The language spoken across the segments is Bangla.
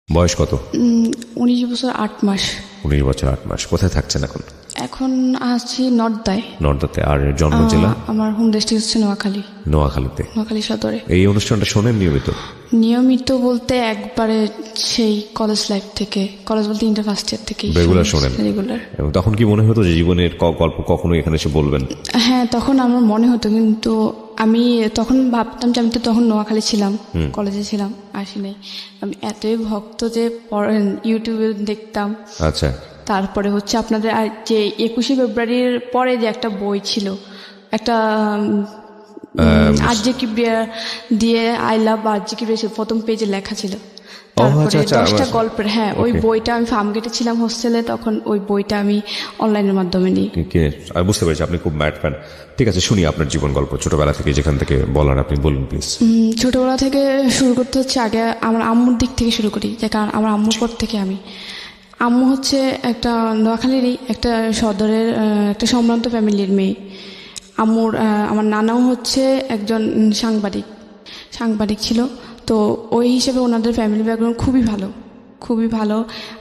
বয়স কত? 19 বছর 8 মাস। 19 বছর 8 মাস। কোথায় থাকছেন এখন? এখন আছি নর্দায়। নর্দাতে। আর জন্ম জেলা? আমার হোম ডিস্ট্রিক্ট হচ্ছে নোয়াখালী। নোয়াখালীতে। নোয়াখালী সদরে। এই অনুষ্ঠানটা শোনেন নিয়মিত? নিয়মিত বলতে একবারে সেই কলেজ লাইফ থেকে, কলেজ বলতে ইন্টার ফার্স্ট ইয়ার থেকে রেগুলার শোনেন? রেগুলার। এবং তখন কি মনে হতো যে জীবনের গল্প কখনো এখানে এসে বলবেন? হ্যাঁ, তখন আমার মনে হতো, কিন্তু আমি তখন ভাবতাম যে আমি তো তখন নোয়াখালী ছিলাম, কলেজে ছিলাম, আসি নাই। আমি এতই ভক্ত যে ইউটিউবে দেখতাম। আচ্ছা। তারপরে হচ্ছে আপনাদের আর যে 21শে ফেব্রুয়ারির পরে যে একটা বই ছিল, একটা আরজে কিবরিয়া দিয়ে আই লাভ আরজে কিবরিয়া প্রথম পেজে লেখা ছিল। তারপরে 10টা গল্পের, হ্যাঁ, ওই বইটা আমি ফার্মগেটে ছিলাম হোস্টেলে, তখন ওই বইটা আমি অনলাইনের মাধ্যমে নিই। আমি বুঝতে পেরেছি আপনি খুব ম্যাড ফ্যান। ঠিক আছে, শুনি আপনার জীবন গল্প ছোটবেলা থেকে, যেখান থেকে বলার আপনি বলুন প্লিজ। ছোটবেলা থেকে শুরু করতে হচ্ছে, আগে আমার আম্মুর দিক থেকে শুরু করি, যে কারণ আমার আম্মুর পর থেকে আম্মু হচ্ছে একটা নোয়াখালীরই একটা সদরের একটা সম্ভ্রান্ত ফ্যামিলির মেয়ে। আমার নানাও হচ্ছে একজন সাংবাদিক ছিল। তো ওই হিসেবে ওনাদের ফ্যামিলি ব্যাকগ্রাউন্ড খুবই ভালো।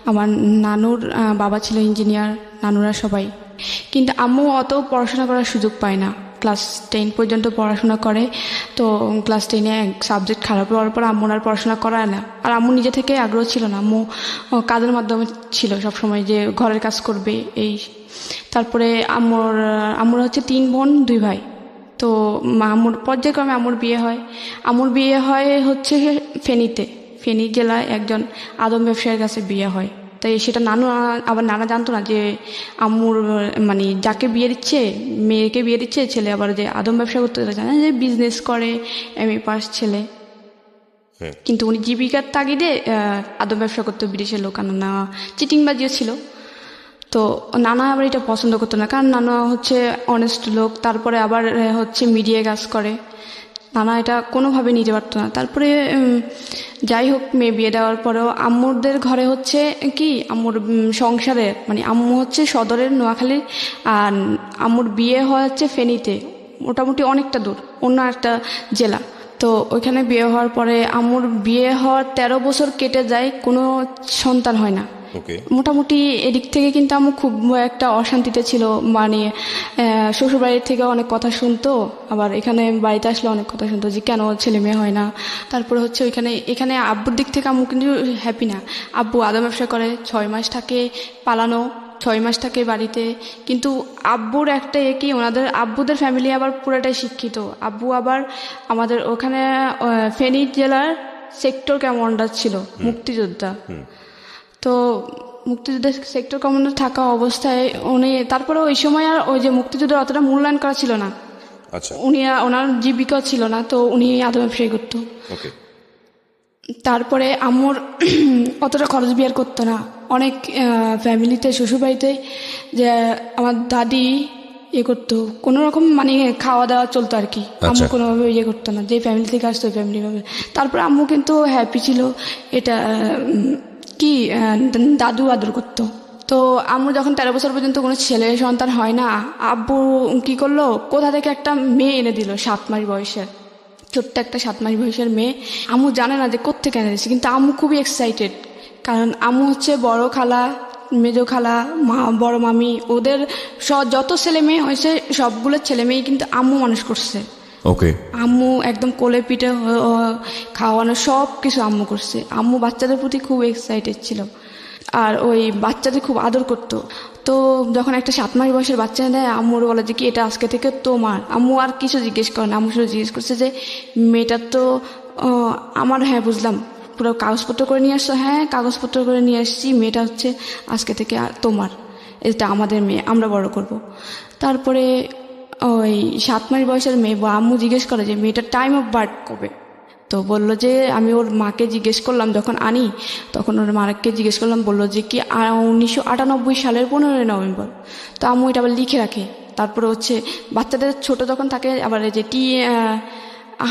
আমার নানুর বাবা ছিল ইঞ্জিনিয়ার, নানুরা সবাই। কিন্তু আম্মু অত পড়াশোনা করার সুযোগ পায় না, ক্লাস 10 পর্যন্ত পড়াশোনা করে। তো ক্লাস 10-এ এক সাবজেক্ট খারাপ হওয়ার পর আম্মুর আর পড়াশোনা করায় না। আর আম্মু নিজে থেকে আগ্রহ ছিল না, আম্মু কাজের মাধ্যমে ছিল সবসময়, যে ঘরের কাজ করবে এই। তারপরে আম্মুর হচ্ছে 3 বোন 2 ভাই। তো আম্মুর পর্যায়ক্রমে আম্মুর বিয়ে হয় হচ্ছে ফেনী জেলায় একজন আদম ব্যবসায়ীর কাছে বিয়ে হয়। তাই সেটা নানা জানতো না যে আম্মুর মানে যাকে মেয়েকে বিয়ে দিচ্ছে ছেলে আবার যে আদম ব্যবসা করতে জানে, যে বিজনেস করে, MA পাস ছেলে। কিন্তু উনি জীবিকার তাগিদে আদম ব্যবসা করতে বিদেশের লোক আনা, চিটিংবাজিও ছিল। তো নানা আবার এটা পছন্দ করতো না, কারণ নানা হচ্ছে অনেস্ট লোক, তারপরে আবার হচ্ছে মিডিয়ায় কাজ করে। নানা এটা কোনোভাবে নিতে পারতো না। তারপরে যাই হোক, মেয়ে বিয়ে দেওয়ার পরেও আম্মুরদের ঘরে হচ্ছে কি, আম্মুর সংসারে মানে আম্মু হচ্ছে সদরের নোয়াখালীর, আর আম্মুর বিয়ে হচ্ছে ফেনীতে, মোটামুটি অনেকটা দূর, অন্য একটা জেলা। তো ওইখানে বিয়ে হওয়ার পরে আম্মুর বিয়ে হওয়ার 13 বছর কেটে যায়, কোনো সন্তান হয় না। মোটামুটি এদিক থেকে কিন্তু আম্মু খুব একটা অশান্তিতে ছিল, মানে শ্বশুরবাড়ির থেকে অনেক কথা শুনতো, আবার এখানে বাড়িতে আসলে অনেক কথা শুনতো যে কেন ছেলে মেয়ে হয় না। তারপরে হচ্ছে এখানে আব্বুর দিক থেকে আম্মু কিন্তু হ্যাপি না। আব্বু আদা ব্যবসা করে, 6 মাস থাকে পালানো, 6 মাস থাকে বাড়িতে। কিন্তু আব্বুর একটা কি, ওনাদের আব্বুদের ফ্যামিলি আবার পুরোটাই শিক্ষিত। আব্বু আবার আমাদের ওখানে ফেনী জেলার সেক্টর কমান্ডার ছিল, মুক্তিযোদ্ধা। তো মুক্তিযুদ্ধের সেক্টর কমান্ডার থাকা অবস্থায় উনি, তারপরে ওই সময় আর ওই যে মুক্তিযুদ্ধের অতটা মূল্যায়ন করা ছিল না। আচ্ছা। ওনার জীবিকা ছিল না, তো উনি আদৌ ব্যবসায়ী করতো। তারপরে আম্মুর অতটা খরচ বিয়ার করতো না। অনেক ফ্যামিলিতে, শ্বশুরবাড়িতেই যে আমার দাদি করতো, কোনো রকম মানে খাওয়া দাওয়া চলতো আর কি। আম্মু কোনোভাবে করতো না, যে ফ্যামিলি থেকে আসতো ওই ফ্যামিলি ভাবে। তারপরে আম্মু কিন্তু হ্যাপি ছিল, এটা কি দাদু আদর করতো। তো আম্মু যখন 13 বছর পর্যন্ত কোনো ছেলে সন্তান হয় না, আব্বু কি করলো, কোথা থেকে একটা মেয়ে এনে দিল, 7 মাস বয়সের, ছোট্ট একটা 7 মাস বয়সের মেয়ে। আম্মু জানে না যে কোত্থেকে এনে দিয়েছে, কিন্তু আম্মু খুবই এক্সাইটেড, কারণ আম্মু হচ্ছে বড় খালা, মেজো খালা, বড় মামি, ওদের যত ছেলে মেয়ে হয়েছে সবগুলো ছেলে মেয়ে কিন্তু আম্মু মানুষ করছে। আম্মু একদম কোলে পিঠে খাওয়ানো সব কিছু আম্মু করছে। আম্মু বাচ্চাদের প্রতি খুব এক্সাইটেড ছিল, আর ওই বাচ্চাদের খুব আদর করতো। তো যখন একটা 7 মাস বয়সের বাচ্চা দেয়, আম্মুর বলে যে কি এটা আজকে থেকে তোমার। আম্মু আর কিছু জিজ্ঞেস করে না, আম্মু শুধু জিজ্ঞেস করছে যে মেয়েটা তো আমার। হ্যাঁ বুঝলাম, পুরো কাগজপত্র করে নিয়ে আসছো? হ্যাঁ কাগজপত্র করে নিয়ে আসছি, মেয়েটা হচ্ছে আজকে থেকে তোমার, এটা আমাদের মেয়ে, আমরা বড় করব। তারপরে ওই 7 মাস বয়সের মেয়ে, আম্মু জিজ্ঞেস করে যে মেয়েটার টাইম অফ বার্থ কবে। তো বললো যে, আমি ওর মাকে জিজ্ঞেস করলাম যখন আনি, তখন ওর মাকে জিজ্ঞেস করলাম, বললো যে কি 1998 সালের 15 নভেম্বর। তো আম্মু এটা আবার লিখে রাখে। তারপরে হচ্ছে বাচ্চাদের ছোট যখন থাকে, আবার যে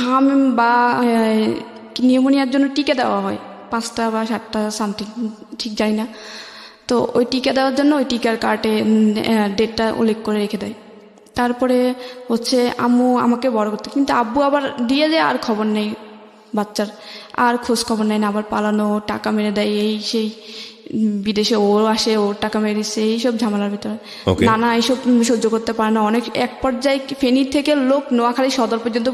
হাম বা নিউমোনিয়ার জন্য টিকা দেওয়া হয়, 5টা বা 7টা সামথিং, ঠিক জানি না। তো ওই টিকা দেওয়ার জন্য ওই টিকার কার্ডে ডেটটা উল্লেখ করে রেখে দেয়। তারপরে হচ্ছে আম্মু আমাকে বড় করতে, কিন্তু আব্বু আবার দিয়ে দেয় আর খবর নেই। বাচ্চার, আর খোঁজ খবর নেয় না, আবার পালানো, টাকা মেরে দেয়, এই সেই বিদেশে ও আসে, ওর টাকা মেরে দিচ্ছে, এইসব ঝামেলার ভিতরে Okay. নানা এইসব সহ্য করতে পারে না। অনেক এক পর্যায়ে ফেনী থেকে লোক নোয়াখালী সদর পর্যন্ত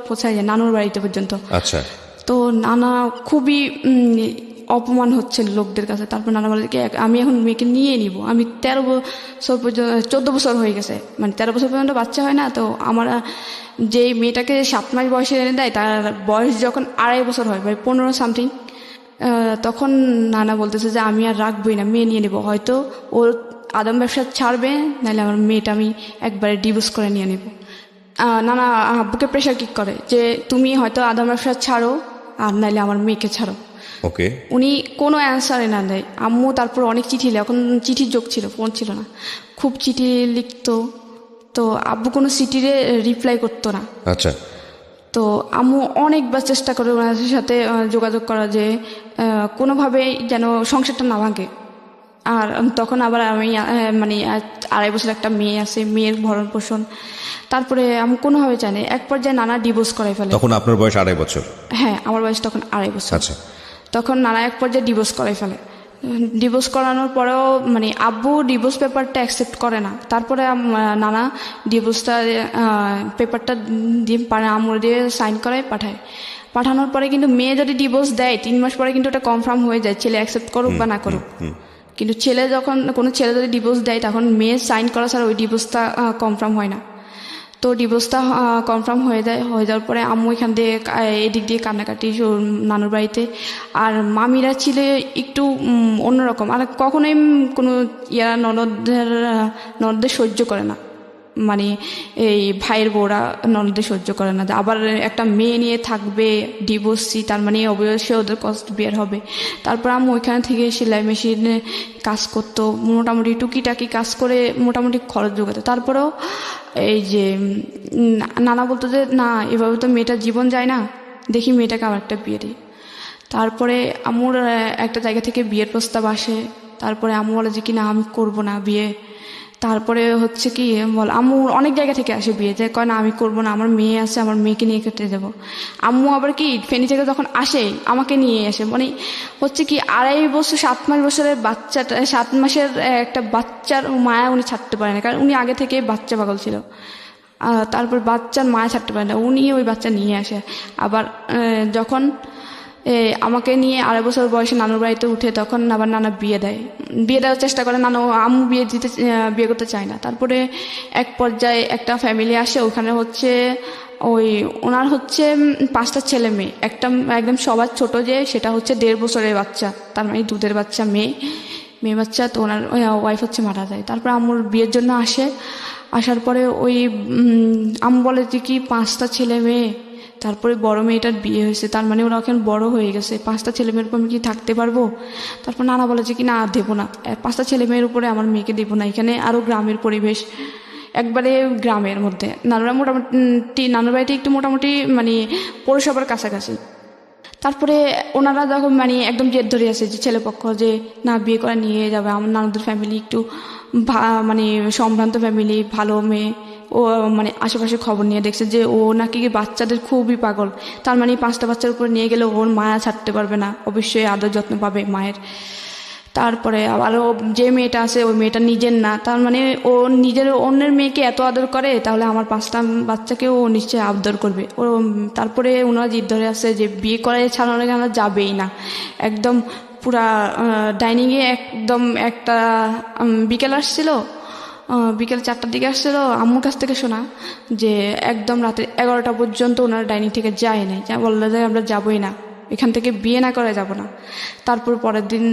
পৌঁছায় যায়, নানুর বাড়িতে পর্যন্ত। আচ্ছা, তো নানা খুবই অপমান হচ্ছে লোকদের কাছে। তারপর নানা বলে কি আমি এখন মেয়েকে নিয়ে নিব, আমি 13 বছর পর্যন্ত 14 বছর হয়ে গেছে, মানে 13 বছর পর্যন্ত বাচ্চা হয় না। তো আমার যেই মেয়েটাকে 7 মাস বয়সে এনে দেয়, তার বয়স যখন 2.5 বছর হয়, মানে 15 সামথিং, তখন নানা বলতেছে যে আমি আর রাখবই না, মেয়ে নিয়ে নেব, হয়তো ওর আদম ব্যবসা ছাড়বে, নাহলে আমার মেয়েটা আমি একবারে ডিভোর্স করে নিয়ে নেব। নানা আব্বুকে প্রেশার কিক করে যে তুমি হয়তো আদম ব্যবসা ছাড়ো, আর নাইলে আমার মেয়েকে ছাড়ো। ওকে। উনি কোনো অ্যান্সারে না দেয়। আম্মু তারপর অনেক চিঠি, এখন চিঠির যোগ ছিল, ফোন ছিল না, খুব চিঠি লিখতো। তো আব্বু কোনো চিঠিরে রিপ্লাই করতো না। আচ্ছা, তো আম্মু অনেকবার চেষ্টা করে ওনার সাথে যোগাযোগ করা, যে কোনোভাবেই যেন সংসারটা না ভাঙে। আর তখন আবার আমি মানে 2.5 বছর একটা মেয়ে আছে, মেয়ের ভরণ পোষণ। তারপরে আমি কোনোভাবে চাই না, এক পর্যায়ে নানা ডিভোর্স করাই ফেলে। তখন আপনার বয়স 2.5 বছর? হ্যাঁ, আমার বয়স তখন 2.5 বছর। আচ্ছা, তখন নানা এক পর্যায়ে ডিভোর্স করাই ফেলে। ডিভোর্স করানোর পরেও মানে আব্বু ডিভোর্স পেপারটা অ্যাকসেপ্ট করে না। তারপরে নানা ডিভোর্সটা পেপারটা দিয়ে আম্মুর দিয়ে সাইন করায় পাঠায়। পাঠানোর পরে কিন্তু মেয়ে যদি ডিভোর্স দেয় 3 মাস পরে কিন্তু ওটা কনফার্ম হয়ে যায়, ছেলে অ্যাকসেপ্ট করুক বা না করুক। কিন্তু ছেলে যখন কোনো ছেলে যদি ডিভোর্স দেয়, তখন মেয়ে সাইন করা ছাড়া ওই ডিভোর্সটা কনফার্ম হয় না। তো ডিভোর্সটা কনফার্ম হয়ে যায়। হয়ে যাওয়ার পরে আম্মু এখান দিয়ে এদিক দিয়ে কান্নাকাটি নানুর বাড়িতে। আর মামিরা ছিল একটু অন্যরকম, আর কখনোই কোনো ননদদের সহ্য করে না, মানে এই ভাইয়ের বউরা ননদদের সহ্য করে না। আবার একটা মেয়ে নিয়ে থাকবে ডিভোর্সি, তার মানে অবশ্যই ওদের কষ্ট বের হবে। তারপর আম্মু ওইখান থেকে সেলাই মেশিনে কাজ করতো, মোটামুটি টুকিটাকি কাজ করে মোটামুটি খরচ জোগাতো। তারপরেও এই যে নানা বলতো যে না, এভাবে তো মেয়েটার জীবন যায় না, দেখি মেয়েটাকে আবার একটা বিয়ে দিই। তারপরে আম্মুর একটা জায়গা থেকে বিয়ের প্রস্তাব আসে। তারপরে আম্মু বলে যে কি না, আমি করবো না বিয়ে। তারপরে হচ্ছে কি বল, আম্মু অনেক জায়গা থেকে আসে বিয়ে, যে কয় না আমি করবো না, আমার মেয়ে আছে, আমার মেয়েকে নিয়ে কেটে যাবো। আম্মু আবার কি ফেনী থেকে যখন আসে আমাকে নিয়ে আসে, মানে হচ্ছে কি 2.5 বছর 7 মাস বছরের বাচ্চাটা, 7 মাসের একটা বাচ্চার মায়া উনি ছাড়তে পারে না, কারণ উনি আগে থেকে বাচ্চা পাগল ছিল। তারপর বাচ্চার মায়া ছাড়তে পারে না, উনি ওই বাচ্চা নিয়ে আসে। আবার যখন আমাকে নিয়ে 2.5 বছর বয়সে নানুর বাড়িতে উঠে, তখন আবার নানা বিয়ে দেওয়ার চেষ্টা করে। নানু আম্মু বিয়ে করতে চায় না। তারপরে এক পর্যায়ে একটা ফ্যামিলি আসে, ওখানে হচ্ছে ওনার হচ্ছে 5টা ছেলে মেয়ে, একটা একদম সবার ছোট যে সেটা হচ্ছে 1.5 বছরের বাচ্চা, তার মানে দুধের বাচ্চা, মেয়ে বাচ্চা। তো ওনার ওয়াইফ হচ্ছে মারা যায়। তারপর আম্মুর বিয়ের জন্য আসার পরে আম্মু বলে যে কি 5টা ছেলে মেয়ে, তারপরে বড় মেয়েটার বিয়ে হয়েছে, তার মানে ওরা এখন বড় হয়ে গেছে, 5টা ছেলে মেয়ের উপর আমি কি থাকতে পারবো? তারপর নানা বলে যে কি না, দেবো না, 5টা ছেলে মেয়ের উপরে আমার মেয়েকে দেবো না। এখানে আরও গ্রামের পরিবেশ, একবারে গ্রামের মধ্যে। নানুর বাড়িতে একটু মোটামুটি মানে পৌরসভার কাছাকাছি। তারপরে ওনারা যখন মানে একদম জেদ ধরে আছে যে ছেলেপক্ষ যে না, বিয়ে করে নিয়ে যাবে। আমার নানুদের ফ্যামিলি একটু মানে সম্ভ্রান্ত ফ্যামিলি, ভালো মেয়ে। ও মানে আশেপাশে খবর নিয়ে দেখছে যে ও নাকি বাচ্চাদের খুবই পাগল, তার মানে 5টা বাচ্চার উপর নিয়ে গেলে ওর মায়া ছাড়তে পারবে না, অবশ্যই আদর যত্ন পাবে মায়ের। তারপরে আবারও যে মেয়েটা আছে ওই মেয়েটা নিজের না, তার মানে ও নিজের অন্যের মেয়েকে এত আদর করে, তাহলে আমার 5টা বাচ্চাকেও ও নিশ্চয়ই আদর করবে। তারপরে ওনারা জিদ ধরে আছে যে বিয়ে করে ছাড়ানো কেন যাবেই না। একদম পুরা ডাইনিংয়ে একদম একটা বিকেল আসছিল, বিকেল 4টার দিকে আসছিল, আম্মুর কাছ থেকে শোনা যে একদম রাতে 11টা পর্যন্ত ওনারা ডাইনিং থেকে যায় নাই, যা বললো যে আমরা যাবোই না, এখান থেকে বিয়ে না করে যাব না। তারপর পরের দিন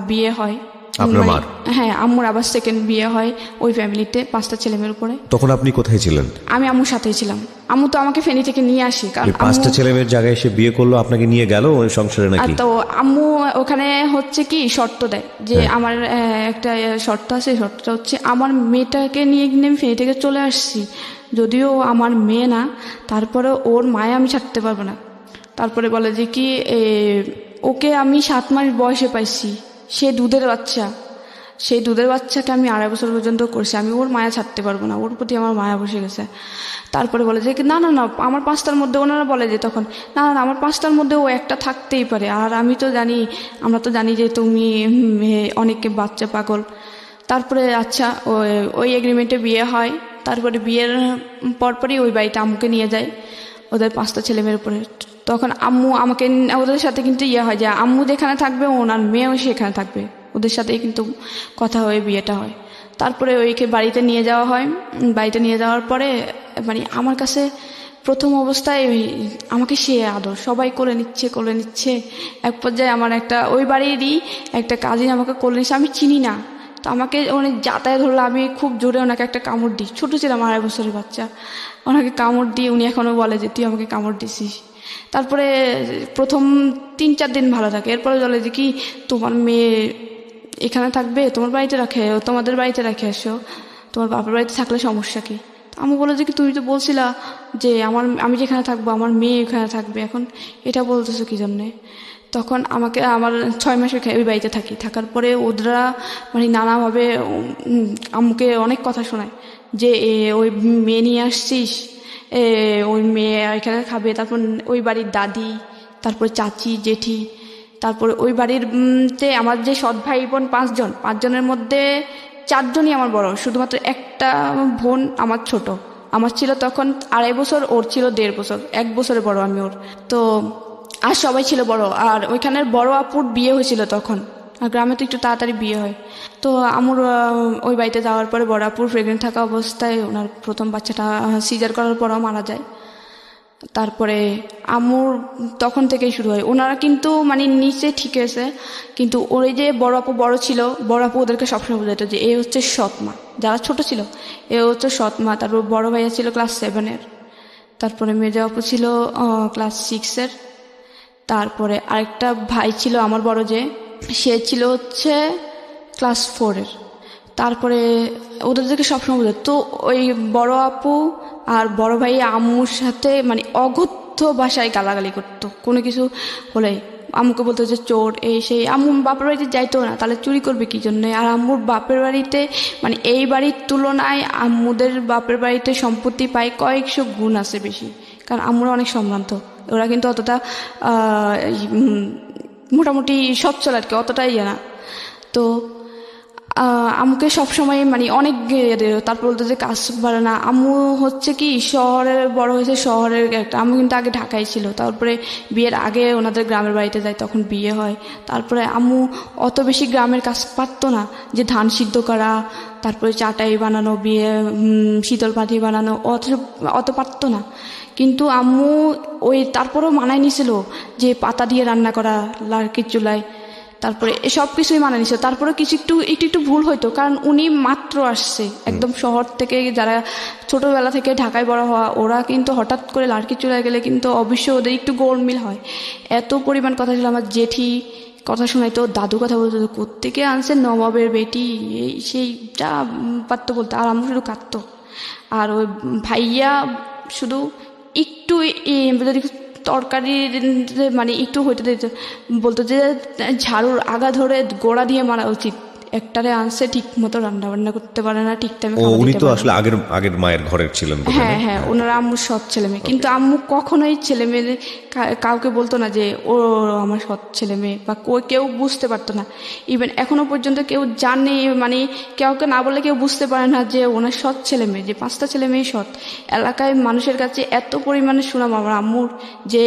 বিয়ে হয় আপনার মার? হ্যাঁ, আম্মুর আবার সেকেন্ড বিয়ে হয় ওই ফ্যামিলিতে 5টা ছেলেমেয়ের উপরে। তখন আপনি কোথায় ছিলেন? আমি আম্মুর সাথেই ছিলাম। আম্মু তো আমাকে ফেনী থেকে নিয়ে আসি, কারণ 5টা ছেলেমেয়ের জায়গায় এসে বিয়ে করলো, আপনাকে নিয়ে গেল ওই সংসারে নাকি? তো আম্মু ওখানে হচ্ছে কি শর্ত দেয় যে আমার একটা শর্ত আছে, শর্তটা হচ্ছে আমার মেয়েটাকে নিয়ে কিনে আমি ফেনী থেকে চলে আসছি, যদিও আমার মেয়ে না, তারপরে ওর মায়া আমি ছাড়তে পারবো না। তারপরে বলে যে কি ওকে আমি 7 মাস বয়সে পাইছি, সে দুধের বাচ্চা, সেই দুধের বাচ্চাকে আমি 2.5 বছর পর্যন্ত করছি, আমি ওর মায়া ছাড়তে পারবো না, ওর প্রতি আমার মায়া বসে গেছে। তারপরে বলে যে না না না আমার 5টার মধ্যে, ওনারা বলে যে তখন না না আমার 5টার মধ্যে ও একটা থাকতেই পারে। আর আমি তো জানি, আমরা তো জানি যে তুমি অনেকে বাচ্চা পাগল। তারপরে আচ্ছা ওই এগ্রিমেন্টে বিয়ে হয়। তারপরে বিয়ের পরপরই ওই বাড়িতে আম্মুকে নিয়ে যায় ওদের 5টা ছেলেমেয়ের উপরে। তখন আম্মু আমাকে, ওদের সাথে কিন্তু হয় যে আম্মু যেখানে থাকবে ওনার মেয়েও সেখানে থাকবে, ওদের সাথেই কিন্তু কথা হয়ে বিয়েটা হয়। তারপরে ওইকে বাড়িতে নিয়ে যাওয়া হয়। বাড়িতে নিয়ে যাওয়ার পরে মানে আমার কাছে প্রথম অবস্থায় আমাকে সে আদর, সবাই কোলে নিচ্ছে। এক পর্যায়ে আমার একটা ওই বাড়িরই একটা কাজিন আমাকে কোলে নিচ্ছে, আমি চিনি না। তো আমাকে অনেক যাতায়াত হলো, আমি খুব জোরে ওনাকে একটা কামড় দিই, ছোটো ছিলাম 2.5 বছরের বাচ্চা। ওনাকে কামড় দিই, উনি এখনও বলে যে তুই আমাকে কামড় দিছিস। তারপরে প্রথম 3-4 দিন ভালো থাকে, এরপরে বলে যে কি তোমার মেয়ে এখানে থাকবে, তোমাদের বাড়িতে রাখে আসো, তোমার বাপের বাড়িতে থাকলে সমস্যা কি? আমি বলে যে কি তুমি তো বলছিলা যে আমি যেখানে থাকবো আমার মেয়ে ওখানে থাকবে, এখন এটা বলতেছো কি জন্যে? তখন আমার 6 মাস ওই বাড়িতে থাকার পরে ওরা মানে নানাভাবে আম্মুকে অনেক কথা শোনায় যে ওই মেয়ে নিয়ে আসছিস, ওই মেয়ে এখানে খাবে। তারপর ওই বাড়ির দাদি, তারপর চাচি, জেঠি, তারপরে ওই বাড়ির আমার যে সৎ ভাই বোন 5জনের মধ্যে 4জনই আমার বড়, শুধুমাত্র একটা বোন আমার ছোট। আমার ছিল তখন 2.5 বছর, ওর ছিল 1.5 বছর, 1 বছরে বড় আমি ওর। তো আর সবাই ছিল বড়। আর ওইখানের বড় আপুর বিয়ে হয়েছিল তখন, আর গ্রামে তো একটু তাড়াতাড়ি বিয়ে হয়। তো আমার ওই বাড়িতে যাওয়ার পরে বড় আপুর প্রেগনেন্ট থাকা অবস্থায় ওনার প্রথম বাচ্চাটা সিজার করার পরও মারা যায়। তারপরে আম্মুর তখন থেকেই শুরু হয়, ওনারা কিন্তু মানে নিচে ঠিক আছে, কিন্তু ওই যে বড় আপু বড় ছিল, বড় আপু ওদেরকে সবসময় বোঝাতো যে এ হচ্ছে সৎ মা, যারা ছোট ছিল এ হচ্ছে সৎ মা। তারপর বড় ভাইয়া ছিল ক্লাস 7-এর, তারপরে মেজো আপু ছিল ক্লাস 6-এর, তারপরে আরেকটা ভাই ছিল আমার বড় যে, সে ছিল হচ্ছে ক্লাস 4-এর। তারপরে ওদেরকে সবসময় বোঝাতো। তো ওই বড় আপু আর বড় ভাই আম্মুর সাথে মানে অগত্য ভাষায় গালাগালি করতো, কোনো কিছু হলে আম্মুকে বলতো যে চোর, এই সেই। আম্মু বাপের বাড়িতে যাইতো না, তাহলে চুরি করবে কি জন্যে? আর আম্মুর বাপের বাড়িতে মানে এই বাড়ির তুলনায় আম্মুদের বাপের বাড়িতে সম্পত্তি পায় কয়েকশো গুণ আছে বেশি, কারণ আম্মুরা অনেক সম্ভ্রান্ত। ওরা কিন্তু অতটা মোটামুটি সচ্ছল আর কি, অতটাই না। তো আম্মুকে সবসময় মানে অনেক তারপর বলতো যে কাজ পারে না। আম্মু হচ্ছে কি শহরের বড় হয়েছে, শহরের একটা। আম্মু কিন্তু আগে ঢাকায় ছিল, তারপরে বিয়ের আগে ওনাদের গ্রামের বাড়িতে যায়, তখন বিয়ে হয়। তারপরে আম্মু অত বেশি গ্রামের কাজ পারতো না, যে ধান সিদ্ধ করা, তারপরে চাটাই বানানো, বিয়ে শীতল পাটি বানানো, অত পারতো না। কিন্তু আম্মু ওই তারপরেও মানায় নিছিল যে পাতা দিয়ে রান্না করা লার্কির চুলায়, তারপরে সব কিছুই মানে নিছে। তারপরে কিছু একটু ভুল হইতো, কারণ উনি মাত্র আসছে একদম শহর থেকে, যারা ছোটবেলা থেকে ঢাকায় বড় হওয়া, ওরা কিন্তু হঠাৎ করে লাড়কি চুলায় গেলে কিন্তু অবশ্যই ওদের একটু গোলমিল হয়। এত পরিমাণ কথা ছিল। আমার জেঠি কথা শোনাইতো, দাদু কথা বলতো, কোত্থেকে আনছে নবাবের বেটি, এই সেইটা পারতো বলতো। আর আম্মু শুধু কাঁদতো। আর ওই ভাইয়া শুধু একটু যদি তরকারি মানে একটু হইতে দিত, বলতো যে ঝাড়ুর আগা ধরে গোড়া দিয়ে মারা উচিত, একটারে আনছে ঠিক মতো রান্না বান্না করতে পারে না, ঠিক টাইমে খাওয়া উনি দিতে তো পারে না। আসলে আগের মায়ের ঘরের ছিলেন বোধহয়, হ্যাঁ না? হ্যাঁ, ওনারা আম্মুর সৎ ছেলে মেয়ে। কিন্তু আম্মু কখনোই ছেলে মেয়ে কাউকে বলতো না যে ও আমার সৎ ছেলে মেয়ে, বা কেউ বুঝতে পারতো না। ইভেন এখনো পর্যন্ত কেউ জানে, মানে কাউকে না বলে কেউ বুঝতে পারে না যে ওনার সৎ ছেলে মেয়ে, যে 5টা ছেলে মেয়ে সৎ। এলাকায় মানুষের কাছে এত পরিমাণে সুনাম আমার আম্মুর, যে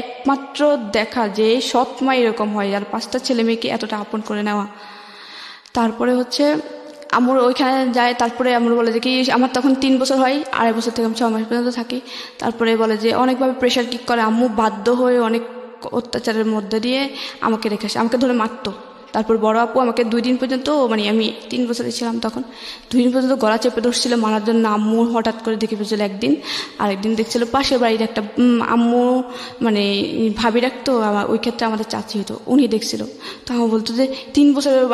একমাত্র দেখা যে সৎ মা এরকম হয়, আর 5টা ছেলে মেয়েকে এতটা আপন করে নেওয়া। তারপরে হচ্ছে আম্মুর ওইখানে যায়। তারপরে আম্মুর বলে যে কি, আমার তখন 3 বছর হয়, 2.5 বছর থেকে আমি 6 মাস পর্যন্ত থাকি। তারপরে বলে যে অনেকভাবে প্রেশার কিক করে, আম্মু বাধ্য হয়ে অনেক অত্যাচারের মধ্যে দিয়ে আমাকে রেখে আসে, আমাকে ধরে মারতো। তারপর বড় আপু আমাকে 2 দিন পর্যন্ত, মানে আমি 3 বছরে ছিলাম তখন, 2 দিন পর্যন্ত গলা চেপে ধরছিল মারার জন্য। আম্মু হঠাৎ করে দেখে ফেলছিল একদিন, আরেকদিন দেখছিল পাশের বাড়ির একটা আম্মু মানে ভাবি রাখতো, ওই ক্ষেত্রে আমাদের চাচি হতো, উনি দেখছিল। তো আমার বলতো যে 3 বছরের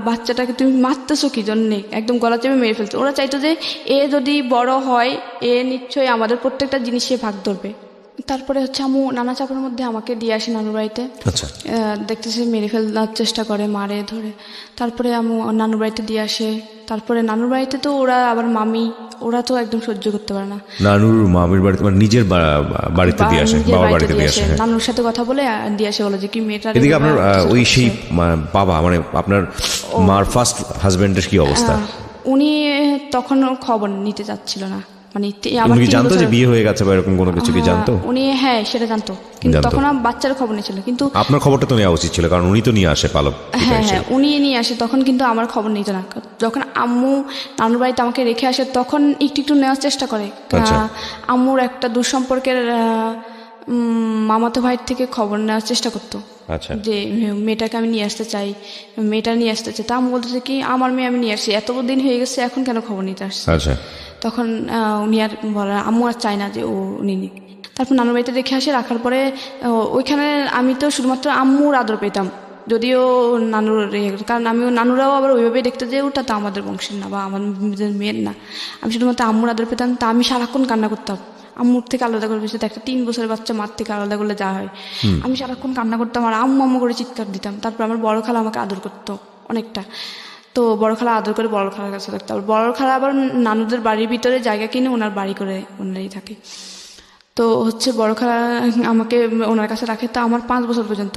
বাচ্চাটাকে তুমি মারতেছো কি জন্যে, একদম গলা চেপে মেরে ফেলতো। ওরা চাইতো যে এ যদি বড় হয়, এ নিশ্চয়ই আমাদের প্রত্যেকটা জিনিসে ভাগ ধরবে, তারপরে হচ্ছে আম্মু নানা চাপের মধ্যে আমাকে দিয়ে আসে নানুর বাড়িতে। আচ্ছা দেখতেছে মেরে ফেলার চেষ্টা করে, মারে ধরে। তারপরে আম্মু নানুর বাড়িতে দিয়ে আসে। তারপরে নানুর বাড়িতে তো ওরা আবার মামি, ওরা তো একদম সহ্য করতে পারে না। নানুর মামির বাড়িতে মানে নিজের বাড়িতে দিয়ে আসে, নিজের বাবার বাড়িতে বাড়িতে দিয়ে আসে, হ্যাঁ। নানুর সাথে কথা বলে দিয়ে আসে, বলে যে কি মেয়েটা এদিকে আপনার ওই সেই বাবা মানে আপনার মার ফার্স্ট হাজবেন্ডের কি অবস্থা? উনি তখন খবর নিতে চাচ্ছিল না, মানে উনি কি জানতো যে বিয়ে হয়ে গেছে বা এরকম কোনো কিছু কি জানতো? উনি হ্যাঁ সেটা জানতো, কিন্তু তখন বাচ্চার খবর নিয়েছিল। কিন্তু আপনার খবরটা তো নেওয়া উচিত ছিল, কারণ উনি তো নিয়ে আসে পালক। হ্যাঁ হ্যাঁ উনি নিয়ে আসে, তখন কিন্তু আমার খবর নিত না। যখন আম্মু নানুর বাড়িতে আমাকে রেখে আসে তখন একটু একটু নেওয়ার চেষ্টা করে। আম্মুর একটা দুঃসম্পর্কের মামাতো ভাইয়ের থেকে খবর নেওয়ার চেষ্টা করতো, আচ্ছা যে মেয়েটাকে আমি নিয়ে আসতে চাই, মেয়েটা নিয়ে আসতে চাই। তা আমি বলতেছে কি আমার মেয়ে আমি নিয়ে আসছি, এত দিন হয়ে গেছে এখন কেন খবর নিতে আসছে। আচ্ছা তখন উনি আর বলে, আম্মু আর চায় না যে ও উনি নিক। তারপর নানুর বাড়িতে রেখে আসে, রাখার পরে ওইখানে আমি তো শুধুমাত্র আম্মুর আদর পেতাম, যদিও নানুর কারণ নানুরাও আবার ওইভাবে দেখতে যে ওটা তো আমাদের বংশের না বা আমাদের মেয়ের না। আমি শুধুমাত্র আম্মুর আদর পেতাম। তা আমি সারাক্ষণ কান্না করতাম, আম্মুর থেকে আলাদা করে বসে একটা 3 বছরের বাচ্চা মার থেকে আলাদা করলে যা হয়। আমি সারাক্ষণ কান্না করতাম আর আম্মু আম্মু করে চিৎকার দিতাম। তারপর আমার বড় খালা আমাকে আদর করতো অনেকটা, তো বড় খালা আদর করে বড় খালার কাছে থাকতো। আর বড় খালা আবার নানুদের বাড়ির ভিতরে জায়গা কিনে ওনার বাড়ি করে ওনারাই থাকে। তো হচ্ছে বড় খালা আমাকে ওনার কাছে রাখে। তা আমার 5 বছর পর্যন্ত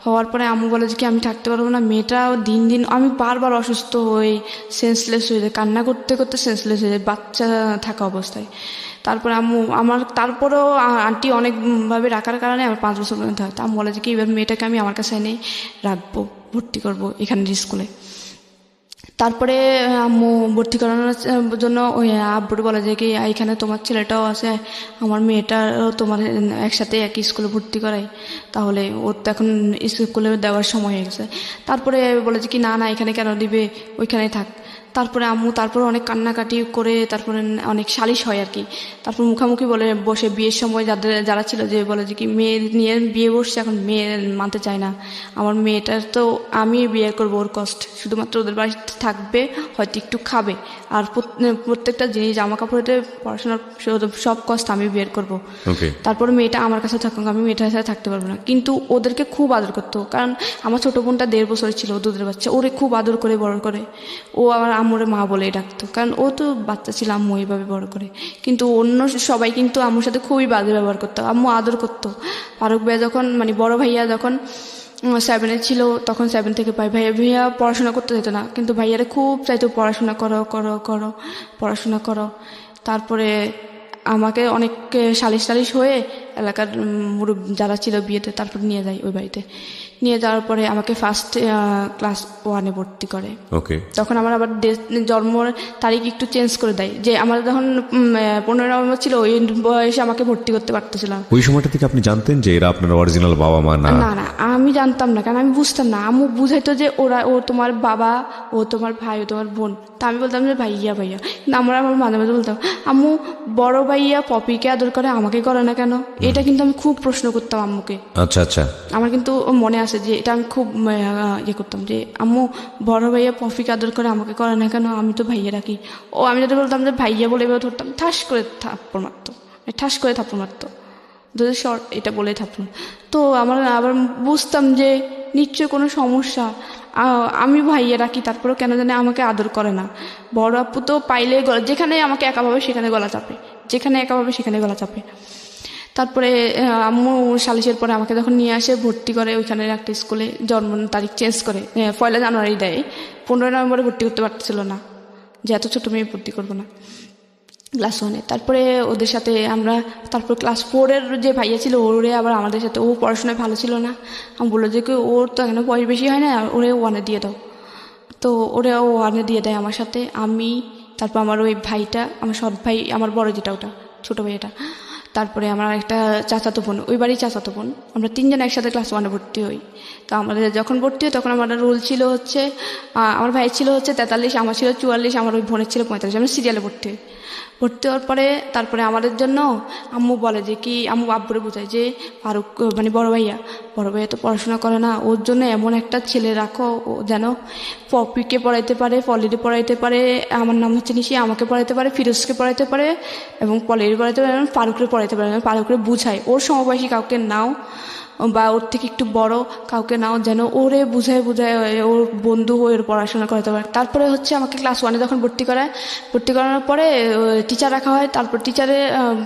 হওয়ার পরে আম্মু বলে যে কি আমি থাকতে পারবো না। মেয়েটাও দিন দিন আমি বারবার অসুস্থ হই, সেন্সলেস হয়ে যায়, কান্না করতে করতে সেন্সলেস হয়ে যায় বাচ্চা থাকা অবস্থায়। তারপরে আম্মু আমার তারপরেও আন্টি অনেকভাবে রাখার কারণে আমার 5 বছর পর্যন্ত হয়। তা আমি বলে যে কি এবার মেয়েটাকে আমি আমার কাছে এনে রাখবো, ভর্তি করবো এখানের স্কুলে। তারপরে আম্মু ভর্তি করানোর জন্য ওই আব্বুর বলে যে কি এখানে তোমার ছেলেটাও আছে, আমার মেয়েটারও তোমার একসাথে একই স্কুলে ভর্তি করাই, তাহলে ওর তো এখন স্কুলে দেওয়ার সময় হয়ে গেছে। তারপরে বলে যে কি না না এখানে কেন দিবে, ওইখানেই থাক। তারপরে আম্মু তারপরে অনেক কান্নাকাটি করে তারপরে অনেক সালিশ হয় আর কি। তারপর মুখামুখি বলে বসে বিয়ের সময় যারা ছিল যে বলে যে কি মেয়ে নিয়ে বিয়ে বসছে, এখন মেয়ে মানতে চায় না। আমার মেয়েটার তো আমি বিয়ে করবো, ওর কষ্ট শুধুমাত্র ওদের বাড়িতে থাকবে, হয়তো একটু খাবে, আর প্রত্যেকটা জিনিস জামা কাপড়েতে পড়াশোনার সব কষ্ট আমি বের করবো। তারপর মেয়েটা আমার কাছে থাকুক, আমি মেয়েটার সাথে থাকতে পারবো না। কিন্তু ওদেরকে খুব আদর করতো, কারণ আমার ছোটো বোনটা 1.5 বছরের ছিল, দুধের বাচ্চা, ওরে খুব আদর করে বড় করে। ও আমার আম্মুরে মা বলে ডাকতো, কারণ ও তো বাচ্চা ছিল, আম্মু এইভাবে বড় করে। কিন্তু অন্য সবাই কিন্তু আম্মুর সাথে খুবই বাজে ব্যবহার করতো, আম্মু আদর করতো। ফারুক ভাইয়া যখন মানে বড় ভাইয়া যখন 7-এ ছিল, তখন 7 থেকে ভাইয়া পড়াশোনা করতে যেত না, কিন্তু ভাইয়ারে খুব চাইতো পড়াশোনা করো করো করো পড়াশোনা করো। তারপরে আমাকে অনেক সালিশ হয়ে এলাকার মুরব্বি যারা ছিল বিয়েতে, তারপর নিয়ে যায় ওই বাড়িতে। নিয়ে যাওয়ার পরে আমাকে ফার্স্ট ক্লাস 1-এ ভর্তি করে। তখন আমার আবার জন্মের তারিখ একটু চেঞ্জ করে দেয়, যে আমার যখন 15 নভেম্বর ছিল ওই বয়সে আমাকে ভর্তি করতে পারতেছিলাম। ওই সময়টা থেকে আপনি জানতেন যে এরা আপনার অরিজিনাল বাবা মা না? না না আমি জানতাম না, কারণ আমি বুঝতাম না। আম্মু বুঝাইতো যে ও তোমার বাবা, ও তোমার ভাই, ও তোমার বোন। তা আমি বলতাম যে ভাইয়া ভাইয়া। কিন্তু আমার মাঝে মাঝে বলতাম আম্মু বড় ভাইয়া পপিকে আদর করে আমাকে করে না কেন, এটা কিন্তু আমি খুব প্রশ্ন করতাম আম্মুকে। আচ্ছা আচ্ছা, আমার কিন্তু মনে আছে যে এটা আমি খুব ইয়ে করতাম যে আম্মু বড় ভাইয়া পপিকে আদর করে আমাকে করে না কেন, আমি তো ভাইয়া রাখি। ও আমি যদি বলতাম যে ভাইয়া বলে এবার ধরতাম, ঠাস করে থাপ্পড় মারতো, যদি শর্ট এটা বলেই থাপ্পড়। তো আমার আবার বুঝতাম যে নিশ্চয় কোনো সমস্যা, আমি ভাইয়া রাখি তারপরেও কেন জানে আমাকে আদর করে না। বড় আপু তো পাইলে যেখানে আমাকে একা পাবে সেখানে গলা চাপে, তারপরে আম্মু সালিশের পরে আমাকে যখন নিয়ে আসে ভর্তি করে ওইখানে একটা স্কুলে, জন্ম তারিখ চেঞ্জ করে 1 জানুয়ারি দেয়। 15 নভেম্বরে ভর্তি করতে পারতেছিল না, যে এত ছোটো মেয়ে ভর্তি করবো না ক্লাস 1-এ। তারপরে ওদের সাথে আমরা তারপর ক্লাস 4-এর যে ভাইয়া ছিল ওরে আবার আমাদের সাথে, ও পড়াশোনায় ভালো ছিল না। আমি বললো যে ওর তো এখানে বয়স বেশি হয় না, ওরে 1-এ দিয়ে দাও। তো ওরে 1-এ দিয়ে দেয় আমার সাথে। আমি তারপর আমার ওই ভাইটা, আমার সৎ ভাই, আমার বড় যেটা ওটা ছোটো ভাইটা, তারপরে আমার একটা চাচাতো বোন, ওই বাড়ির চাচাতো বোন, আমরা 3 জন একসাথে ক্লাস 1-এ ভর্তি হই। তো আমাদের যখন ভর্তি হয় তখন আমাদের রোল ছিল হচ্ছে, আমার ভাই ছিল হচ্ছে 43, আমার ছিল 44, আমার ওই বোনের ছিল 45, আমরা সিরিয়ালে ভর্তি হই। ভর্তি হওয়ার পরে তারপরে আমাদের জন্য আম্মু বলে যে কি, আম্মু আব্বুরে বোঝায় যে ফারুক মানে বড় ভাইয়া তো পড়াশোনা করে না, ওর জন্য এমন একটা ছেলে রাখো ও যেন পপিকে পড়াইতে পারে, পলিরে পড়াইতে পারে, আমার নাম হচ্ছে নিশি, আমাকে পড়াইতে পারে, ফিরোজকে পড়াইতে পারে এবং পলিরে পড়াইতে পারে এবং ফারুকরে পড়াইতে পারে। ফারুকরে বুঝায় ওর সমবয়সী কাউকে নাও বা ওর থেকে একটু বড় কাউকে নাও, যেন ওরে বুঝায় ওর বন্ধু হয়ে ওর পড়াশোনা করাতে পারে। তারপরে হচ্ছে আমাকে ক্লাস 1-এ যখন ভর্তি করানোর পরে টিচার রাখা হয়, তারপর টিচারে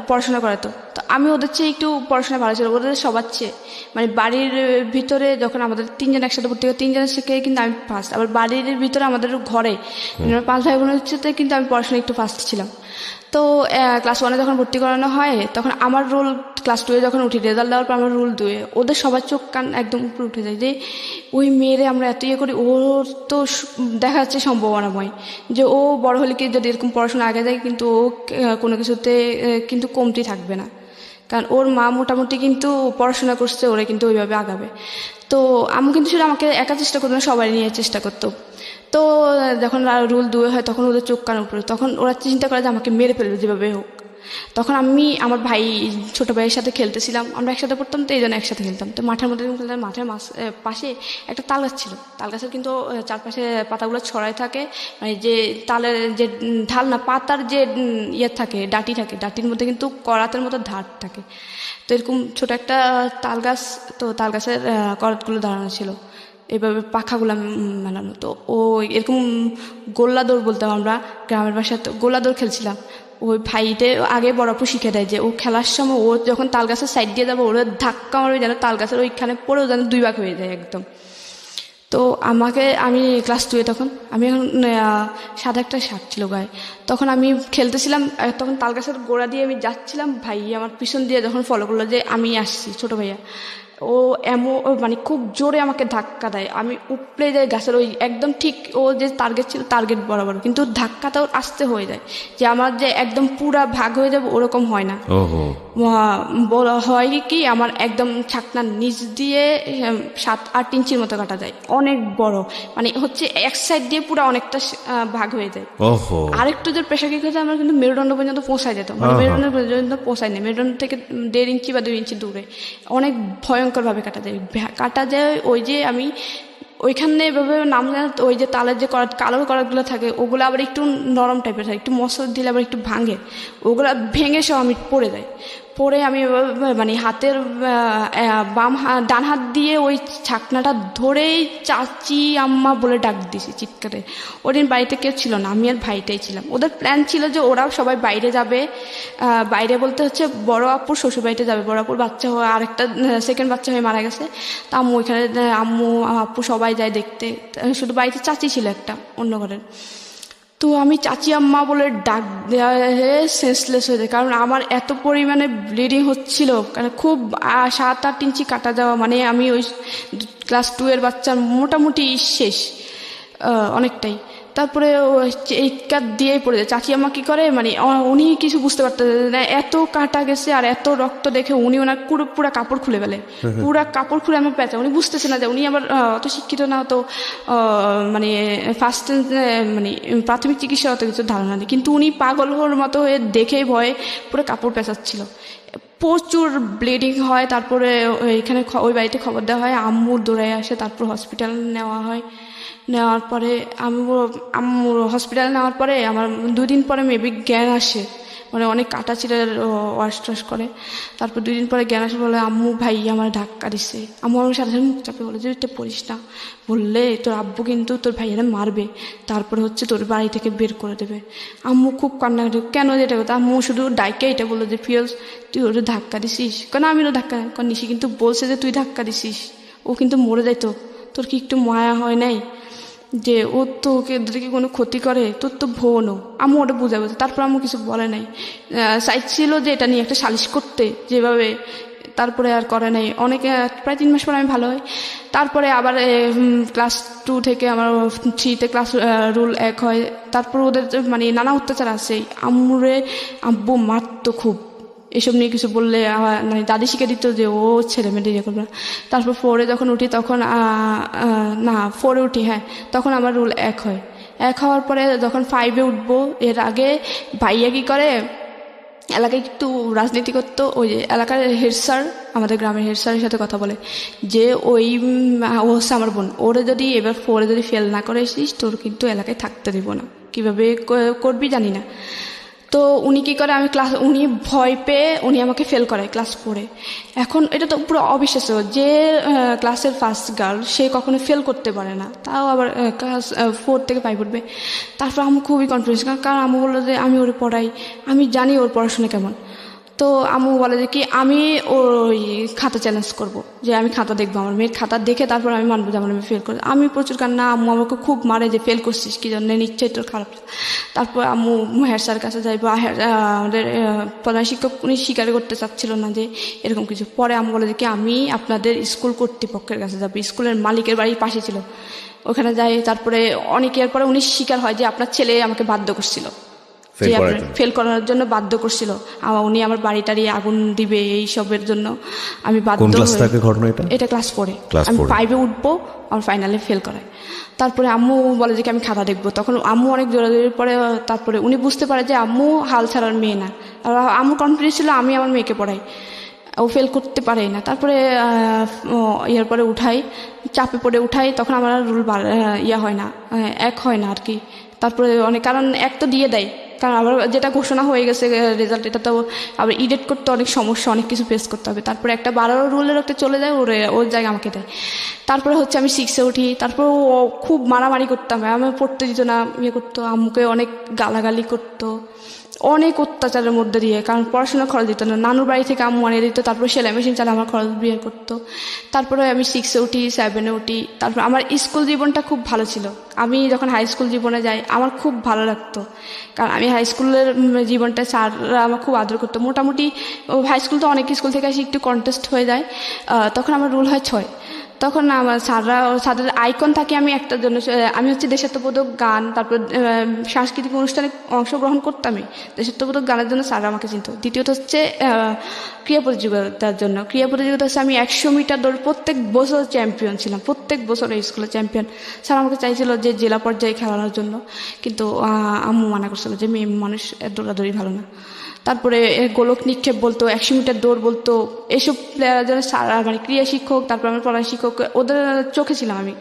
পড়াশোনা করাতো। তো আমি ওদের চেয়ে একটু পড়াশোনা ভালো ছিল, ওদের সবার চেয়ে। মানে বাড়ির ভিতরে যখন আমাদের 3 জন একসাথে ভর্তি হয়, 3 জনের থেকে কিন্তু আমি ফার্স্ট। আবার বাড়ির ভিতরে আমাদের ঘরে 5 ভাই বোনের সাথে কিন্তু আমি পড়াশোনা একটু ফার্স্ট ছিলাম। তো ক্লাস 1-এ যখন ভর্তি করানো হয় তখন আমার রোল ক্লাস 2-এ যখন উঠি, রেজাল্ট দেওয়ার পর আমার রোল 2-এ, ওদের সবার চোখ কান একদম উপরে উঠে যায় যে ওই মেয়েরে আমরা এত করি, ওর তো দেখা যাচ্ছে সম্ভাবনাময় যে ও বড় হলে কি যদি এরকম পড়াশোনা আগে যায় কিন্তু ও কোনো কিছুতে কিন্তু কমতি থাকবে না, কারণ ওর মা মোটামুটি কিন্তু পড়াশোনা করছে, ওরা কিন্তু ওইভাবে আগাবে। তো আমি কিন্তু সেটা আমাকে একা চেষ্টা করতো না, সবাই নিয়ে চেষ্টা করতো। তো যখন রুল 2 হয় তখন ওদের চোখ কান উপরে, তখন ওরা চিন্তা করে যে আমাকে মেরে ফেলবে যেভাবে হোক। তখন আমি আমার ভাই ছোট ভাইয়ের সাথে খেলতেছিলাম, আমরা একসাথে পড়তাম, তো এই জন্য একসাথে খেলতাম। তো মাঠের মধ্যে খেলতাম, মাঠের পাশে একটা তাল গাছ ছিল, তাল গাছের কিন্তু চারপাশে পাতাগুলো ছড়াই থাকে, মানে যে তালের যে ঢাল না, পাতার যে ইয়ে থাকে, ডাঁটি থাকে, ডাঁটির মধ্যে কিন্তু করাতের মতো ধার থাকে। তো এরকম ছোট একটা তাল গাছ, তো তাল গাছের করাতগুলো দাঁড়ানো ছিল, এভাবে পাখাগুলো মেলানো। তো ও এরকম গোল্লা দৌড় বলতাম আমরা গ্রামের বাসায়, তো গোল্লা দৌড় খেলছিলাম। ওই ভাইটে আগে বড় আপু শিখে দেয় যে ও খেলার সময় ও যখন তাল গাছের সাইড দিয়ে যাবে ওরা ধাক্কা মারবে যেন তাল গাছের ওইখানে পড়েও যেন 2 ভাগ হয়ে যায় একদম। তো আমি ক্লাস 2-এ তখন আমি এখন সাদা একটা শার্ট ছিল গায়ে, তখন আমি খেলতেছিলাম, তখন তাল গাছের গোড়া দিয়ে আমি যাচ্ছিলাম, ভাই আমার পিছন দিয়ে যখন ফলো করলো যে আমি আসছি, ছোট ভাইয়া, ও মানে খুব জোরে আমাকে ধাক্কা দেয়, আমি উপড়ে যাই গাছের ওই একদম ঠিক ও যে টার্গেট ছিল টার্গেট বরাবর, কিন্তু ধাক্কাটাও আসতে হয়ে যায় যে আমার যে একদম পুরা ভাগ হয়ে যাবে ওরকম হয় না। হয় কি আমার একদম ছাকনার নিচ দিয়ে 7-8 ইঞ্চির মতো কাটা যায়, অনেক বড়, মানে হচ্ছে এক সাইড দিয়ে পুরো অনেকটা ভাগ হয়ে যায়। আরেকটু যে প্রেশার কিক হয়েছে আমার কিন্তু মেরুদণ্ড পর্যন্ত পৌঁছায় যেত, মানে মেরুদণ্ড পর্যন্ত পৌঁছায় না, মেরুদণ্ড থেকে 1.5 ইঞ্চি বা 2 ইঞ্চি দূরে, অনেক ভয়ঙ্করভাবে কাটা যায়। ওই যে আমি ওইখানে এভাবে নাম জানা, ওই যে তালের যে কালো করাতগুলো থাকে ওগুলো আবার একটু নরম টাইপের থাকে, একটু মশলা দিলে আবার একটু ভাঙে, ওগুলো ভেঙে সব আমি পড়ে যাই। পরে আমি মানে হাতের ডান হাত দিয়ে ওই ছাকনাটা ধরেই চাচি আম্মা বলে ডাক দিছি চিৎকারে। ওদিন বাড়িতে কেউ ছিল না, আমি আর ভাইটাই ছিলাম। ওদের প্ল্যান ছিল যে ওরাও সবাই বাইরে যাবে, বাইরে বলতে হচ্ছে বড় আপুর শ্বশুর বাড়িতে যাবে, বড় আপুর বাচ্চা হয়ে আরেকটা সেকেন্ড বাচ্চা হয়ে মারা গেছে। তা আম্মু ওইখানে, আম্মু আপু সবাই যায় দেখতে, শুধু বাড়িতে চাচি ছিল একটা অন্য ঘরের। তো আমি চাচি আম্মা বলে ডাক দেওয়া সেন্সলেস হয়ে যায়, কারণ আমার এত পরিমাণে ব্লিডিং হচ্ছিল, কারণ খুব 7-8 ইঞ্চি কাটা যাওয়া, মানে আমি ওই ক্লাস 2-এর বাচ্চার মোটামুটি শেষ অনেকটাই। তারপরে এই কাট দিয়েই পড়ে যায়। চাচি আম্মা কী করে, মানে উনি কিছু বুঝতে পারতেন না, এত কাটা গেছে আর এত রক্ত দেখে উনি ওনার পুরা কাপড় খুলে ফেলে, পুরা কাপড় খুলে আমার পেঁচা। উনি বুঝতেছে না যে উনি আবার অত শিক্ষিত না, অত মানে ফার্স্ট মানে প্রাথমিক চিকিৎসা অত কিছু ধারণা নেই, কিন্তু উনি পাগল হওয়ার মতো হয়ে দেখেই ভয়ে পুরো কাপড় পেঁচাচ্ছিল, প্রচুর ব্লিডিং হয়। তারপরে এখানে ওই বাড়িতে খবর দেওয়া হয়, আম্মুর দৌড়ায় আসে, তারপর হসপিটাল নেওয়া হয়। নেওয়ার পরে আম্মুর হসপিটাল নেওয়ার পরে আমার 2 দিন পরে মেবি জ্ঞান আসে, মানে অনেক কাটা ছিঁড়ে ওয়াশ টাশ করে। তারপর 2 দিন পরে জ্ঞান আসে, বলে আম্মু ভাই আমার ধাক্কা দিচ্ছে। আম্মু আমার সাথে মুখ চাপে বলে যে এটা পড়িস না, বললে তোর আব্বু কিন্তু তোর ভাইয়ারা মারবে, তারপরে হচ্ছে তোর বাড়ি থেকে বের করে দেবে। আম্মু খুব কান্নাকাটি, কেন যেটা কথা, আম্মু শুধু ডাইকে এটা বললো যে ফিরোজ তুই ওটা ধাক্কা দিছিস, কেন আমি তো ধাক্কা নিশি কিন্তু বলছে যে তুই ধাক্কা দিছিস, ও কিন্তু মরে যাইতো, তোর কি একটু মায়া হয় নাই যে ও তো ওদেরকে কোনো ক্ষতি করে, তোর তো বোনও। আম্মু ওটা বুঝাবে, তারপর আম্মু কিছু বলে নাই, চাইছিল যে এটা নিয়ে একটা সালিশ করতে যেভাবে, তারপরে আর করে নাই। অনেকে প্রায় 3 মাস পরে আমি ভালো হই। তারপরে আবার ক্লাস 2 থেকে আমার 3-তে ক্লাস রুল 1 হয়। তারপর ওদের মানে নানা অত্যাচার আছে, আব্বু মারতো খুব, এসব নিয়ে কিছু বললে আমার মানে দাদি শিখে দিত যে ও ছেলে মেয়েদের ইয়ে করবে না। তারপর 4-এ যখন উঠি তখন 4-এ উঠি, হ্যাঁ, তখন আমার রুল 1 হয়। এক হওয়ার পরে যখন 5-এ উঠবো, এর আগে ভাইয়া কি করে, এলাকায় একটু রাজনীতি করতো। ওই যে এলাকার হেড স্যার, আমাদের গ্রামের হেড স্যারের সাথে কথা বলে যে ওই ও হচ্ছে আমার বোন, ওরে যদি এবার 4-এ যদি ফেল না করে এসিস তোর কিন্তু এলাকায় থাকতে দিব না। কীভাবে করবি জানি না। তো উনি কী করে, উনি ভয় পেয়ে উনি আমাকে ফেল করায় ক্লাস 4-এ। এখন এটা তো পুরো অবিশ্বাস্য যে ক্লাসের ফার্স্ট গার্ল সে কখনো ফেল করতে পারে না, তাও আবার ক্লাস 4 থেকে 5 উঠবে। তারপর আমি খুবই কনফিউজ, কারণ আমি বললো যে আমি ওরে পড়াই, আমি জানি ওর পড়াশোনা কেমন। তো আম্মু বলে যে কি আমি ওই খাতা চ্যালেঞ্জ করব, যে আমি খাতা দেখবো, আমার মেয়ের খাতা দেখে তারপর আমি মানবো যে আমার মেয়ে ফেল করে। আমি প্রচুর কান্না, আম্মু আমাকে খুব মারে যে ফেল করছিস কি জন্য, নিশ্চয়ই তোর খারাপ। তারপর আম্মু হেড স্যারের কাছে যাইবো, আমাদের প্রধান শিক্ষক উনি স্বীকার করতে চাচ্ছিল না যে এরকম কিছু। পরে আম্মু বলে যে কি আমি আপনাদের স্কুল কর্তৃপক্ষের কাছে যাবো, স্কুলের মালিকের বাড়ির পাশে ছিল, ওখানে যাই। তারপরে অনেকের পরে উনি স্বীকার হয় যে আপনার ছেলে আমাকে বাধ্য করছিল, ফেল করার জন্য বাধ্য করছিল। উনি আমার বাড়ি টাড়ি আগুন দিবে এইসবের জন্য আমি বাধ্য। এটা ক্লাস 4-এ, আমি 5-এ উঠবো, আমার ফাইনালে ফেল করায়। তারপরে আম্মু বলে যে আমি খাতা দেখবো, তখন আম্মু অনেক জোরাজোরির পরে তারপরে উনি বুঝতে পারে যে আম্মু হাল ছাড়ার মেয়ে না। আর আম্মু কনফিডেন্স ছিল আমি আমার মেয়েকে পড়াই, ও ফেল করতে পারেই না। তারপরে ইয়ার পরে উঠাই, চাপে পড়ে উঠাই, তখন আমার রুল হয় না, এক হয় না আর কি। তারপরে অনেক কারণ এক তো দিয়ে দেয়, কারণ আবার যেটা ঘোষণা হয়ে গেছে রেজাল্ট, এটা তো আবার ইডিট করতে অনেক সমস্যা, অনেক কিছু ফেস করতে হবে। তারপরে একটা 12 রুলের একটা চলে যায়, ওর জায়গা আমাকে দেয়। তারপরে হচ্ছে আমি 6-এ উঠি, তারপর ও খুব মারামারি করতাম, আমি পড়তে দিত না, ইয়ে করতো, আম্মুকে অনেক গালাগালি করতো, অনেক অত্যাচারের মধ্যে দিয়ে, কারণ পড়াশোনা খরচ দিত না, নানুর বাড়ি থেকে আম্মু আনিয়ে দিত, তারপর সেলাই মেশিন চালে আমার খরচ বিয়ে করতো। তারপরে আমি 6-এ উঠি, 7-এ উঠি। তারপর আমার স্কুল জীবনটা খুব ভালো ছিল। আমি যখন হাই স্কুল জীবনে যাই আমার খুব ভালো লাগতো, কারণ আমি হাই স্কুলের জীবনটা স্যাররা আমার খুব আদর করতো। মোটামুটি হাই স্কুল তো অনেক স্কুল থেকে আসি একটু কন্টেস্ট হয়ে যায়, তখন আমার রুল হয় 6। তখন আমার স্যারদের আইকন থাকে আমি একটার জন্য, আমি হচ্ছে দেশাত্মবোধক গান, তারপর সাংস্কৃতিক অনুষ্ঠানে অংশগ্রহণ করতামই, দেশাত্মবোধক গানের জন্য স্যাররা আমাকে চিনত। দ্বিতীয়ত হচ্ছে ক্রীড়া প্রতিযোগিতার জন্য, ক্রীড়া প্রতিযোগিতা হচ্ছে আমি 100 মিটার দৌড় প্রত্যেক বছর চ্যাম্পিয়ন ছিলাম, প্রত্যেক বছর এই স্কুলের চ্যাম্পিয়ন। স্যার আমাকে চাইছিল যে জেলা পর্যায়ে খেলানোর জন্য, কিন্তু আম্মু মানা করছিল যে মেয়ে মানুষ দৌড়াদৌড়ি ভালো না। তারপরে গোলক নিক্ষেপ বলতো, 100 মিটার দৌড় বলতো, এসব প্লেয়ার যেন স্যার মানে ক্রীড়া শিক্ষক, তারপর আমার পড়া শিক্ষক, ওদের চোখে ছিলাম আমি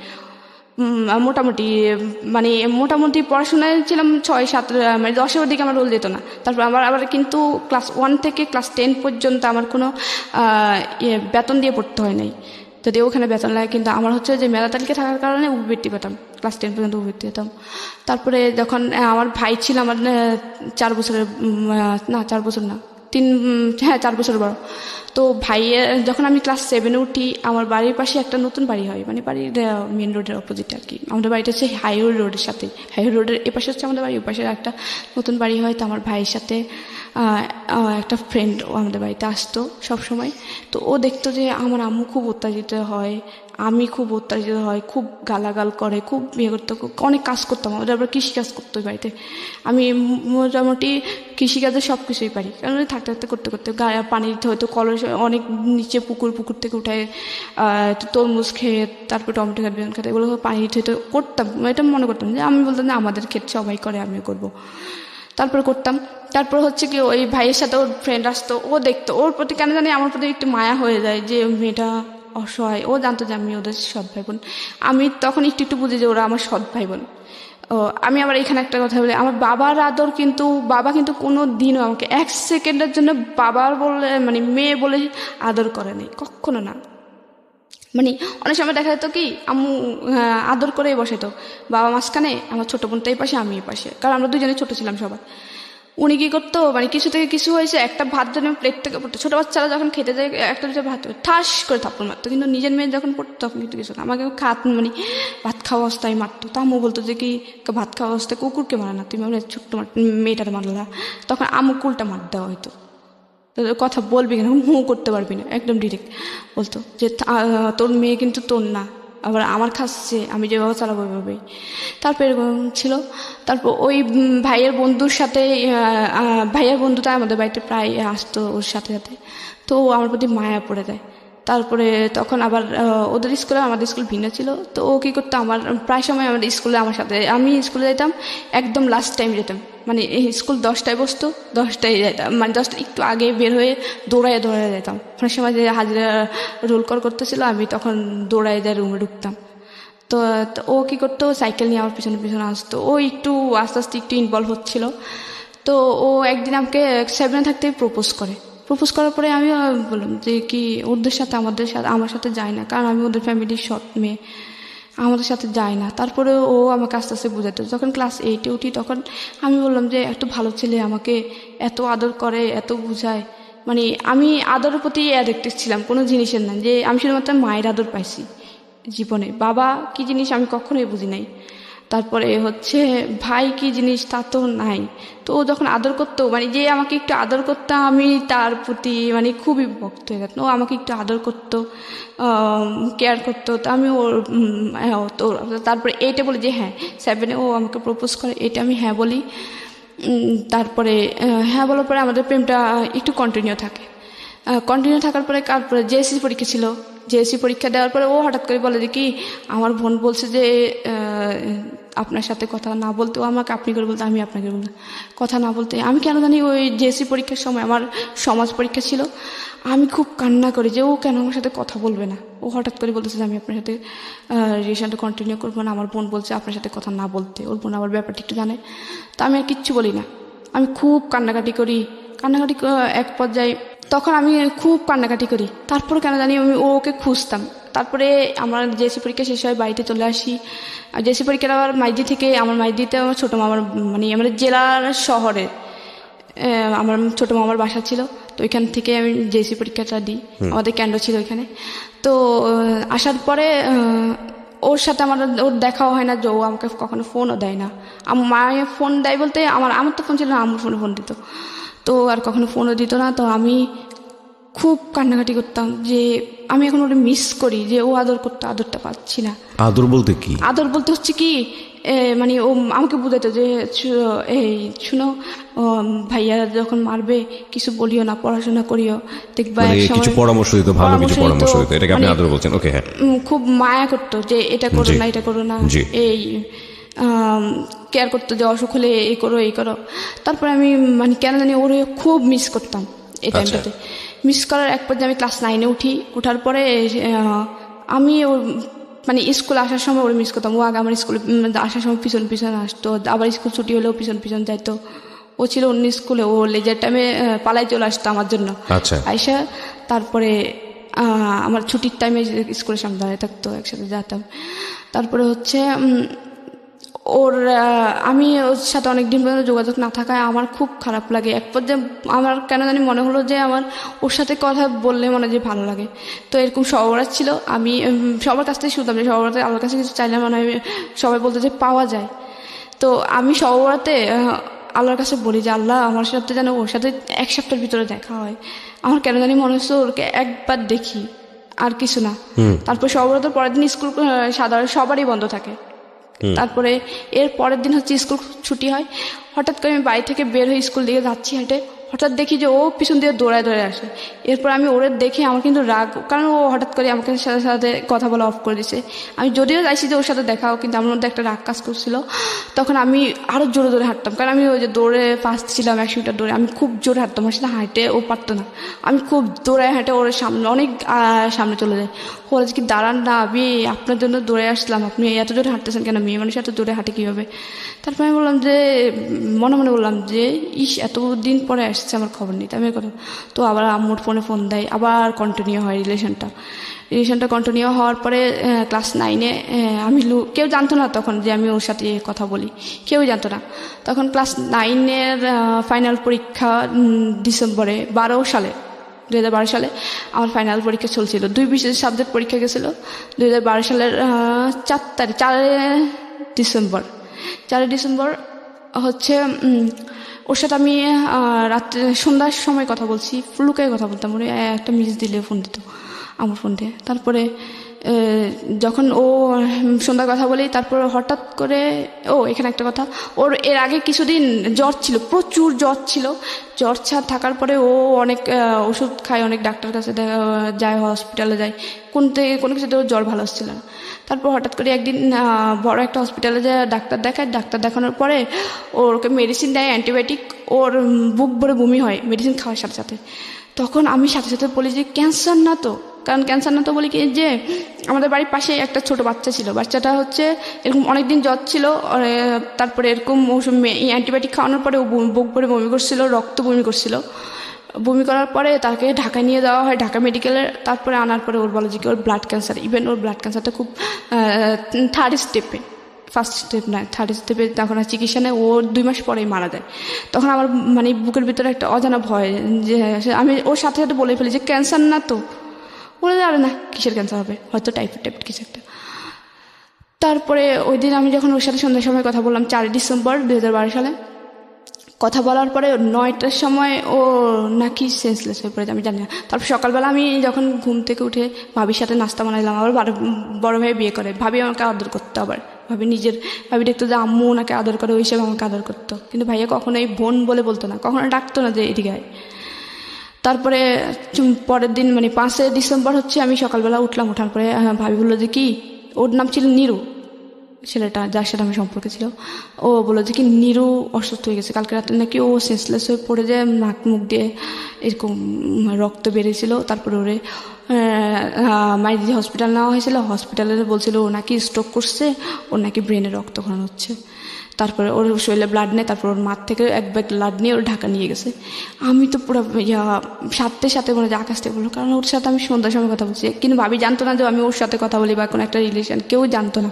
মোটামুটি পড়াশোনায় ছিলাম 6-7, মানে 10-এর দিকে আমার রোল যেত না। তারপর আবার কিন্তু ক্লাস 1 থেকে ক্লাস 10 পর্যন্ত আমার কোনো বেতন দিয়ে পড়তে হয় নাই, যদি ওখানে বেতন লাগে, কিন্তু আমার হচ্ছে যে মেধা তালিকা থাকার কারণে উপবৃত্তি পেতাম, ক্লাস 10 পর্যন্ত উপবৃত্তি পেতাম। তারপরে যখন আমার ভাই ছিল আমার 4 বছরের, না 4 বছর না 4 বছর বড়, তো ভাইয়ের যখন আমি ক্লাস 7-এ উঠি, আমার বাড়ির পাশে একটা নতুন বাড়ি হয়, মানে বাড়ির মেন রোডের অপোজিটে আর কি। আমাদের বাড়িটা হচ্ছে হাইওয়ে রোডের সাথে, হাইওয়ে রোডের এপাশে হচ্ছে আমাদের বাড়ি, ওপাশে একটা নতুন বাড়ি হয়। তো আমার ভাইয়ের সাথে একটা ফ্রেন্ড ও আমাদের বাড়িতে আসতো সব সময়। তো ও দেখতো যে আমার আম্মু খুব অত্যাচারিত হয়, আমি খুব অত্যাচারিত হয়, খুব গালাগাল করে, খুব বিয়ে করতো, অনেক কাজ করতাম। ওদের আবার কৃষিকাজ করতো ওই বাড়িতে। আমি মোটামুটি কৃষিকাজে সব কিছুই পারি, কারণ থাকতে থাকতে করতে করতে গায়ে পানি দিতে হয়তো, কলের অনেক নিচে পুকুর থেকে উঠায় তরমুজ খেয়ে, তারপর টমেটো খাত, বেগুন খাত, এগুলো পানি দিতে হয়তো করতাম। এটা মনে করতাম যে আমি বলতাম যে আমাদের ক্ষেত সবাই করে, আমিও করবো। তারপর করতাম। তারপর হচ্ছে কি ওই ভাইয়ের সাথে ওর ফ্রেন্ড আসতো, ও দেখতো, ওর প্রতি কেন জানি আমার প্রতি একটু মায়া হয়ে যায় যে মেয়েটা অসহায়। ও জানতো যে আমি ওদের সৎ ভাই বোন, আমি তখন একটু বুঝি যে ওরা আমার সৎ ভাই বোন। ও আমি আবার এখানে একটা কথা বলি, আমার বাবার আদর কিন্তু বাবা কিন্তু কোনো দিনও আমাকে 1 সেকেন্ডের জন্য বাবার বলে মানে মেয়ে বলে আদর করে নাই, কখনো না। মানে অনেক সময় দেখা যেত কি আম্মু আদর করেই বসাইতো, বাবা মাঝখানে, আমার ছোটো বোনটা এই পাশে, আমি এই পাশে, কারণ আমরা দুজনে ছোটো ছিলাম সবাই। উনি কী করতো, মানে কিছু থেকে কিছু হয়েছে, একটা ভাত যেন প্লেট থেকে পড়তো, ছোটো বাচ্চারা যখন খেতে যায় একটা দুটো ভাত ঠাস করে থাপ্পড় মারতো, কিন্তু নিজের মেয়ে যখন পড়তো তখন কিন্তু কিছু না, আমাকে মানে ভাত খাওয়া অবস্থায় মারতো। তা আম্মু বলতো যে কি ভাত খাওয়া অবস্থায় কুকুরকে মারা না, তুমি আমরা ছোট্ট মেয়েটার মারলা, তখন আম্মু কুলটা মার দেওয়া হয়তো, কথা বলবি না, করতে পারবি না, একদম ডিরেক্ট বলতো যে তোর মেয়ে কিন্তু তোর না, আবার আমার খাচ্ছে, আমি যেভাবে চালাবো ওইভাবেই। তারপর এরকম ছিল। তারপর ওই ভাইয়ের বন্ধুর সাথে, ভাইয়ের বন্ধুটা আমাদের বাড়িতে প্রায় আসতো ওর সাথে সাথে, তো আমার প্রতি মায়া পড়ে যায়। তারপরে তখন আবার ওদের স্কুলে আমাদের স্কুল ভিন্ন ছিল, তো ও কী করতো আমার প্রায় সময় আমাদের স্কুলে আমার সাথে, আমি স্কুলে যেতাম একদম লাস্ট টাইম যেতাম, মানে এই স্কুল 10টায় বসতো, 10টায় যেতাম, মানে 10টা একটু আগে বের হয়ে দৌড়ায় যেতাম। অনেক সময় যে হাজিরা রোল কল করতেছিল আমি তখন দৌড়ায় যায় রুমে ঢুকতাম। তো তো ও কী করতো সাইকেল নিয়ে আমার পিছনে পিছনে আসতো, ও একটু আস্তে আস্তে একটু ইনভলভ হচ্ছিল। তো ও একদিন আমাকে 7 থাকতেই প্রপোজ করার পরে আমি বললাম যে কি ওদের সাথে আমার সাথে যায় না, কারণ আমি ওদের ফ্যামিলির সৎ মেয়ে, আমাদের সাথে যায় না। তারপরে ও আমাকে আস্তে আস্তে বোঝাতো। যখন ক্লাস 8-এ উঠি তখন আমি বললাম যে একটু ভালো ছেলে, আমাকে এত আদর করে, এত বুঝায়, মানে আমি আদরের প্রতি অ্যাডিক্টেড ছিলাম, কোনো জিনিসের না, যে আমি শুধুমাত্র মায়ের আদর পাইছি জীবনে, বাবা কি জিনিস আমি কখনোই বুঝি নাই। তারপরে হচ্ছে ভাই কি জিনিস তা তো নাই। তো ও যখন আদর করতো, মানে যে আমাকে একটু আদর করতো, আমি তার প্রতি মানে খুবই ভক্ত হয়ে যেতাম। ও আমাকে একটু আদর করতো, কেয়ার করতো, তো আমি ওর তো তারপরে 8-এ বলি যে হ্যাঁ, 7-এ ও আমাকে প্রপোজ করে, এটা আমি হ্যাঁ বলি। তারপরে হ্যাঁ বলার পরে আমাদের প্রেমটা একটু কন্টিনিউ থাকার পরে তারপরে জেএসসি পরীক্ষা ছিল। জেএসসি পরীক্ষা দেওয়ার পরে ও হঠাৎ করে বলে যে কি আমার বোন বলছে যে আপনার সাথে কথা না বলতে, ও আমাকে আপনি করে বলতে, আমি আপনাকে বলতে, কথা না বলতে। আমি কেন জানি ওই জেএসসি পরীক্ষার সময় আমার সমাজ পরীক্ষা ছিল, আমি খুব কান্না করি যে ও কেন আমার সাথে কথা বলবে না। ও হঠাৎ করে বলতেছে যে আমি আপনার সাথে রিলেশনটা কন্টিনিউ করবো না, আমার বোন বলছে আপনার সাথে কথা না বলতে। ওর বোন আবার ব্যাপারটা একটু জানে। তো আমি আর কিচ্ছু বলি না, আমি খুব কান্নাকাটি করি। এক পর্যায়ে তখন আমি খুব কান্নাকাটি করি। তারপর কেন জানি আমি ওকে খুঁজতাম। তারপরে আমার জেএসসি পরীক্ষা শেষ হয়, বাড়িতে চলে আসি। আর জেএসসি পরীক্ষাটা আবার আমার মাইদিতে আমার ছোটো মামার, মানে আমাদের জেলার শহরে আমার ছোটো মামার বাসা ছিল। তো ওইখান থেকে আমি জেএসসি পরীক্ষাটা দিই, আমাদের কেন্দ্র ছিল ওইখানে। তো আসার পরে ওর সাথে ওর দেখাও হয় না, যে ও আমাকে কখনো ফোনও দেয় না। আমার মায়ের ফোন দেয় বলতে আমার তো ফোন ছিল না, আমার ফোন দিত, তো আর কখনো ফোনও দিত না। তো আমি খুব কান্নাকাটি করতাম যে আমি এখন ওটা মিস করি, যে ও আদর করতো, আদরটা পাচ্ছি না। আদর বলতে কি? আদর বলতে হচ্ছে কি মানে ও আমাকে বুঝাতো যে এই শুনো, ভাইয়া যখন মারবে কিছু বলিও না, পড়াশোনা করিও, দেখবা একসময় কিছু পরামর্শ দিত, ভালো কিছু পরামর্শ দিত, এটাকে আপনি আদর বলছেন? ওকে, হ্যাঁ। খুব মায়া করতো যে এটা করো না, এটা করো না, এই কেয়ার করতো যে অসুখ হলে এই করো। তারপরে আমি মানে কেন জানি ওরে খুব মিস করতাম এই টাইমটাতে। মিস করার এক পর্যায়ে আমি ক্লাস 9-এ ওঠার পরে আমি ওর মানে স্কুলে আসার সময় ওরে মিস করতাম। ও আগে আমার স্কুলে আসার সময় পিছন আসতো, আবার স্কুল ছুটি হলেও পিছন যাইতো। ও ছিল অন্য স্কুলে, ও লেজার টাইমে পালাই চলে আসতো আমার জন্য। আইসা তারপরে আমার ছুটির টাইমে স্কুলের সামনে দাঁড়িয়ে থাকতো, একসাথে যেতাম। তারপরে হচ্ছে আমি ওর সাথে অনেকদিন পর্যন্ত যোগাযোগ না থাকায় আমার খুব খারাপ লাগে। এক পর্যায়ে আমার কেন জানি মনে হলো যে আমার ওর সাথে কথা বললে মনে যে ভালো লাগে। তো এরকম সবরাত ছিল, আমি সবার কাছ থেকে শুনতাম যে সবরাতে আল্লাহর কাছে কিছু চাইলে মনে হয় সবাই বলতে যে পাওয়া যায়। তো আমি সবরাতে আল্লাহর কাছে বলি যে আল্লাহ আমার সাথে যেন ওর সাথে 1 সপ্তাহের ভিতরে দেখা হয়। আমার কেন জানি মনে হচ্ছে ওকে একবার দেখি, আর কিছু না। তারপর সবরাতের পরের দিন স্কুল সাধারণ সবারই বন্ধ থাকে। তারপরে এর পরের দিন হচ্ছে স্কুল ছুটি হয়। হঠাৎ করে আমি বাড়ি থেকে বের হয়ে স্কুল দিকে যাচ্ছি হেঁটে, হঠাৎ দেখি যে ও পিছন দিয়ে দৌড়ায় আসে। এরপর আমি ওরে দেখে আমার কিন্তু রাগ, কারণ ও হঠাৎ করে আমাকে সাথে কথা বলা অফ করে দিছে। আমি যদিও চাইছি যে ওর সাথে দেখাও, কিন্তু আমার মধ্যে একটা রাগ কাজ করছিল। তখন আমি আরও জোরে হাঁটতাম, কারণ আমি ওই যে দৌড়ে ফার্স্ট ছিলাম 100 মিটার দৌড়ে। আমি খুব জোরে হাঁটতাম, ওর সাথে হাঁটে ও পারতো না। আমি খুব দৌড়ায় হেঁটে ওর সামনে অনেক সামনে চলে যাই। ওরা কি দাঁড়ান না, আমি আপনার জন্য দৌড়ে আসলাম, আপনি এত জোরে হাঁটতেছেন কেন, মেয়ে মানুষ এত জোরে হাঁটে কীভাবে? তারপর আমি বললাম যে মনে বললাম যে এতদিন পরে আসছে, আমার খবর নেই। আমি কথা তো আবার আম্মুর ফোন দেয়, আবার কন্টিনিউ হয় রিলেশনটা কন্টিনিউ হওয়ার পরে ক্লাস 9-এ আমি কেউ জানতো না তখন যে আমি ওর সাথে কথা বলি, কেউই জানতো না তখন। ক্লাস 9-এর ফাইনাল পরীক্ষা ডিসেম্বরে 2012 সালে আমার ফাইনাল পরীক্ষা চলছিল। 2 বিশেষ সাবজেক্ট পরীক্ষা গেছিলো 2012 সালের 4 ডিসেম্বর হচ্ছে। ওর সাথে আমি রাত্রে সন্ধ্যার সময় কথা বলছি, ফ্লুকে কথা বলতাম। ওরে একটা মিস দিলে ফোন দিত আমার ফোন দিয়ে। তারপরে যখন ও সন্ধ্যার কথা বলি, তারপর হঠাৎ করে এখানে একটা কথা, ওর এর আগে কিছুদিন জ্বর ছিল, প্রচুর জ্বর ছিল। জ্বর ছাড় থাকার পরে ও অনেক ওষুধ খায়, অনেক ডাক্তার কাছে যায়, হসপিটালে যায়, কোনো কিছুতে ওর জ্বর ভালো হচ্ছিল না। তারপর হঠাৎ করে একদিন বড় একটা হসপিটালে যায় ডাক্তার দেখায়। ডাক্তার দেখানোর পরে ওকে মেডিসিন দেয়, অ্যান্টিবায়োটিক। ওর বুক ভরে বমি হয় মেডিসিন খাওয়ার সাথে সাথে। তখন আমি সাথে সাথে বলি যে ক্যান্সার না তো, কারণ ক্যান্সার না তো বলি কি যে আমাদের বাড়ির পাশে একটা ছোট বাচ্চা ছিল, বাচ্চাটা হচ্ছে এরকম অনেকদিন জ্বর ছিল, তারপরে এরকম ওষুধ অ্যান্টিবায়োটিক খাওয়ানোর পরে ও বুক ভরে বমি করছিল, রক্ত বমি করছিল। বমি করার পরে তাকে ঢাকায় নিয়ে যাওয়া হয়, ঢাকা মেডিকেলে। তারপরে আনার পরে ওর বলে যে কি ওর ব্লাড ক্যান্সার। ইভেন ওর ব্লাড ক্যান্সারটা খুব থার্ড স্টেপে, ফার্স্ট স্টেপ না, থার্ড স্টেপে। তখন আর চিকিৎসা নেয়, ও 2 মাস পরেই মারা যায়। তখন আমার মানে বুকের ভিতরে একটা অজানা ভয়, যে আমি ওর সাথে সাথে বলে ফেলি যে ক্যান্সার না তো। বলে আরে না, কিসের ক্যান্সার হবে, হয়তো টাইফয়েড কিছু একটা। তারপরে ওই দিন আমি যখন ওর সাথে সন্ধ্যার সময় কথা বললাম, 4 ডিসেম্বর 2012 সালে কথা বলার পরে 9টার সময় ও নাকি সেন্সলেস হয়ে পড়েছে, আমি জানি না। তারপর সকালবেলা আমি যখন ঘুম থেকে উঠে ভাবির সাথে নাস্তা বানাইলাম, আবার বড় ভাই বিয়ে করে, ভাবি আমাকে আদর করতো, আবার ভাবি দেখতো যে আম্মু ওনাকে আদর করে, ওই হিসেবে আমাকে আদর করতো। কিন্তু ভাইয়া কখনোই বোন বলে বলতো না, কখনো ডাকতো না যে এদিকে আয়। তারপরে পরের দিন মানে 5 ডিসেম্বর হচ্ছে আমি সকালবেলা উঠলাম, ওঠার পরে ভাবি বললো যে কি, ওর নাম ছিল নিরু, ছেলেটা যার সাথে আমি সম্পর্কে ছিল। ও বললো যে কি নিরু অসুস্থ হয়ে গেছে, কালকে রাতে নাকি ও সেন্সলেস হয়ে পড়ে যায়, নাক মুখ দিয়ে এরকম রক্ত বেরিয়েছিল। তারপরে ওরে মাইদি হসপিটাল নেওয়া হয়েছিল, হসপিটালে বলছিল ও নাকি স্ট্রোক করছে, ওর নাকি ব্রেনে রক্তক্ষরণ হচ্ছে। তারপরে ওর শরীরে ব্লাড নেই, তারপর ওর মাঠ থেকে এক ব্যাগ ব্লাড নিয়ে ওর ঢাকা নিয়ে গেছে। আমি তো পুরো সাথে সাথে মনে হয় আকাশ থেকে বললো, কারণ ওর সাথে আমি সন্ধ্যার সময় কথা বলছি, কিন্তু ভাবি জানতো না যে আমি ওর সাথে কথা বলি বা কোনো একটা রিলেশন, কেউ জানতো না।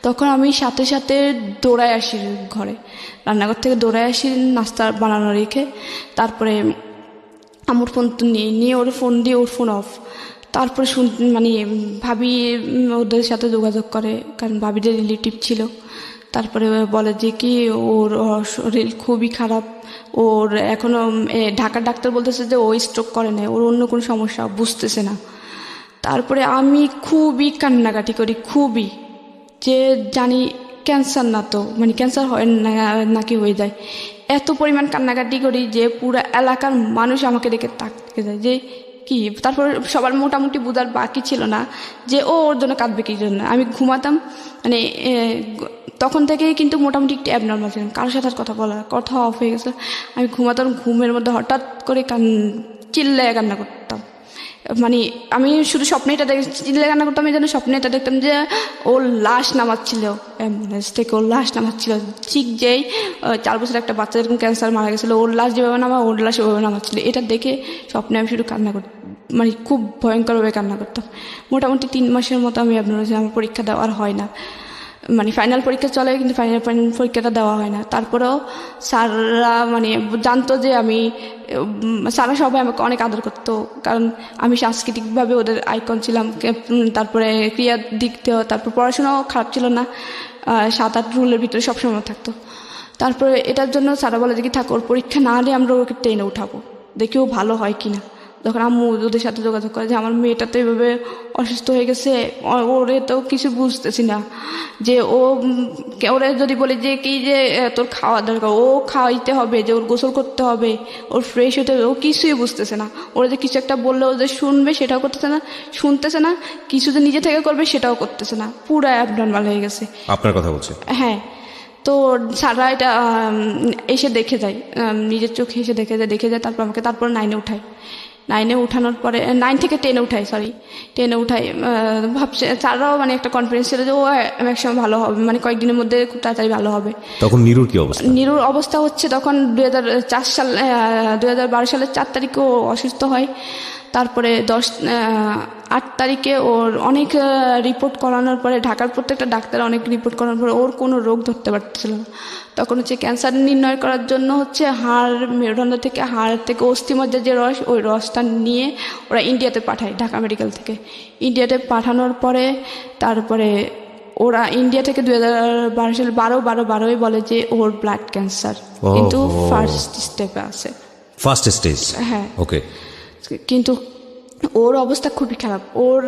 তখন আমি সাথে সাথে দৌড়ায় আসি ঘরে, রান্নাঘর থেকে দৌড়ায় আসি নাস্তা বানানো রেখে। তারপরে আমার ফোন তো নিয়ে ওর ফোন দিয়ে, ওর ফোন অফ। তারপরে মানে ভাবি ওদের সাথে যোগাযোগ করে, কারণ ভাবিদের রিলেটিভ ছিল। তারপরে বলে যে কি ওর শরীর খুবই খারাপ, ওর এখনও ঢাকার ডাক্তার বলতেছে যে ও স্ট্রোক করে না, ওর অন্য কোনো সমস্যা, বুঝতেছে না। তারপরে আমি খুবই কান্নাকাটি করি, খুবই, যে জানি ক্যান্সার না তো, মানে ক্যান্সার হয় না নাকি হয়ে যায়, এত পরিমাণ কান্নাকাটি করি যে পুরো এলাকার মানুষ আমাকে দেখে তাকিয়ে যায় যে কি। তারপর সবার মোটামুটি বোঝার বাকি ছিল না যে ওর জন্য কাঁদবে কি জন্য। আমি ঘুমাতাম, মানে তখন থেকেই কিন্তু মোটামুটি একটু অ্যাবনর্মাল ছিলাম, কারোর সাথে কথা অফ হয়ে গেছে। আমি ঘুমাতাম, ঘুমের মধ্যে হঠাৎ করে চিল্লায় কান্না করতাম। মানে আমি শুধু স্বপ্নে এটা চিল্লায় কান্না করতাম, এই জন্য স্বপ্নে এটা দেখতাম যে ওর লাশ নামাচ্ছিল অ্যাম্বুলেন্স থেকে, ওর লাশ নামাচ্ছিল ঠিক যেই 4 বছর একটা বাচ্চা যেরকম ক্যান্সার মারা গেছিলো, ওর লাশ যেভাবে নামা, ওর লাশ ওভাবে নামাচ্ছিল। এটা দেখে স্বপ্নে আমি শুধু কান্না করতাম, মানে খুব ভয়ঙ্করভাবে কান্না করতাম। মোটামুটি 3 মাসের মতো আমি আমার পরীক্ষা দেওয়ার হয় না, মানে ফাইনাল পরীক্ষা চলে, কিন্তু ফাইনাল পরীক্ষাটা দেওয়া হয় না। তারপরেও স্যাররা মানে জানতো যে আমি, স্যাররা সবাই আমাকে অনেক আদর করতো, কারণ আমি সাংস্কৃতিকভাবে ওদের আইকন ছিলাম। তারপরে ক্রিয়ার দিক দিয়েও, তারপর পড়াশোনাও খারাপ ছিল না, 7-8 রুলের ভিতরে সবসময় থাকতো। তারপরে এটার জন্য স্যাররা বলে যে কি থাক, ওর পরীক্ষা না হলে আমরা ওকে টেনে উঠাবো, দেখি ও ভালো হয় কিনা। যখন আম্মু ওদের সাথে যোগাযোগ করে যে আমার মেয়েটা তো এভাবে অসুস্থ হয়ে গেছে, ওরে তো কিছু বুঝতেছি না, যে ওরে যদি বলি যে কি যে তোর খাওয়া দরকার, ও খাওয়াইতে হবে, যে ওর গোসল করতে হবে, ওর ফ্রেশ হতে হবে, ও কিছুই বুঝতেছে না। ওরা যে কিছু একটা বললে ও যে শুনবে সেটাও শুনতেছে না, কিছু যে নিজে থেকে করবে সেটাও করতেছে না, পুরো অ্যাবনর্মাল হয়ে গেছে। আপনার কথা বলছে? হ্যাঁ। তো স্যাররা এটা এসে দেখে যায়, নিজের চোখে এসে দেখে যায়। তারপর আমাকে 9-এ উঠায়। 9-এ উঠানোর পরে 9 থেকে 10-এ উঠায়, 10-এ উঠায়। ভাবছে স্যাররাও মানে একটা কনফিডেন্স ছিল যে ও একসময় ভালো হবে, মানে কয়েকদিনের মধ্যে খুব তাড়াতাড়ি ভালো হবে। তখন নিরুর কি অবস্থা? নিরুর অবস্থা হচ্ছে তখন 2012 সালের 4 তারিখে ও অসুস্থ হয়। তারপরে 8 তারিখে ওর অনেক রিপোর্ট করানোর পরে, ঢাকার প্রত্যেকটা ডাক্তার অনেক রিপোর্ট করানোর পরে ওর কোনো রোগ ধরতে পারছিল না। তখন হচ্ছে ক্যান্সার নির্ণয় করার জন্য হচ্ছে মেরুদণ্ড থেকে, হাড় থেকে অস্থিমজ্জার যে রস, ওই রসটা নিয়ে ওরা ইন্ডিয়াতে পাঠায়, ঢাকা মেডিকেল থেকে। ইন্ডিয়াতে পাঠানোর পরে তারপরে ওরা ইন্ডিয়া থেকে 2012 সালে 12 বলে যে ওর ব্লাড ক্যান্সার, কিন্তু ফার্স্ট স্টেপে আছে, ফার্স্ট স্টেজ। হ্যাঁ, ওকে। কিন্তু ওর অবস্থা খুবই খারাপ। ওর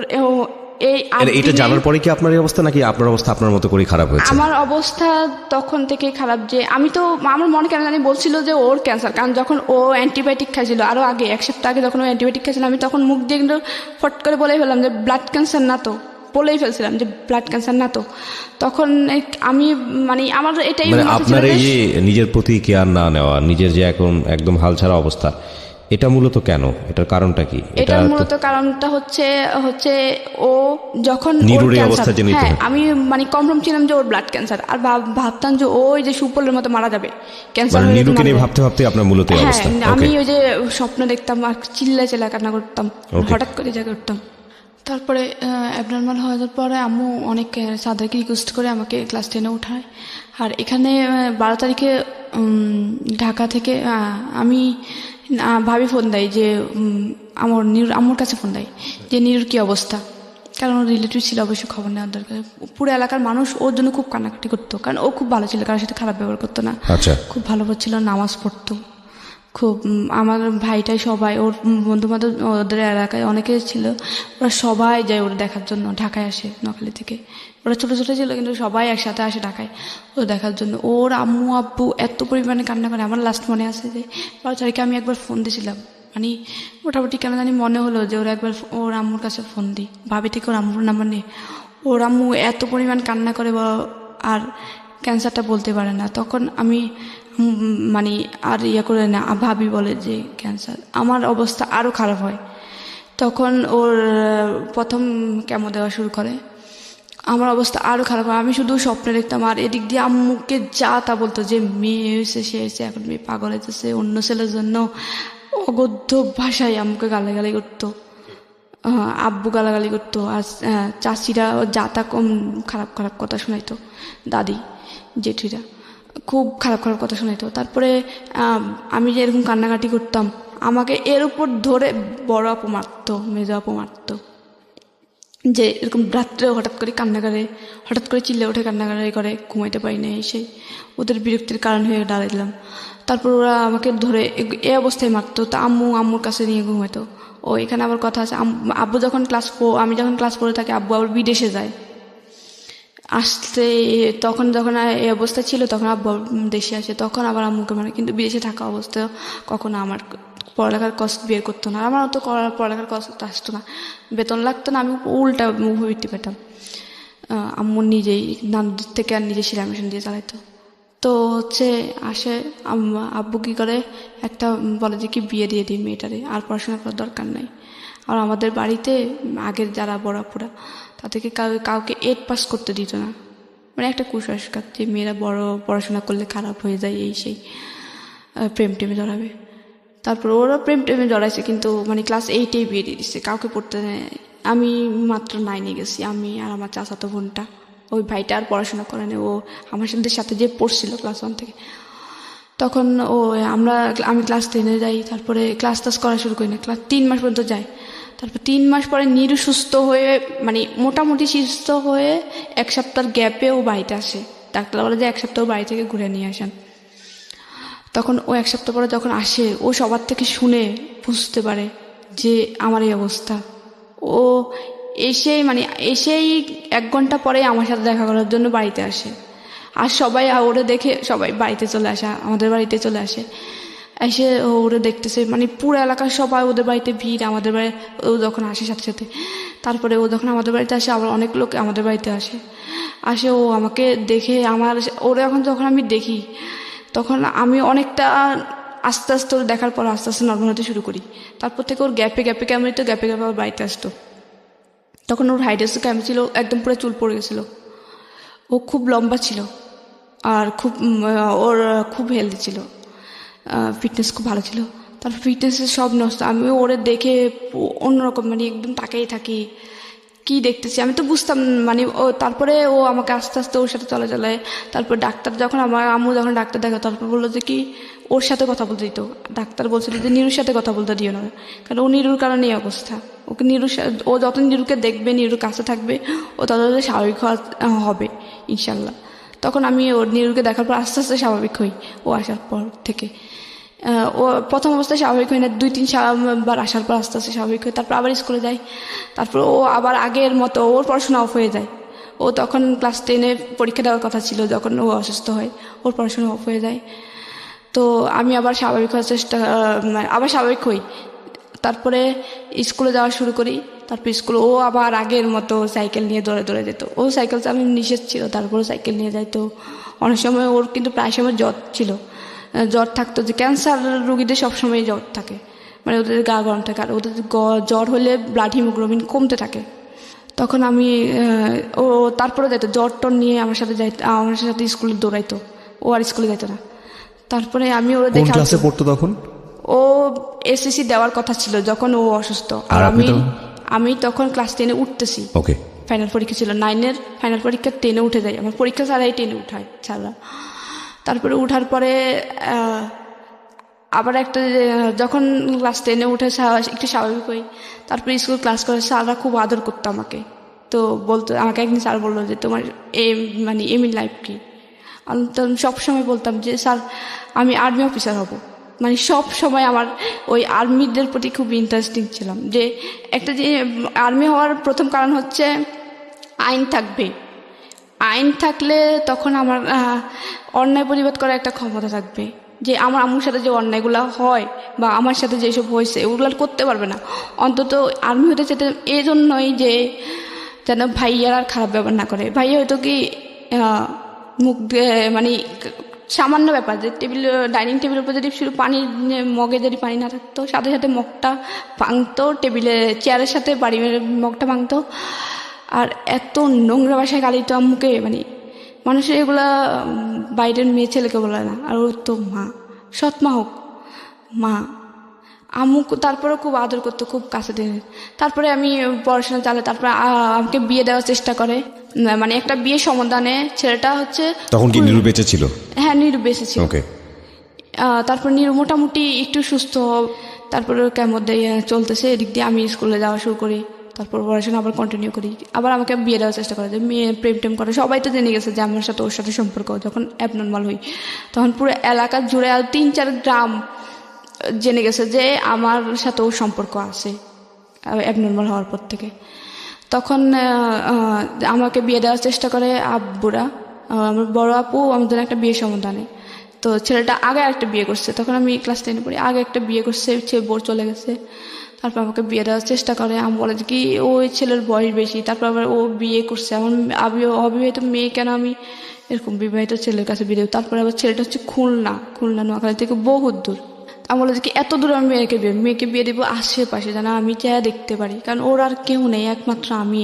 এই এটা জানার পরে কি আপনার এই অবস্থা, নাকি আপনার অবস্থা আপনার মতো করে খারাপ হয়েছে? আমার অবস্থা তখন থেকে খারাপ যে আমি তো আমার মনে কেন জানি বলছিল যে ওর ক্যান্সার, কারণ যখন ও অ্যান্টিবায়োটিক খাইছিল আরও আগে 1 সপ্তাহ আগে যখন ও অ্যান্টিবায়োটিক খাইছিল, আমি তখন মুখ দিয়ে কিন্তু ফট করে বলেই ফেললাম যে ব্লাড ক্যান্সার না তো, বলেই ফেলছিলাম যে ব্লাড ক্যান্সার না তো। তখন আমি মানে আমার এটাই আপনার এই যে নিজের প্রতি কেয়ার না নেওয়া, নিজের যে এখন একদম হাল ছাড়া অবস্থা, এটা মূলত কেন? এটার কারণটা কি? এটার মূলত কারণটা হচ্ছে ও যখন নিরুর অবস্থা জেনে নিতে, আমি মানে কনফার্ম ছিলাম যে ওর ব্লাড ক্যান্সার, আর ভাবতাম যে ওই যে সুপলের মতো মারা যাবে ক্যান্সার। নিরুকে নিয়ে ভাবতে ভাবতে আপনার মূলত এই অবস্থা। আমি ওই যে স্বপ্ন দেখতাম আর চিল্লা কান্না করতাম, হঠাৎ করে যা করতাম। তারপরে অ্যাবনর্মাল হয়ে যাওয়ার পরে আম্মু অনেক স্যারদেরকে রিকোয়েস্ট করে আমাকে ক্লাস 10-এ উঠায়। আর এখানে 12 তারিখে ঢাকা থেকে আমি ভাবি ফোন দেয় যে আমার আম্মুর কাছে ফোন দেয় যে নিরুর কী অবস্থা, কারণ ওর রিলেটিভ ছিল, অবশ্যই খবর নেওয়ার দরকার। পুরো এলাকার মানুষ ওর জন্য খুব কান্নাকাটি করতো, কারণ ও খুব ভালো ছিল, কারোর সাথে খারাপ ব্যবহার করতো না, খুব ভালো ছিল, নামাজ পড়তো খুব। আমার ভাইটাই সবাই ওর বন্ধু বান্ধব ওদের এলাকায় অনেকে ছিল, ওরা সবাই যায় ওর দেখার জন্য, ঢাকায় আসে নোয়াখালী থেকে। ওরা ছোটো ছোটো ছিল কিন্তু সবাই একসাথে আসে ঢাকায় ও দেখার জন্য। ওর আম্মু আব্বু এত পরিমাণে কান্না করে। আমার লাস্ট মনে আছে যে 12 তারিখে আমি একবার ফোন দিয়েছিলাম, মানে মোটামুটি কেন জানি মনে হলো যে ওরা একবার ওর আম্মুর কাছে ফোন দিই, ভাবি থেকে ওর আম্মুর নাম্বার নিয়ে। ওর আম্মু এত পরিমাণ কান্না করে আর ক্যান্সারটা বলতে পারে না। তখন আমি মানে আর করে না, ভাবি বলে যে ক্যান্সার। আমার অবস্থা আরও খারাপ হয়। তখন ওর প্রথম কেমো দেওয়া শুরু করে, আমার অবস্থা আরও খারাপ হয়। আমি শুধু স্বপ্নে দেখতাম, আর এদিক দিয়ে আম্মুকে যা তা বলতো যে মেয়ে হয়েছে, সে হয়েছে, এখন মেয়ে পাগল হয়েছে অন্য ছেলের জন্য। অগদ্য ভাষায় আম্মুকে গালাগালি করতো, আব্বু গালাগালি করতো, আর চাচিরা যা তা কম খারাপ খারাপ কথা শোনাইতো, দাদি জেঠিরা খুব খারাপ খারাপ কথা শোনাইতো। তারপরে আমি যে এরকম কান্নাকাটি করতাম, আমাকে এর উপর ধরে বড় আপু মারতো, মেজো আপু মারতো, যে এরকম রাত্রে হঠাৎ করে কান্না করে, হঠাৎ করে চিল্লে উঠে কান্নাকাটি করে, ঘুমাইতে পারি না, এসে ওদের বিরক্তির কারণ হয়ে দাঁড়াইলাম। তারপর ওরা আমাকে ধরে এই অবস্থায় মারতো। তা আম্মুর কাছে নিয়ে ঘুমাইতো। ও এখানে আবার কথা আছে, আব্বু যখন আমি যখন ক্লাস 4 থাকি, আব্বু আবার বিদেশে যায় আসতে, তখন যখন এই অবস্থা ছিল তখন আব্বু দেশে আসে, তখন আবার আম্মুকে মানে, কিন্তু বিদেশে থাকা অবস্থায় কখনো আমার পড়ালেখার কষ্ট বের করতো না। আমার তো পড়ালেখার কষ্ট আসতো না, বেতন লাগতো না, আমি উল্টা মুভি পেতাম। আম্মু নিজেই নানুদের থেকে আর নিজে সেলাই মেশিন দিয়ে চালাইতো। তো আসে আব্বু কী করে, একটা বলে যে কি বিয়ে দিয়ে দিই মেয়েটারে, আর পড়াশোনা করার দরকার নাই। আর আমাদের বাড়িতে আগের যারা বড় আপুরা, তাদেরকে কাউকে 8 পাস করতে দিত না, মানে একটা কুসংস্কার যে মেয়েরা বড় পড়াশোনা করলে খারাপ হয়ে যায়, এই সেই প্রেম টেমে জড়াবে। তারপর ওরা প্রেম টেমে জড়াইছে, কিন্তু মানে ক্লাস 8-এই বিয়ে দিয়ে দিচ্ছে, কাউকে পড়তে নেয়। আমি মাত্র 9-এ গেছি, আমি আর আমার চাচাতো বোনটা। ওই ভাইটা আর পড়াশোনা করে না, ও আমার সাথে যে পড়ছিল ক্লাস 1 থেকে। তখন আমি ক্লাস 10-এ যাই, তারপরে ক্লাস করা শুরু করি না, ক্লাস 3 মাস পর্যন্ত যাই। তারপর 3 মাস পরে নিরু সুস্থ হয়ে, মানে মোটামুটি সুস্থ হয়ে 1 সপ্তাহের গ্যাপে ও বাড়িতে আসে। ডাক্তার বলে যে 1 সপ্তাহ বাড়ি থেকে ঘুরে নিয়ে আসেন। তখন ও 1 সপ্তাহ পরে যখন আসে, ও সবার থেকে শুনে বুঝতে পারে যে আমার এই অবস্থা। ও এসেই 1 ঘন্টা পরে আমার সাথে দেখা করার জন্য বাড়িতে আসে। আর সবাই ওরে দেখে সবাই বাড়িতে চলে আসে, আমাদের বাড়িতে চলে আসে। এসে ওরে দেখতেছে, মানে পুরো এলাকার সবাই ওদের বাড়িতে ভিড়, আমাদের বাড়ি ও যখন আসে সাথে সাথে। তারপরে ও যখন আমাদের বাড়িতে আসে, আবার অনেক লোক আমাদের বাড়িতে আসে। ও আমাকে দেখে ওরে এখন যখন আমি দেখি, তখন আমি অনেকটা আস্তে আস্তে ওর দেখার পর আস্তে আস্তে নর্মাল হতে শুরু করি। তারপর থেকে ওর গ্যাপে কেমন তো গ্যাপে ওর বাড়িতে আসতো। তখন ওর হাইড্রেসও কেমন ছিল, একদম পুরো চুল পড়ে গেছিলো। ও খুব লম্বা ছিল, আর ওর খুব হেলদি ছিল, ফিটনেস খুব ভালো ছিল। তারপর ফিটনেসের সব নষ্ট। আমি ওরে দেখে অন্যরকম, মানে একদম তাকেই থাকি, কি দেখতেছি আমি তো বুঝতাম, মানে তারপরে ও আমাকে আস্তে আস্তে ওর সাথে চলে। তারপর ডাক্তার যখন আমার আম্মু যখন ডাক্তার দেখা, তারপর বললো যে কি ওর সাথে কথা বলতে দিত। ডাক্তার বলছিল যে নিরুর সাথে কথা বলতে দিও না, কারণ ও নিরুর কারণে এই অবস্থা। ওকে ও যত নিরুকে দেখবে, নিরুর কাছে থাকবে, ও তত স্বাভাবিক হবে ইনশাল্লাহ। তখন আমি ওর নিরুকে দেখার পর আস্তে আস্তে স্বাভাবিক হই ও আসার পর থেকে। ও প্রথম অবস্থায় স্বাভাবিক হয় না, 2-3 বার আসার পর আস্তে আস্তে স্বাভাবিক হয়, তারপর আবার স্কুলে যায়। তারপর ও আবার আগের মতো ওর পড়াশোনা অফ হয়ে যায়। ও তখন ক্লাস 10-এ পরীক্ষা দেওয়ার কথা ছিল, যখন ও অসুস্থ হয় ওর পড়াশোনা অফ হয়ে যায়। তো আমি আবার স্বাভাবিক হওয়ার আবার স্বাভাবিক হই। তারপরে স্কুলে যাওয়া শুরু করি। তারপর স্কুলে ও আবার আগের মতো সাইকেল নিয়ে দৌড়ে দৌড়ে যেত। ও সাইকেল চালানো নিষেধ ছিল, তারপরে সাইকেল নিয়ে যাইতো। অনেক সময় ওর কিন্তু প্রায় সময় জ্বর ছিল, জ্বর থাকতো, যে ক্যান্সার রোগীদের সবসময় জ্বর থাকে, মানে ওদের গা গরম থাকে, আর ওদের জ্বর হলে ব্লাড হিমোগ্লোবিন কমতে থাকে। তখন আমি ও তারপরে যাইতো জ্বর টর নিয়ে আমার সাথে স্কুলে দৌড়াইতো। ও আর স্কুলে যাইতো না। তারপরে আমি ওরা কোন ক্লাসে পড়তো তখন? ও এসএসসি দেওয়ার কথা ছিল যখন ও অসুস্থ, আর আর আপনি আমি তখন ক্লাস 10-এ উঠতেছি। ওকে। ফাইনাল পরীক্ষা ছিল 9-এর ফাইনাল পরীক্ষা, 10-এ উঠে যাই। আমার পরীক্ষা ছাড়াই 10-এ উঠায় ছাড়া। তারপরে উঠার পরে আবার একটা যখন ক্লাস 10-এ উঠে একটু স্বাভাবিক হই, তারপরে স্কুল ক্লাস করে স্যাররা খুব আদর করতো আমাকে। তো বলতো, আমাকে একদিন স্যার বললো যে তোমার মানে এম ইন লাইফ কি? আমি তো সবসময় বলতাম যে স্যার আমি আর্মি অফিসার হব। মানে সব সময় আমার ওই আর্মিদের প্রতি খুব ইন্টারেস্টিং ছিলাম, যে একটা যে আর্মি হওয়ার প্রথম কারণ হচ্ছে আইন থাকবে। আইন থাকলে তখন আমার অন্যায় প্রতিবাদ করার একটা ক্ষমতা থাকবে, যে আমার আম্মুর সাথে যে অন্যায়গুলো হয় বা আমার সাথে যেসব হয়েছে ওগুলো করতে পারবে না। অন্তত আর্মি হতে চেতে এই জন্যই যে যেন ভাইয়ার আর খারাপ ব্যবহার না করে। ভাইয়া হয়তো কি মুখ মানে সামান্য ব্যাপার, যে ডাইনিং টেবিলের উপর যদি শুধু পানি মগে যদি পানি না থাকতো, সাথে সাথে মগটা ভাঙতো, টেবিলে চেয়ারের সাথে বাড়ি মগটা ভাঙতো। আর এত নোংরা ভাষায় গালি তো আম্মুকে, মানে মানুষের এগুলা বাইরের মেয়ে ছেলেকে বলে না। আর ওর তো মা, সৎ মা হোক, মা আম্মু তারপরে খুব আদর করতো, খুব কাছে দিয়ে। তারপরে আমি পড়াশোনা চালাই, তারপরে আমাকে বিয়ে দেওয়ার চেষ্টা করে, মানে একটা বিয়ে সমাধানে। ছেলেটা হচ্ছে তখন কি নিরু বেঁচে ছিল? হ্যাঁ, নিরু বেঁচে ছিল। ওকে। তারপর নিরু মোটামুটি একটু সুস্থ, তারপরে কেমন চলতেছে, এদিক দিয়ে আমি স্কুলে যাওয়া শুরু করি। তারপর পড়াশোনা আবার কন্টিনিউ করি। আবার আমাকে বিয়ে দেওয়ার চেষ্টা করে, যে মেয়ে প্রেম টেম করে। সবাই তো জেনে গেছে যে আমার সাথে ওর সাথে সম্পর্ক। যখন অ্যাবনর্মাল হই তখন পুরো এলাকা জুড়ে আর 3-4 গ্রাম জেনে গেছে যে আমার সাথে ওর সম্পর্ক আছে অ্যাবনর্মাল হওয়ার পর থেকে। তখন আমাকে বিয়ে দেওয়ার চেষ্টা করে আব্বুরা। আমার বড় আপু আমাদের একটা বিয়ে সমাধানে। তো ছেলেটা আগে একটা বিয়ে করছে, তখন আমি ক্লাস 10-এ পড়ি। আগে একটা বিয়ে করছে, ছেলে বোর চলে গেছে। তারপর আমাকে বিয়ে দেওয়ার চেষ্টা করে। আমি বলে যে কি ওই ছেলের বয়স বেশি, তারপর আবার ও বিয়ে করছে, আমার অবিবাহিত মেয়ে কেন আমি এরকম বিবাহিত ছেলের কাছে বিয়ে দেবো? তারপরে আবার ছেলেটা হচ্ছে খুলনা নোয়াখালী থেকে বহুত দূর। আমি বলে যে কি এত দূরে আমি মেয়েকে বিয়ে দেবো আশেপাশে, যেন আমি চাই দেখতে পারি, কারণ ওর আর কেউ নেই, একমাত্র আমি।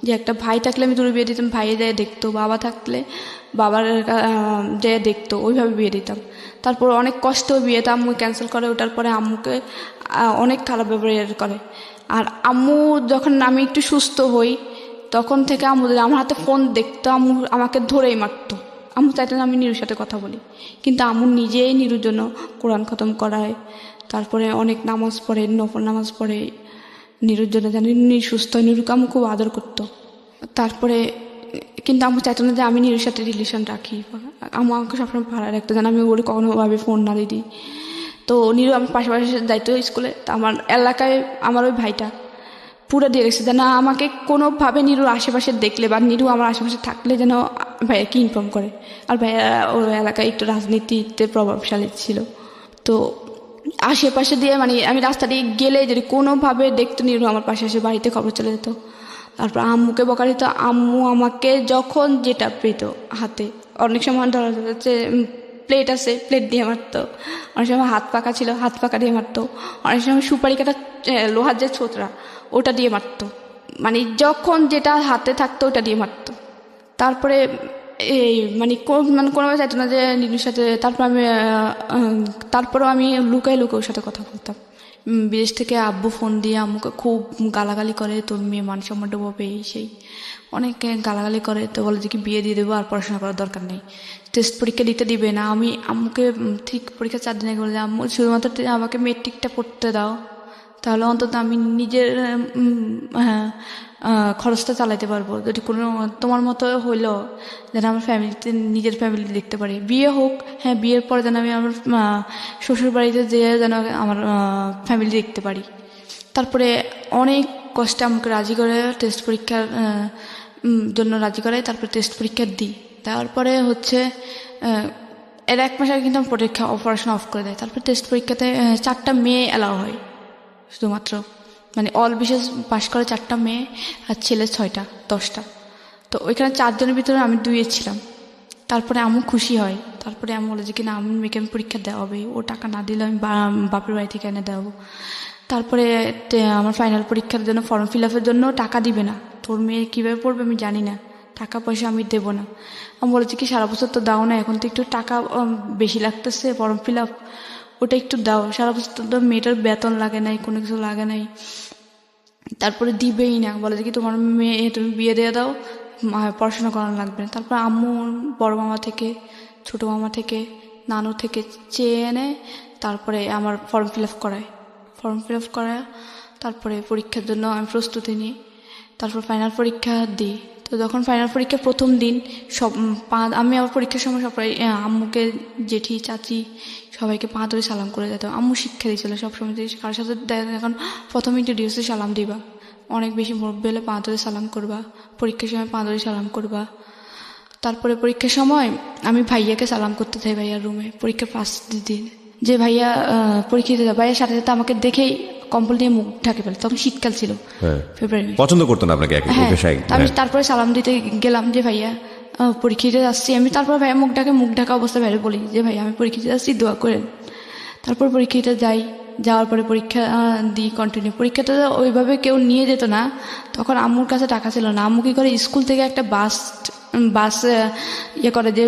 যে একটা ভাই থাকলে আমি দূরে বিয়ে দিতাম, ভাইয়ে যায় দেখতো, বাবা থাকলে বাবার যায় দেখতো, ওইভাবে বিয়ে দিতাম। তারপর অনেক কষ্ট বিয়েটা আম্মু ক্যান্সেল করে। ওটার পরে আম্মুকে অনেক খারাপ ব্যবহার করে। আর আম্মু যখন আমি একটু সুস্থ হই তখন থেকে আম্মু আমার হাতে ফোন দেখতো, আম্মু আমাকে ধরেই মারতো। আম্মু চাইতো না আমি নিরুর সাথে কথা বলি, কিন্তু আম্মু নিজেই নিরুর জন্য কোরআন খতম করায়, তারপরে অনেক নামাজ পড়ে, নফল নামাজ পড়ে নিরুর জন্য, জানি নিরু সুস্থ হয়। নিরুকে আম্মু খুব আদর করতো। তারপরে কিন্তু আম্মু চাইতো না যে আমি নিরুর সাথে রিলেশন রাখি। আম্মু আমাকে সবসময় ভাড়া রাখতো, যেন আমি ওরে কখনোভাবে ফোন না দিই। তো নিরু আমার পাশাপাশি যাইতো স্কুলে। তো আমার এলাকায় আমার ওই ভাইটা পুরো দিয়ে রেখেছে, যেন আমাকে কোনোভাবে নিরুর আশেপাশে দেখলে বা নিরু আমার আশেপাশে থাকলে যেন ভাইয়াকে ইনফর্ম করে। আর ভাইয়া ওই এলাকায় একটু রাজনীতিতে প্রভাবশালী ছিল। তো আশেপাশে দিয়ে মানে আমি রাস্তা দিয়ে গেলে যদি কোনোভাবে দেখতো নিরু আমার পাশে এসে বাড়িতে খবর চলে যেত। তারপর আম্মুকে বকা দিত। আম্মু আমাকে যখন যেটা পেত হাতে, অনেক সময় ধরা যাচ্ছে প্লেট আছে, প্লেট দিয়ে মারতো। অনেক সময় হাত পাকা ছিল, হাত পাকা দিয়ে মারতো। অনেক সময় সুপারি কাটা লোহার যে ছোতরা ওটা দিয়ে মারতো। মানে যখন যেটা হাতে থাকতো ওটা দিয়ে মারতো। তারপরে এই মানে কোনোভাবে চাইতো না যে নিনুর সাথে। তারপরেও আমি লুকায় ওর সাথে কথা বলতাম। বিদেশ থেকে আব্বু ফোন দিয়ে আম্মুকে খুব গালাগালি করে, তোর মেয়ে মান সম্মান ডুবোবে, এই সেই অনেক গালাগালি করে। তো বলে যে কি বিয়ে দিয়ে দেবো, আর পড়াশোনা করার দরকার নেই, টেস্ট পরীক্ষা দিতে দিবে না। আমি আম্মুকে ঠিক পরীক্ষা 4 দিন আগে বলে যে আম্মু শুধুমাত্র আমাকে মেট্রিকটা পড়তে দাও, তাহলে অন্তত আমি নিজের হ্যাঁ খরচটা চালাতে পারবো। যদি কোনো তোমার মতো হইলো যেন আমার ফ্যামিলিতে নিজের ফ্যামিলি দেখতে পারি, বিয়ে হোক, হ্যাঁ বিয়ের পরে যেন আমি আমার শ্বশুর বাড়িতে যেয়ে যেন আমার ফ্যামিলি দেখতে পারি। তারপরে অনেক কষ্টে আমাকে রাজি করে টেস্ট পরীক্ষার জন্য রাজি করে, তারপরে টেস্ট পরীক্ষা দিই। দেওয়ার পরে হচ্ছে এর 1 মাস আগে কিন্তু আমার পড়াশোনা অফ করে দেয়। তারপর টেস্ট পরীক্ষাতে 4টা মেয়ে অ্যালাউ হয় শুধুমাত্র, মানে অল বিশেষ পাশ করে 4টা মেয়ে আর ছেলে 6টা 10টা। তো ওইখানে 4 জনের ভিতরে আমি 2 ছিলাম। তারপরে আম্মু খুশি হয়। তারপরে আমি বলে যে কিনা আমি মেয়েকে আমি পরীক্ষা দেওয়া হবে, ও টাকা না দিলে আমি বাপের বাড়ি থেকে এনে দেওয়াবো। তারপরে আমার ফাইনাল পরীক্ষার জন্য ফর্ম ফিল আপের জন্য টাকা দিবে না, তোর মেয়ে কীভাবে পড়বে আমি জানি না, টাকা পয়সা আমি দেবো না। আমি বলেছি কি সারা বছর তো দাও না, এখন তো একটু টাকা বেশি লাগতেছে ফর্ম ফিল আপ, ওটা একটু দাও, সারা বছর তো মেয়েটার বেতন লাগে নাই, কোনো কিছু লাগে নাই। তারপরে দিবেই না, বলে যে কি তোমার মেয়ে তুমি বিয়ে দিয়ে দাও, পড়াশোনা করানো লাগবে না। তারপর আম্মু বড় মামা থেকে, ছোটো মামা থেকে, নানু থেকে চেয়ে এনে তারপরে আমার ফর্ম ফিল আপ করায় তারপরে পরীক্ষার জন্য আমি প্রস্তুতি নিই। তারপর ফাইনাল পরীক্ষা দিই। তো যখন ফাইনাল পরীক্ষার প্রথম দিন আমি আমার পরীক্ষার সময় সবাই আম্মুকে, জেঠি, চাচি সবাইকে পা ধরে সালাম করে যেতাম। আম্মু শিক্ষা দিয়েছিল সবসময় যে কারোর সাথে এখন প্রথম ইন্ট্রোডিউসে সালাম দিবা, অনেক বেশি মুরব্বি হলে পা ধরে সালাম করবা, পরীক্ষার সময় পা ধরে সালাম করবা। তারপরে পরীক্ষার সময় আমি ভাইয়াকে সালাম করতে চাই ভাইয়ার রুমে পরীক্ষার ফার্স্ট দিন, যে ভাইয়া পরীক্ষা দিতে ভাইয়ার সাথে সাথে আমাকে দেখেই কম্বল দিয়ে মুখ ঢাকে ফেলে, তখন শীতকাল ছিল, ফেব্রুয়ারি। পছন্দ করতো না আপনাকে? হ্যাঁ, আমি তারপরে সালাম দিতে গেলাম যে ভাইয়া পরীক্ষা দিতে যাচ্ছি আমি। তারপর ভাইয়া মুখ ঢাকা অবস্থা বাইরে বলি যে ভাইয়া আমি পরীক্ষা দিতে যাচ্ছি, দোয়া করেন। তারপর পরীক্ষাটা যাই, যাওয়ার পরে পরীক্ষা দিই কন্টিনিউ। পরীক্ষাটা ওইভাবে কেউ নিয়ে যেত না, তখন আম্মুর কাছে টাকা ছিল না। আম্মু কী করে স্কুল থেকে একটা বাস ইয়ে করে যে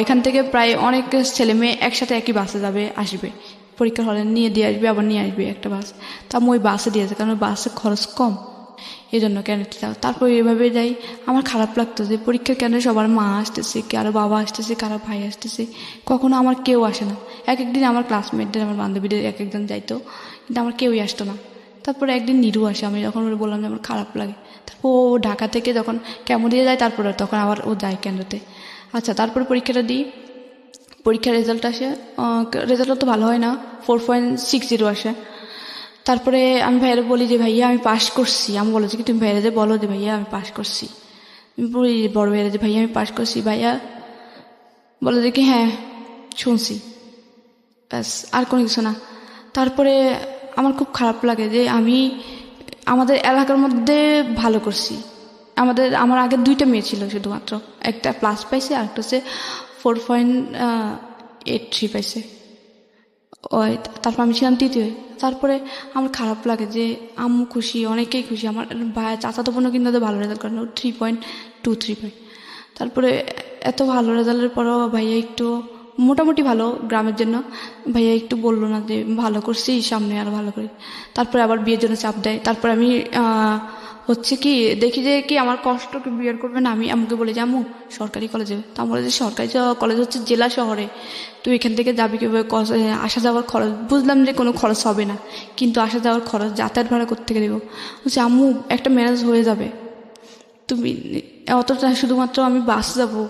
এখান থেকে প্রায় অনেক ছেলে মেয়ে একসাথে একই বাসে যাবে আসবে, পরীক্ষার হলে দিয়ে আসবে আবার নিয়ে আসবে একটা বাস। তা আমি ওই বাসে দিয়েছে, কারণ বাসে খরচ কম, এই জন্য কেন। তারপর এইভাবে যাই। আমার খারাপ লাগতো যে পরীক্ষার কেন্দ্রে সবার মা আসতেছে, কারো বাবা আসতেছে, কারো ভাই আসতেছে, কখনো আমার কেউ আসে না। একদিন আমার ক্লাসমেটদের, আমার বান্ধবীদের একজন যাইতো, কিন্তু আমার কেউই আসতো না। তারপরে একদিন নিরু আসে, আমি যখন ওরা বললাম যে আমার খারাপ লাগে, তারপর ও ঢাকা থেকে যখন কেমন দিয়ে যায়, তারপরে তখন আবার ও যায় কেন্দ্রতে। আচ্ছা, তারপরে পরীক্ষাটা দিই, পরীক্ষার রেজাল্ট আসে, রেজাল্টটা তো ভালো হয় না, 4.60 আসে। তারপরে আমি ভাইয়ারে বলি যে ভাইয়া আমি পাস করছি। আমি বলেছি কি তুমি ভাইয়ারে যে বলো যে ভাইয়া আমি পাস করছি। আমি বলি বড় ভাইয়ারে যে ভাইয়া আমি পাস করছি। ভাইয়া বলে যে কি হ্যাঁ শুনছি, ব্যাস আর কোনো কিছু না। তারপরে আমার খুব খারাপ লাগে যে আমি আমাদের এলাকার মধ্যে ভালো করছি। আমার আগে 2টা মেয়ে ছিল শুধুমাত্র, একটা প্লাস পাইছে আর একটা হচ্ছে 4.83 পাইছে। ওই তারপর আমি ছিলাম 3য়। তারপরে আমার খারাপ লাগে যে আম্মু খুশি, অনেকেই খুশি। আমার ভাই চাচাতো বোনও কিন্তু ভালো রেজাল্ট করেন, 3.23 পায়। তারপরে এত ভালো রেজাল্টের পরও ভাইয়া একটু মোটামুটি ভালো গ্রামের জন্য, ভাইয়া একটু বললো না যে ভালো করছি, সামনে আরও ভালো করি। তারপরে আবার বিয়ের জন্য চাপ দেয়। তারপরে আমি হচ্ছে কি দেখি যে কি আমার কষ্টকে বিয়ের করবে না, আমি আমাকে বলে যে আম্মু সরকারি কলেজে। তা বলে যে সরকারি কলেজ হচ্ছে জেলা শহরে, তুই এখান থেকে যাবি কীভাবে, আসা যাওয়ার খরচ। বুঝলাম যে কোনো খরচ হবে না, কিন্তু আসা যাওয়ার খরচ যাতায়াত ভাড়া করতে গেলে দেবো। বলছি আম্মু একটা ম্যানেজ হয়ে যাবে, তুমি অতটা শুধুমাত্র আমি বাসে যাবো।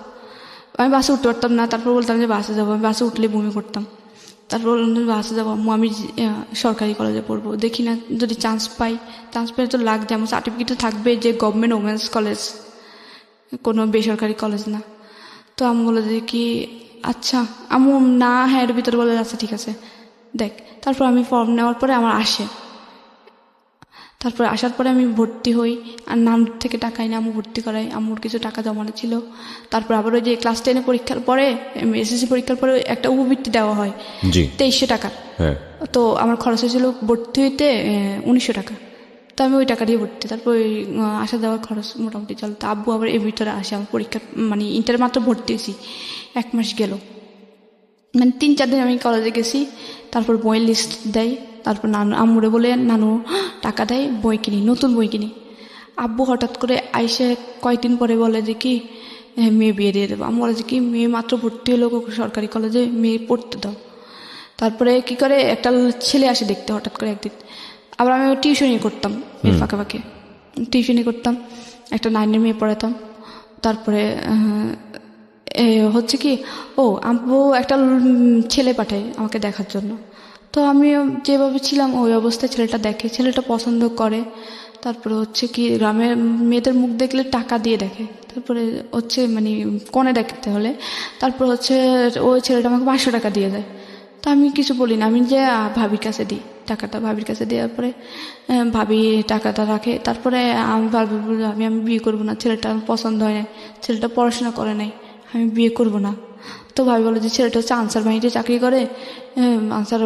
আমি বাসে উঠতে পারতাম না, তারপর বলতাম যে বাসে যাবো, আমি বাসে উঠলে বমি করতাম। তারপর বললাম যে বাসে যাবো আম্মু, আমি সরকারি কলেজে পড়বো, দেখি না যদি চান্স পাই তো লাগছে, আমার সার্টিফিকেটে থাকবে যে গভর্নমেন্ট ওমেন্স কলেজ, কোনো বেসরকারি কলেজ না। তো আমি বলে যে কি আচ্ছা আম্মু না, হ্যাঁ এর ভিতরে বলে আচ্ছা ঠিক আছে দেখ। তারপর আমি ফর্ম নেওয়ার পরে আমার আসে, তারপরে আসার পরে আমি ভর্তি হই, আর নাম থেকে টাকা এনে আম্মু ভর্তি করাই, আম্মুর কিছু টাকা জমানো ছিল। তারপর আবার ওই যে ক্লাস 10 পরীক্ষার পরে, এসএসসি পরীক্ষার পরে একটা উপবৃত্তি দেওয়া হয় 2300 টাকা। তো আমার খরচ হয়েছিল ভর্তি হইতে 1900 টাকা। তো আমি ওই টাকা দিয়ে ভর্তি, তারপর ওই আসা যাওয়ার খরচ মোটামুটি চলো। তো আব্বু আবার এর ভিতরে আসে, আমার পরীক্ষার মানে ইন্টার মাত্র ভর্তি হয়েছি, 1 মাস গেল, মানে 3-4 দিন আমি কলেজে গেছি। তারপর বইয়ের লিস্ট দেয়, তারপর আম্মুরে বলে নানু টাকা দেয়, বই কিনি, নতুন বই কিনি। আব্বু হঠাৎ করে আইসে কয়েকদিন পরে বলে যে কি মেয়ে বিয়ে দিয়ে দেবো। আমি বলে যে কি মেয়ে মাত্র ভর্তি হলো সরকারি কলেজে, মেয়ে পড়তে দাও। তারপরে কি করে একটা ছেলে আসে দেখতে হঠাৎ করে একদিন, আবার আমি টিউশনি করতাম এর ফাঁকে ফাঁকে টিউশনি করতাম, একটা 9-এর মেয়ে পড়াতাম। তারপরে হচ্ছে কি, আব্বু একটা ছেলে পাঠায় আমাকে দেখার জন্য। তো আমি যেভাবে ছিলাম ওই অবস্থায় ছেলেটা দেখে, ছেলেটা পছন্দ করে। তারপরে হচ্ছে কি, গ্রামের মেয়েদের মুখ দেখলে টাকা দিয়ে দেখে। তারপরে হচ্ছে মানে কনে দেখতে হলে তারপর হচ্ছে ওই ছেলেটা আমাকে 500 টাকা দিয়ে দেয়। তো আমি কিছু বলি না, আমি যে ভাবির কাছে দিই টাকাটা, ভাবির কাছে দেওয়ার পরে ভাবি টাকাটা রাখে। তারপরে আমি ভাবি আমি বিয়ে করবো না, ছেলেটা আমার পছন্দ হয় না, ছেলেটা পড়াশোনা করে নাই, আমি বিয়ে করব না। তো ভাবি বলে যে ছেলেটা হচ্ছে আনসার বাহিনীতে চাকরি করে, আনসার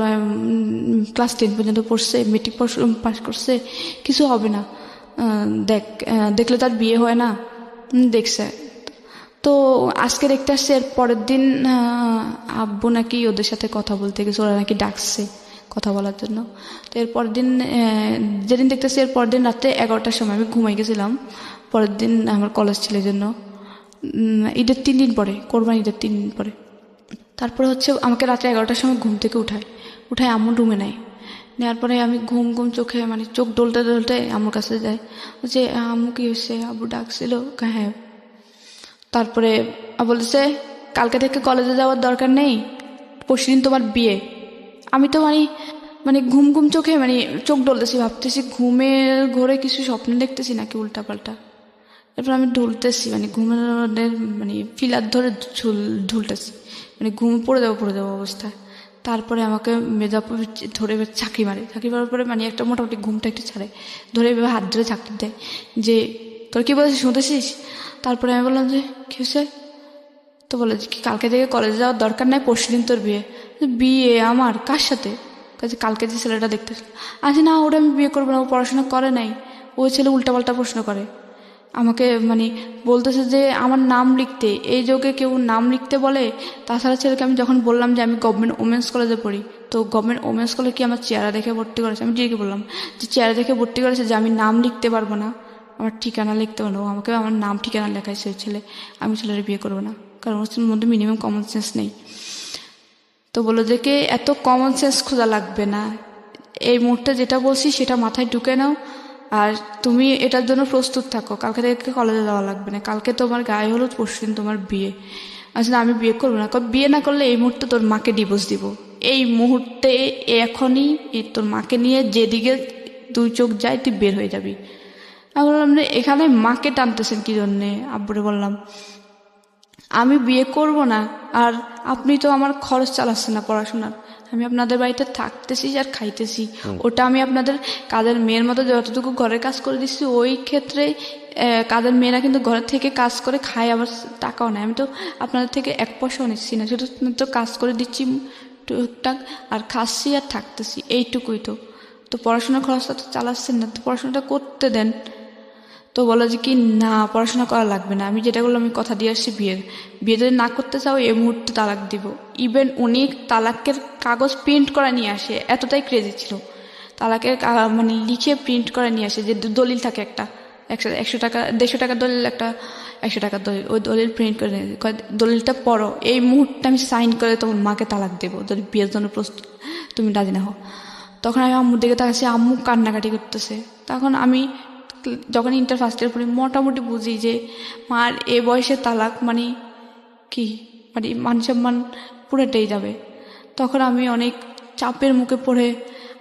ক্লাস 10 পর্যন্ত পড়ছে, মেট্রিক পাস করছে, কিছু হবে না, দেখলে তার বিয়ে হয় না, দেখছে। তো আজকে দেখতে আসছে, এর পরের দিন আব্বু নাকি ওদের সাথে কথা বলতে গেছে, ওরা নাকি ডাকছে কথা বলার জন্য। তো এর পরের দিন যেদিন দেখতেছি, এর পরের দিন রাত্রে 11টার সময় আমি ঘুমাই গেছিলাম। পরের দিন আমার কলেজ ছিল জন্য ঈদের 3 দিন পরে, কোরবানি ঈদের 3 দিন পরে। তারপরে হচ্ছে আমাকে রাত্রে 11টার সময় ঘুম থেকে উঠায় আম্মু রুমে নেয়। নেওয়ার পরে আমি ঘুম চোখে মানে চোখ ডলতে আম্মুর কাছে যাই, যে আম্মু কি হয়েছে, আব্বু ডাকছিল? হ্যাঁ। তারপরে বলেছে কালকে থেকে কলেজে যাওয়ার দরকার নেই, পরশুদিন তোমার বিয়ে। আমি তো মানে ঘুম চোখে মানে চোখ ডলতেছি, ভাবতেছি ঘুমের ঘোরে কিছু স্বপ্ন দেখতেছি নাকি উল্টাপাল্টা। এরপর আমি ঢুলতেছি, মানে ঘুমের মানে ফিলার ধরে ঢুলতেছি, মানে ঘুম পড়ে যাবো অবস্থায়। তারপরে আমাকে মেজা ধরে চাকরি মারার পরে মানে একটা মোটামুটি ঘুমটা একটু ছাড়ে, ধরে এভাবে হাত ধরে চাকরি দেয় যে তোর কি বলছিস, শুনতেছিস? তারপরে আমি বললাম যে কি হয়েছে? তো বলে যে কি কালকে থেকে কলেজে যাওয়ার দরকার নাই, পরশুদিন তোর বিয়ে। বিয়ে আমার কার সাথে? কালকে যে ছেলেটা দেখতেছিল। আচ্ছা না, ওটা আমি বিয়ে করবো না, ও পড়াশোনা করে নাই, ওই ছেলে উল্টাপাল্টা প্রশ্ন করে আমাকে, মানে বলতেছে যে আমার নাম লিখতে, এই যুগে কেউ নাম লিখতে বলে? তাছাড়া ছেলেকে আমি যখন বললাম যে আমি গভর্নমেন্ট ওমেন্স কলেজে পড়ি, তো গভর্নমেন্ট ওমেন্স কলেজে কি আমার চেহারা দেখে ভর্তি করেছে? আমি ডিরেক্টলি বললাম যে চেহারা দেখে ভর্তি করেছে, যে আমি নাম লিখতে পারবো না, আমার ঠিকানা লিখতে পারবো, আমাকে আমার নাম ঠিকানা লেখাইছে ওই ছেলে, আমি ছেলের বিয়ে করবো না, কারণ ওর মধ্যে মিনিমাম কমন সেন্স নেই। তো বললো যে কে এত কমন সেন্স খোঁজা লাগবে না, এই মুহূর্তে যেটা বলছি সেটা মাথায় ঢুকে নাও, আর তুমি এটার জন্য প্রস্তুত থাকো, কালকে থেকে কলেজে যাওয়া লাগবে না, কালকে তোমার গায়ে হলুদ, পরশুদিন তোমার বিয়ে। আচ্ছা আমি বিয়ে করবো না, বিয়ে না করলে এই মুহূর্তে তোর মাকে ডিভোর্স দিব, এই মুহূর্তে এখনই তোর মাকে নিয়ে যেদিকে 2 চোখ যায় তুই বের হয়ে যাবি। আমি বললাম যে এখানে মাকে টানতেছেন কি জন্যে? আব্বুরে বললাম আমি বিয়ে করব না, আর আপনি তো আমার খরচ চালাচ্ছেন না পড়াশোনার, আমি আপনাদের বাড়িতে থাকতেছি আর খাইতেছি, ওটা আমি আপনাদের কাজের মেয়ের মতো যতটুকু ঘরের কাজ করে দিচ্ছি, ওই ক্ষেত্রে কাজের মেয়েরা কিন্তু ঘরের থেকে কাজ করে খায়, আবার টাকাও নেয়, আমি তো আপনাদের থেকে 1 পয়সাও নিচ্ছি না, শুধু তো কাজ করে দিচ্ছি টুকটাক, আর খাচ্ছি আর থাকতেছি, এইটুকুই। তো পড়াশোনার খরচটা তো চালাচ্ছেন না, তো পড়াশোনাটা করতে দেন। তো বলো যে কি না পড়াশোনা করা লাগবে না, আমি যেটা বললাম আমি কথা দিয়ে আসছি বিয়ে যদি না করতে চাও এই মুহূর্তে তালাক দিব। ইভেন উনি তালাকের কাগজ প্রিন্ট করা নিয়ে আসে, এতটাই ক্রেজি ছিল, তালাকের মানে লিখে প্রিন্ট করা নিয়ে আসে, যে দলিল থাকে একটা 100 টাকা 150 টাকার দলিল, একটা 100 টাকার দলিল, ওই দলিল প্রিন্ট করে নিয়ে দলিলটা পড়ো, এই মুহূর্তে আমি সাইন করে তোমার মাকে তালাক দেবো যদি বিয়ের জন্য প্রস্তুত তুমি রাজি না হও। তখন আমি আম্মুর দিকে তাকাচ্ছি, আম্মু কান্নাকাটি করতেছে। তখন আমি যখন ইন্টার ফার্স্ট ইয়ার পড়ি মোটামুটি বুঝি যে মার এ বয়সে তালাক মানে কি, মানে মান সম্মান পুরোটাই যাবে। তখন আমি অনেক চাপের মুখে পড়ে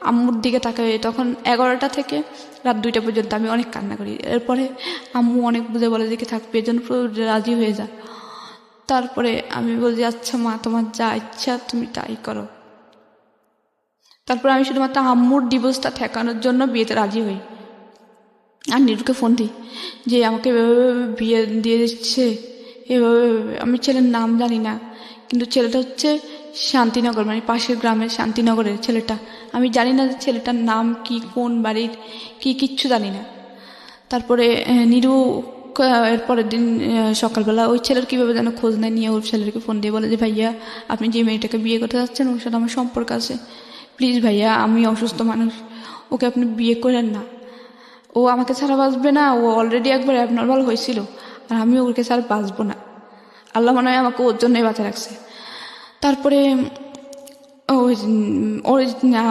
আম্মুর দিকে তাকাই, তখন 11টা থেকে রাত 2টা পর্যন্ত আমি অনেক কান্না করি। এরপরে আম্মু অনেক বুঝে বলে যে থাকবে, এর জন্য পুরো রাজি হয়ে যা। তারপরে আমি বলছি আচ্ছা মা তোমার যা ইচ্ছা তুমি তাই করো। তারপরে আমি শুধুমাত্র আম্মুর ডিভোর্সটা ঠেকানোর জন্য বিয়েতে রাজি হই, আর নিরুকে ফোন দিই যে আমাকে এভাবে বিয়ে দিয়ে দিচ্ছে, এভাবে। আমি ছেলের নাম জানি না, কিন্তু ছেলেটা হচ্ছে শান্তিনগর, মানে পাশের গ্রামের শান্তিনগরের ছেলেটা। আমি জানি না যে ছেলেটার নাম কি, কোন বাড়ির কি, কিচ্ছু জানি না। তারপরে নিরু এর পরের দিন সকালবেলা ওই ছেলের কীভাবে যেন খোঁজ নেয়, নিয়ে ওর ছেলেকে ফোন দিয়ে বলে যে ভাইয়া আপনি যে মেয়েটাকে বিয়ে করতে যাচ্ছেন ওর সাথে আমার সম্পর্ক আছে, প্লিজ ভাইয়া আমি অসুস্থ মানুষ, ওকে আপনি বিয়ে করেন না, ও আমাকে ছাড়া বাঁচবে না, ও অলরেডি একবার অ্যাবনর্মাল হয়েছিল, আর আমি ওকে ছাড়া বাঁচবো না, আল্লাহ মনে হয় আমাকে ওর জন্যই বাঁচা রাখছে। তারপরে ওই ওর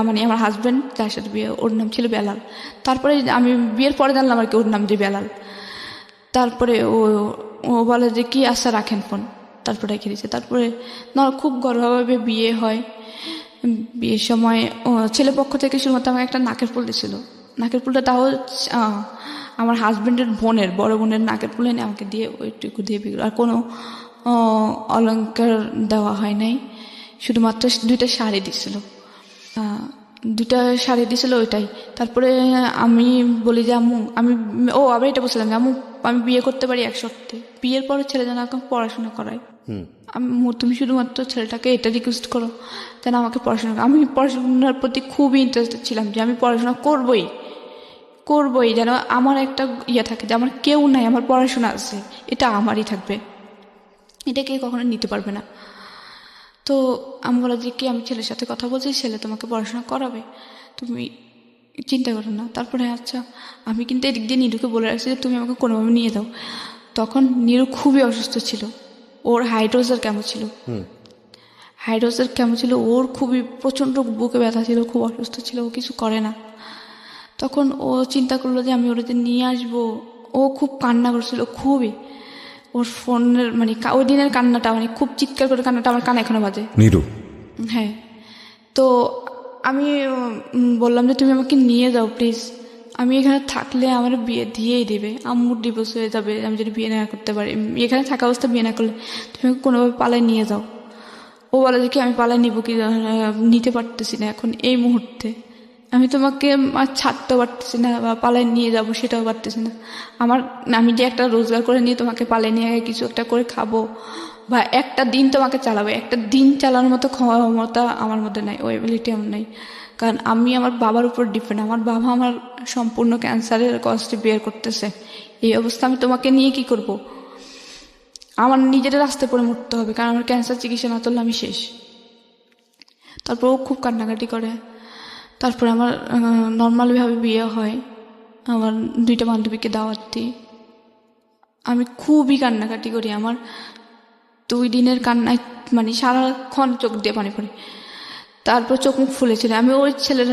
মানে আমার হাজব্যান্ড যার সাথে বিয়ে ওর নাম ছিল বেলাল। তারপরে আমি বিয়ের পরে জানলাম আর কি ওর নাম যে বেলাল। তারপরে ও ও বলে যে কি আচ্ছা রাখেন ফোন, তারপরে রেখে দিয়েছে। তারপরে না খুব গর্ভভাবে বিয়ে হয়। বিয়ের সময় ছেলে পক্ষ থেকে শুধুমাত্র আমাকে একটা নাকের ফুল দিয়েছিল। নাকের ফুলটা তাও আমার হাজব্যান্ডের বোনের বড় বোনের নাকের ফুল এনে আমাকে দিয়ে ওইটুকু দিয়ে বিয়ে, আর কোনো অলংকার দেওয়া হয় নাই। শুধুমাত্র 2টা শাড়ি দিছিল, 2টা শাড়ি দিছিল ওইটাই। তারপরে আমি বলি যে আম্মু আবার এটা বলছিলাম যে আম্মু আমি বিয়ে করতে পারি 1 সপ্তাহে, বিয়ের পরে ছেলে যেন এখন পড়াশোনা করায়। আম্মু তুমি শুধুমাত্র ছেলেটাকে এটা রিকোয়েস্ট করো যেন আমাকে পড়াশোনা। আমি পড়াশোনার প্রতি খুবই ইন্টারেস্টেড ছিলাম যে আমি পড়াশোনা করবই যেন আমার একটা ইয়ে থাকে যে আমার কেউ নাই, আমার পড়াশোনা আছে, এটা আমারই থাকবে, এটা কেউ কখনো নিতে পারবে না। তো আমি বলা যে কি আমি ছেলের সাথে কথা বলছি, ছেলে তোমাকে পড়াশোনা করাবে, তুমি চিন্তা করো না। তারপরে আচ্ছা আমি কিন্তু এদিক দিয়ে নীরুকে বলে রাখছি যে তুমি আমাকে কোনোভাবে নিয়ে যাও। তখন নীরু খুবই অসুস্থ ছিল, ওর হাইড্রোজের কেমন ছিল, ওর খুবই প্রচণ্ড বুকে ব্যথা ছিল, খুব অসুস্থ ছিল, ও কিছু করে না। তখন ও চিন্তা করলো যে আমি ওটাতে নিয়ে আসবো। ও খুব কান্না করছিল, খুবই ওর ফোনের মানে ওই দিনের কান্নাটা মানে খুব চিৎকার করে কান্নাটা আমার কানে এখনো বাজে। নীরু, হ্যাঁ, তো আমি বললাম যে তুমি আমাকে নিয়ে যাও প্লিজ, আমি এখানে থাকলে আমার বিয়ে দিয়েই দেবে, আম্মুর ডিভোর্স হয়ে যাবে আমি যদি বিয়ে না করতে পারি, এখানে থাকা অবস্থা বিয়ে না করলে তুমি আমাকে কোনোভাবে পালায় নিয়ে যাও। ও বলে যে কি আমি পালায় নিব কি, নিতে পারতেছি না এখন এই মুহূর্তে, আমি তোমাকে আর ছাড়তেও পারতেছি না বা পালায় নিয়ে যাব সেটাও পারতেছি না। আমি যে একটা রোজগার করে নিয়ে তোমাকে পালায় নিয়ে কিছু একটা করে খাবো বা একটা দিন তোমাকে চালাবো, একটা দিন চালানোর মতো ক্ষমতা আমার মধ্যে নাই, ওই এবিলিটি আমার নাই। কারণ আমি আমার বাবার উপর ডিপেন্ড, আমার বাবা আমার সম্পূর্ণ ক্যান্সারের কষ্টে বের করতেছে, এই অবস্থা আমি তোমাকে নিয়ে কি করব? আমার নিজের রাস্তায় পড়ে মরতে হবে, কারণ আমার ক্যান্সার চিকিৎসা না করলে আমি শেষ। তারপর ও খুব কান্নাকাটি করে। তারপরে আমার নর্মালভাবে বিয়ে হয়, আমার 2টা বান্ধবীকে দাওয়াত দিই। আমি খুবই কান্নাকাটি করি, আমার 2 দিনের কান্নায় মানে সারাক্ষণ চোখ দিয়ে পানি পড়ে। তারপর চোখ মুখ ফুলেছিল, আমি ওই ছেলের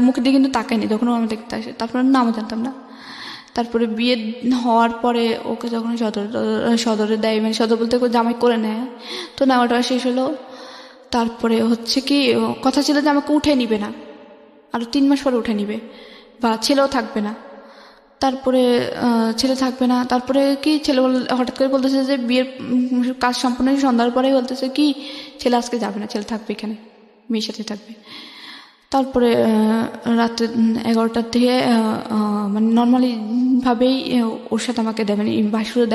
মুখের দিকে কিন্তু তাকাইনি যখন আমার দেখতে আসে, তারপরে নামও জানতাম না। তারপরে বিয়ে হওয়ার পরে ওকে যখন সদরে দেয়, মানে সদর বলতে জামাই করে নেয়, তো নেওয়াটা শেষ হলো। তারপরে হচ্ছে কি কথা ছিল যে আমাকে উঠে নিবে না, আরও 3 মাস পরে উঠে নিবে বা ছেলেও থাকবে না। তারপরে ছেলে থাকবে না, তারপরে কি ছেলে হঠাৎ করে বলতেছে যে বিয়ের কাজ সম্পূর্ণ সন্ধ্যার পরেই বলতেছে কি ছেলে আজকে যাবে না, ছেলে থাকবে এখানে, মেয়ের সাথে থাকবে। তারপরে রাত্রে 11টার থেকে মানে নর্মালি ভাবেই ওর সাথে আমাকে দেয়, মানে বাসুরে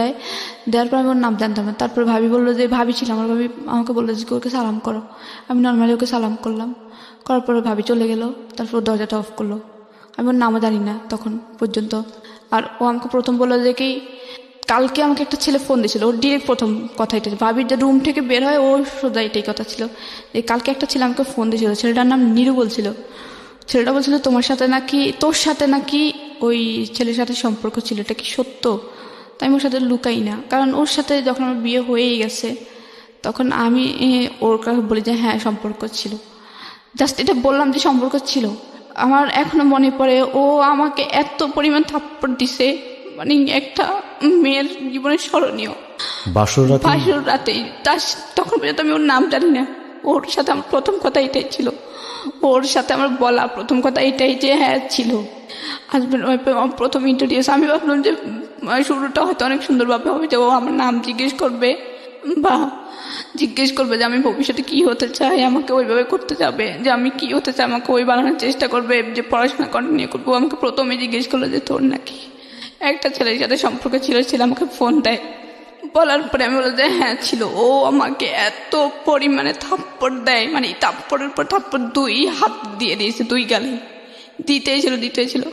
দেওয়ার পর আমি ওর নাম জানতাম না। তারপরে ভাবি বললো যে ভাবি ছিল আমার, ভাবি আমাকে বললো যে ওকে সালাম করো। আমি নর্মালি ওকে সালাম করলাম, করার পরে ভাবি চলে গেল। তারপর দরজাটা অফ করলো, আমি ওর নামও জানি না তখন পর্যন্ত। আর ও আমাকে প্রথম বললো যে কি কালকে আমাকে একটা ছেলে ফোন দিয়েছিল, ওর ডিরেক্ট প্রথম কথা এটাই, ভাবির যে রুম থেকে বের হয় ও সোজা এটাই কথা ছিল যে কালকে একটা ছেলে আমাকে ফোন দিয়েছিল, ছেলেটার নাম নীরু বলছিল। ছেলেটা বলছিল তোর সাথে নাকি ওই ছেলের সাথে সম্পর্ক ছিল, এটা কি সত্য? তাই আমি ওর সাথে লুকাই না, কারণ ওর সাথে যখন আমার বিয়ে হয়েই গেছে তখন আমি ওর কাছে বলি যে হ্যাঁ সম্পর্ক ছিল, জাস্ট এটা বললাম যে সম্পর্ক ছিল। আমার এখনো মনে পড়ে ও আমাকে এত পরিমাণ থাপ্পড় দিছে, মানে একটা মেয়ের জীবনে স্মরণীয়। বাসর রাতেই তখন পর্যন্ত আমি ওর নাম জানি না। ওর সাথে আমার প্রথম কথা এটাই ছিল, ওর সাথে আমার বলা প্রথম কথা এটাই যে হ্যাঁ ছিল হাজব্যান্ড ওয়াইফ। আমার প্রথম ইন্টারভিউ আমি ভাবলাম যে শুরুটা হয়তো অনেক সুন্দরভাবে হবে, যে ও আমার নাম জিজ্ঞেস করবে বা জিজ্ঞেস করবে যে আমি ভবিষ্যতে কি হতে চাই, আমাকে ওইভাবে করতে যাবে, যে আমি কি হতে চাই আমাকে ওই বানানোর চেষ্টা করবে, যে পড়াশোনা কন্টিনিউ করবো। আমাকে প্রথমে জিজ্ঞেস করলো যে তোর নাকি একটা ছেলের সাথে সম্পর্ক ছিল, ছেলে আমাকে ফোন দেয়। বলার পরে আমি বললাম যে হ্যাঁ ছিল। ও আমাকে এত পরিমাণে থাপ্পড় দেয়, মানে থাপ্পড়ের পর থাপ্পড় 2 হাত দিয়ে দিয়েছে, 2 গালে দিতেই ছিল।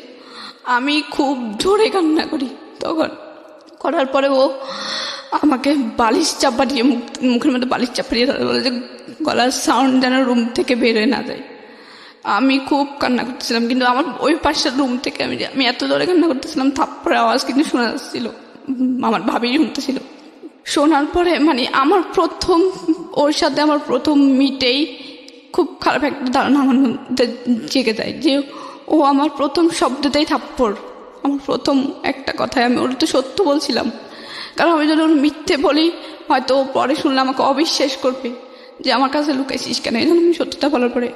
আমি খুব জোরে কান্না করি তখন। করার পরে ও আমাকে বালিশ চাপা দিয়ে মুখের মধ্যে বালিশ চাপা দিয়ে বলে যে গলার সাউন্ড যেন রুম থেকে বের হয়ে না যায়। আমি খুব কান্না করতেছিলাম, কিন্তু আমার ওই পাশের রুম থেকে আমি এত জোরে কান্না করতেছিলাম, থাপ্পড়ের আওয়াজ কিন্তু শোনা যাচ্ছিল, আমার ভাবি শুনতেছিল। শোনার পরে মানে আমার ওর সাথে আমার প্রথম মিটেই খুব খারাপ একটা ধারণা আমার মধ্যে জেগে যায় যে ও আমার প্রথম শব্দতেই থাপ্পড়, আমার প্রথম একটা কথায় আমি ওর তো সত্য বলছিলাম, কারণ আমি যদি ওর মিথ্যে বলি হয়তো ও পরে শুনলে আমাকে অবিশ্বাস করবে যে আমার কাছে লুকাইছিস কেন। এই জন্য আমি সত্যটা বলার পরে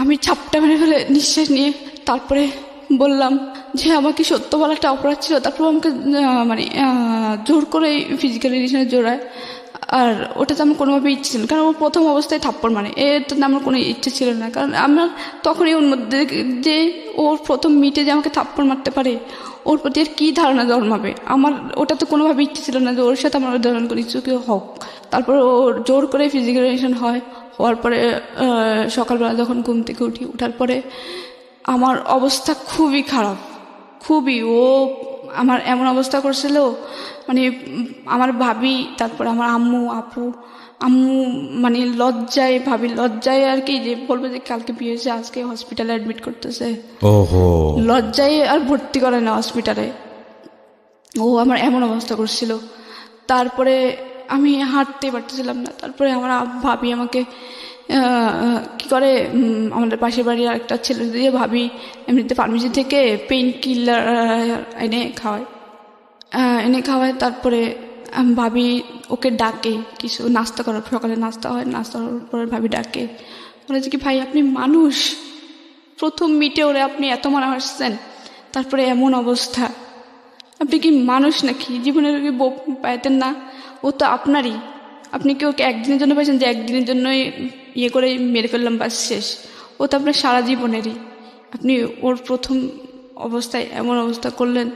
আমি ছাপটা মেরে ফেলে নিঃশ্বাস নিয়ে তারপরে বললাম যে আমাকে সত্য বলাটা অপরাধ ছিল। তারপর আমাকে জোর করে ফিজিক্যাল রিলেশনে জোড়ায়, আর ওটা তো আমার কোনোভাবে ইচ্ছে ছিল না, কারণ ও প্রথম অবস্থায় থাপ্পড় এর তো আমার কোনো ইচ্ছে ছিল না, কারণ আমার তখনই ওর মধ্যে যে ওর প্রথম মিটে যে আমাকে থাপ্পড় মারতে পারে ওর প্রতি আর কী ধারণা জন্মাবে। আমার ওটা তো কোনোভাবে ইচ্ছে ছিল না যে ওর সাথে আমার ধরন করে কিছু কেউ হোক। তারপর ওর জোর করে ফিজিক্যাল রিলেশন হওয়ার পরে সকালবেলা যখন ঘুম থেকে ওঠার পরে আমার অবস্থা খুবই খারাপ, খুবই। ও আমার এমন অবস্থা করছিল আমার ভাবি, তারপরে আমার আম্মু ভাবি লজ্জায় আর কি, যে বলবো যে কালকে বিয়ে হয়েছে আজকে হসপিটালে অ্যাডমিট করতেছে, ওহো, লজ্জায় আর ভর্তি করে না হসপিটালে। ও আমার এমন অবস্থা করছিল। তারপরে আমি হাঁটতে পারতেছিলাম না। তারপরে আমার ভাবি আমাকে কি করে, আমাদের পাশের বাড়ির একটা ছেলে দিয়ে ভাবি এমনিতে ফার্মেসি থেকে পেইন কিলার এনে খাওয়ায়। তারপরে ভাবি ওকে ডাকে কিছু নাস্তা করার, সকালে নাস্তা হয়, নাস্তা করার পরে ভাবি ডাকে, বলে যে কি ভাই আপনি মানুষ, প্রথম মিটে ওরে আপনি এত মারা হাসছেন, তারপরে এমন অবস্থা, আপনি কি মানুষ নাকি, জীবনের কি বউ পাইতেন না? ও তো আপনারই, আপনি কি ওকে একদিনের জন্য পাইছেন যে একদিনের জন্যই ইয়ে করে মেরে ফেললাম বাস শেষ? ও তো আপনার সারা জীবনেরই। আপনি ওর প্রথম অবস্থায় এমন অবস্থা করলেন,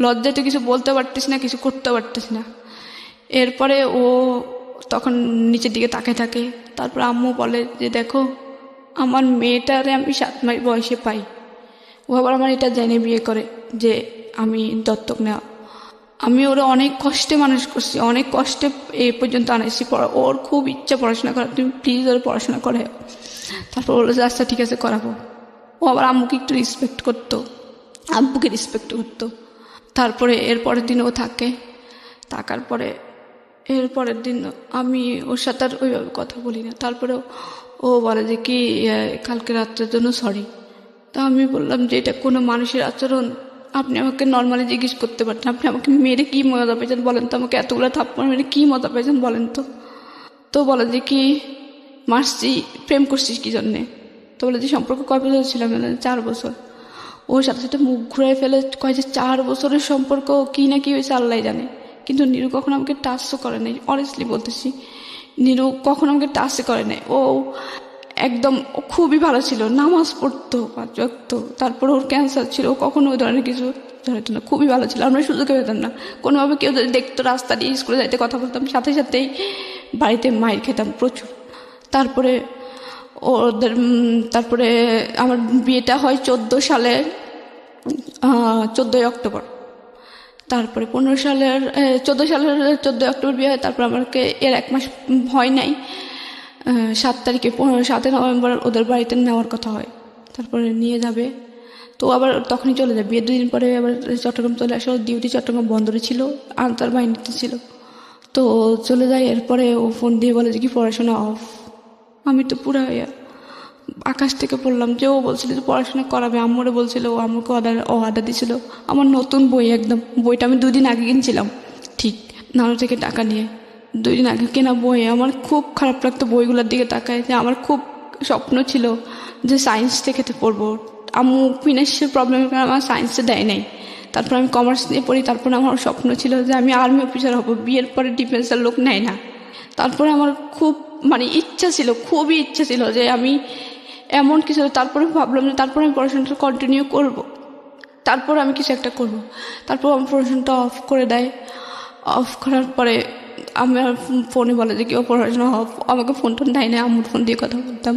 লজ্জায় তো কিছু বলতে পারতিস না, কিছু করতে পারতিস না। এরপরে ও তখন নিচের দিকে তাকায় থাকে। তারপর আম্মু বলে যে দেখো আমার মেয়েটারে আমি 7 মাস বয়সে পাই, ও আবার আমার এটা জেনে বিয়ে করে যে আমি দত্তক নেওয়া। আমি ওরা অনেক কষ্টে মানুষ করছি, অনেক কষ্টে এই পর্যন্ত আনাইছি। ওর খুব ইচ্ছা পড়াশোনা করার, তুমি প্লিজ ওর পড়াশোনা করে। তারপর বললো যে আচ্ছা ঠিক আছে করাবো। ও আবার আম্মুকে একটু রেসপেক্ট করতো, আব্বুকে রেসপেক্ট করতো। তারপরে এরপরের দিন ও থাকার পরে এরপরের দিন আমি ওর সাথে আর ওইভাবে কথা বলি না। তারপরে ও বলে যে কি কালকে রাত্রের জন্য সরি। তা আমি বললাম যে এটা কোনো মানুষের আচরণ? আপনি আমাকে নর্মালি জিজ্ঞেস করতে পারতেন, আপনি আমাকে মেরে কী মজা পেয়েছেন বলেন তো, আমাকে এতগুলো থাপ্পড় মেরে কী মজা পেয়েছেন বলেন তো। তো বলে যে কি মারছি, প্রেম করছিস কী জন্যে? তো বলে যে সম্পর্ক কয় বছর ছিলাম? 4 বছর। ওর সাথে সাথে মুখ ঘুরাই ফেলে কয় যে 4 বছরের সম্পর্ক, কী না কী হয়েছে আল্লাহ জানে। কিন্তু নিরু কখনো আমাকে টাচও করে নাই, অনেস্টলি বলতেছি, নিরু কখনো আমাকে টাচও করে নাই। ও একদম খুবই ভালো ছিল, নামাজ পড়তো 5 ওয়াক্ত, তারপর ওর ক্যান্সার ছিল, ও কখনো ওই ধরনের কিছু ধরতো না, খুবই ভালো ছিল। আমরা সুযোগ পেতাম না, কোনোভাবে কেউ যদি দেখতো রাস্তা দিয়ে স্কুলে যাইতে কথা বলতাম, সাথে সাথেই বাড়িতে মাইর খেতাম প্রচুর। তারপরে আমার বিয়েটা হয় 14 সালের 14ই অক্টোবর। তারপরে 14 সালের 14ই অক্টোবর বিয়ে হয়। তারপর আমাকে এর 1 মাস হয় নাই, 7 তারিখে 7 নভেম্বর ওদের বাড়িতে নেওয়ার কথা হয়। তারপরে নিয়ে যাবে, তো আবার তখনই চলে যাবে। বিয়ের 2 দিন পরে আবার চট্টগ্রাম চলে আসলো, ডিউটি চট্টগ্রাম বন্দরে ছিল, আনসার বাহিনীতে ছিল, তো চলে যায়। এরপরে ও ফোন দিয়ে বলে যে কি পড়াশোনা অফ। আমি তো পুরো আকাশ থেকে পড়লাম যে ও বলছিল যে পড়াশোনা করাবে, আম্মুরে বলছিল, ও আমাকে অর্ডার দিয়েছিল। আমার নতুন বই, একদম বইটা আমি 2 দিন আগে কিনছিলাম, ঠিক নানু থেকে টাকা নিয়ে 2 দিন আগে কেনা বই। আমার খুব খারাপ লাগতো বইগুলোর দিকে তাকায়, যে আমার খুব স্বপ্ন ছিল যে সায়েন্স থেকে পড়বো। আম্মু ফিনান্সিয়াল প্রবলেমের কারণে আমার সায়েন্সে দেয় নাই। তারপর আমি কমার্স নিয়ে পড়ি। তারপরে আমার স্বপ্ন ছিল যে আমি আর্মি অফিসার হব, বিয়ের পরে ডিফেন্সের লোক নেয় না। তারপরে আমার খুব ইচ্ছা ছিল, খুবই ইচ্ছা ছিল যে আমি এমন কিছু। তারপরে ভাবলাম যে তারপরে আমি পড়াশোনাটা কন্টিনিউ করব, তারপর আমি কিছু একটা করব। তারপর আমার পড়াশোনাটা অফ করে দেয়। অফ করার পরে আমার ফোনে বলে যে কেউ পড়াশোনা অফ, আমাকে ফোন টোন দেয় না, আম্মুর ফোন দিয়ে কথা বলতাম।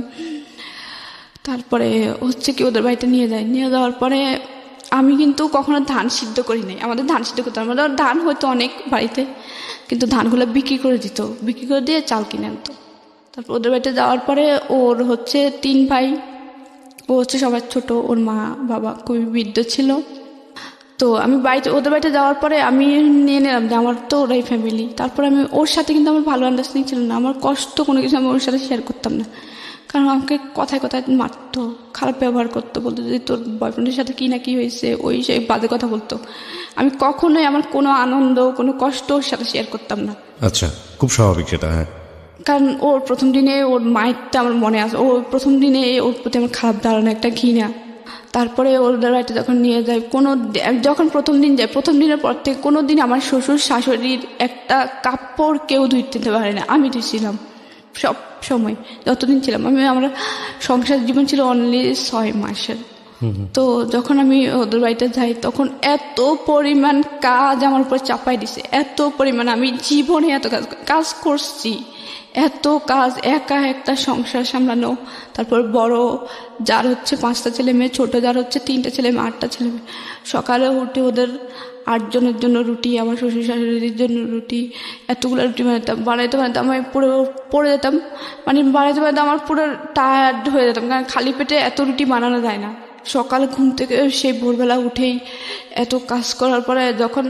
তারপরে হচ্ছে কি ওদের বাড়িতে নিয়ে যায়। নিয়ে যাওয়ার পরে আমি কিন্তু কখনো ধান সিদ্ধ করি নাই। আমাদের ধান সিদ্ধ করতাম, আমাদের ধান হয়তো অনেক বাড়িতে, কিন্তু ধানগুলো বিক্রি করে দিত, বিক্রি করে দিয়ে চাল কিনে আনতো। তারপর ওদের বাড়িতে যাওয়ার পরে ওর হচ্ছে 3 ভাই, ও হচ্ছে সবার ছোট, ওর মা বাবা খুবই বৃদ্ধ ছিল। তো আমি ওদের বাড়িতে যাওয়ার পরে আমি নিয়ে নিলাম যে আমার তো ওরাই ফ্যামিলি। তারপরে আমি ওর সাথে কিন্তু আমার ভালো আন্ডারস্ট্যান্ডিং ছিল না, আমার কষ্ট কোনো কিছু আমি ওর সাথে শেয়ার করতাম না, কারণ আমাকে কথায় কথায় মারতো, খারাপ ব্যবহার করতো, বলতো যে তোর বয়ফ্রেন্ডের সাথে কী না কী হয়েছে, ওই সেই বাজে কথা বলতো। আমি কখনোই আমার কোনো আনন্দ কোনো কষ্ট ওর সাথে শেয়ার করতাম না। আচ্ছা, খুব স্বাভাবিক সেটা। হ্যাঁ, কারণ ওর প্রথম দিনে ওর মায়েরটা আমার মনে আছে, ওর প্রথম দিনে ওর প্রতি আমার খারাপ ধারণা, একটা ঘৃণা। তারপরে ওর বাড়িতে যখন নিয়ে যায়, যখন প্রথম দিন যায়, প্রথম দিনের পর থেকে কোনো দিন আমার শ্বশুর শাশুড়ির একটা কাপড় কেউ ধুইতে দিতে পারে না, আমি ধুইছিলাম সব সময় যতদিন ছিলাম। আমার সংসার জীবন ছিল অনলি 6 মাসের। তো যখন আমি ওদের বাড়িতে যাই তখন এত পরিমাণ কাজ আমার উপর চাপাই দিছে, এত পরিমাণ, আমি জীবনে এত কাজ করছি, এত কাজ, একা একটা সংসার সামলানো। তারপর বড় যার হচ্ছে 5টা ছেলে মেয়ে, ছোট যার হচ্ছে 3টা ছেলে মেয়ে, 8টা ছেলে মেয়ে। সকালে উঠে ওদের 8 জনের জন্য রুটি, আমার শ্বশুর শাশুড়ির জন্য রুটি, এতগুলো রুটি বানাইতে আমি পুরো পড়ে যেতাম, মানে বানাইতে আমার পুরো টায়ার্ড হয়ে যেতাম, কারণ খালি পেটে এত রুটি বানানো যায় না। সকালে ঘুম থেকে সেই ভোরবেলা উঠেই এত কাজ করার পরে যখন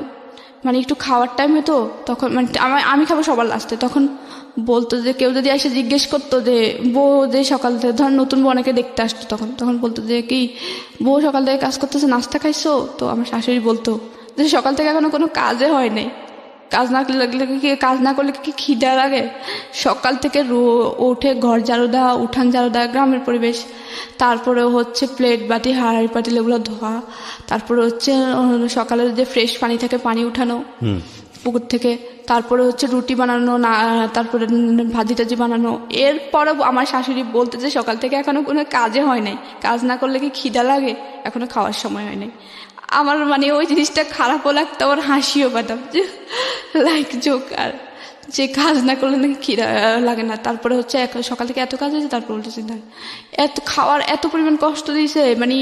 মানে একটু খাওয়ার টাইম হতো, তখন মানে আমি খাবো সবার লাস্টে, তখন বলতো যে কেউ যদি এসে জিজ্ঞেস করতো যে বউ যে সকাল থেকে, ধর নতুন বউ অনেকে দেখতে আসতো, তখন বলতো যে কি বউ সকাল থেকে কাজ করতেছে, নাস্তা খাইছো? তো আমার শাশুড়ি বলতো যে সকাল থেকে এখনো কোনো কাজে হয় নাই, কাজ না করলে কি খিদা লাগে? সকাল থেকে উঠে ঘর ঝাড়ু দেওয়া, উঠান ঝাড়ু দেওয়া, গ্রামের পরিবেশ, তারপরে হচ্ছে প্লেট বাটি হাঁড়ি পাতিল এগুলো ধোয়া, তারপরে হচ্ছে সকালে যে ফ্রেশ পানি থাকে পানি উঠানো পুকুর থেকে, তারপরে হচ্ছে রুটি বানানো, না তারপরে ভাজি টাজি বানানো। এরপরে আমার শাশুড়ি বলতে যে সকাল থেকে এখনো কোনো কাজে হয় নাই, কাজ না করলে কি খিদা লাগে, এখনো খাওয়ার সময় হয় নাই। আমার মানে ওই জিনিসটা খারাপও লাগতো, আবার হাসিও পেতাম, যে লাইক জোক, আর যে কাজ না করলে নাকি খিদা লাগে না। তারপরে হচ্ছে সকাল থেকে এত কাজ হয়েছে, তারপর বলতেছি না, এত খাওয়ার এত পরিমাণ কষ্ট দিয়েছে, মানে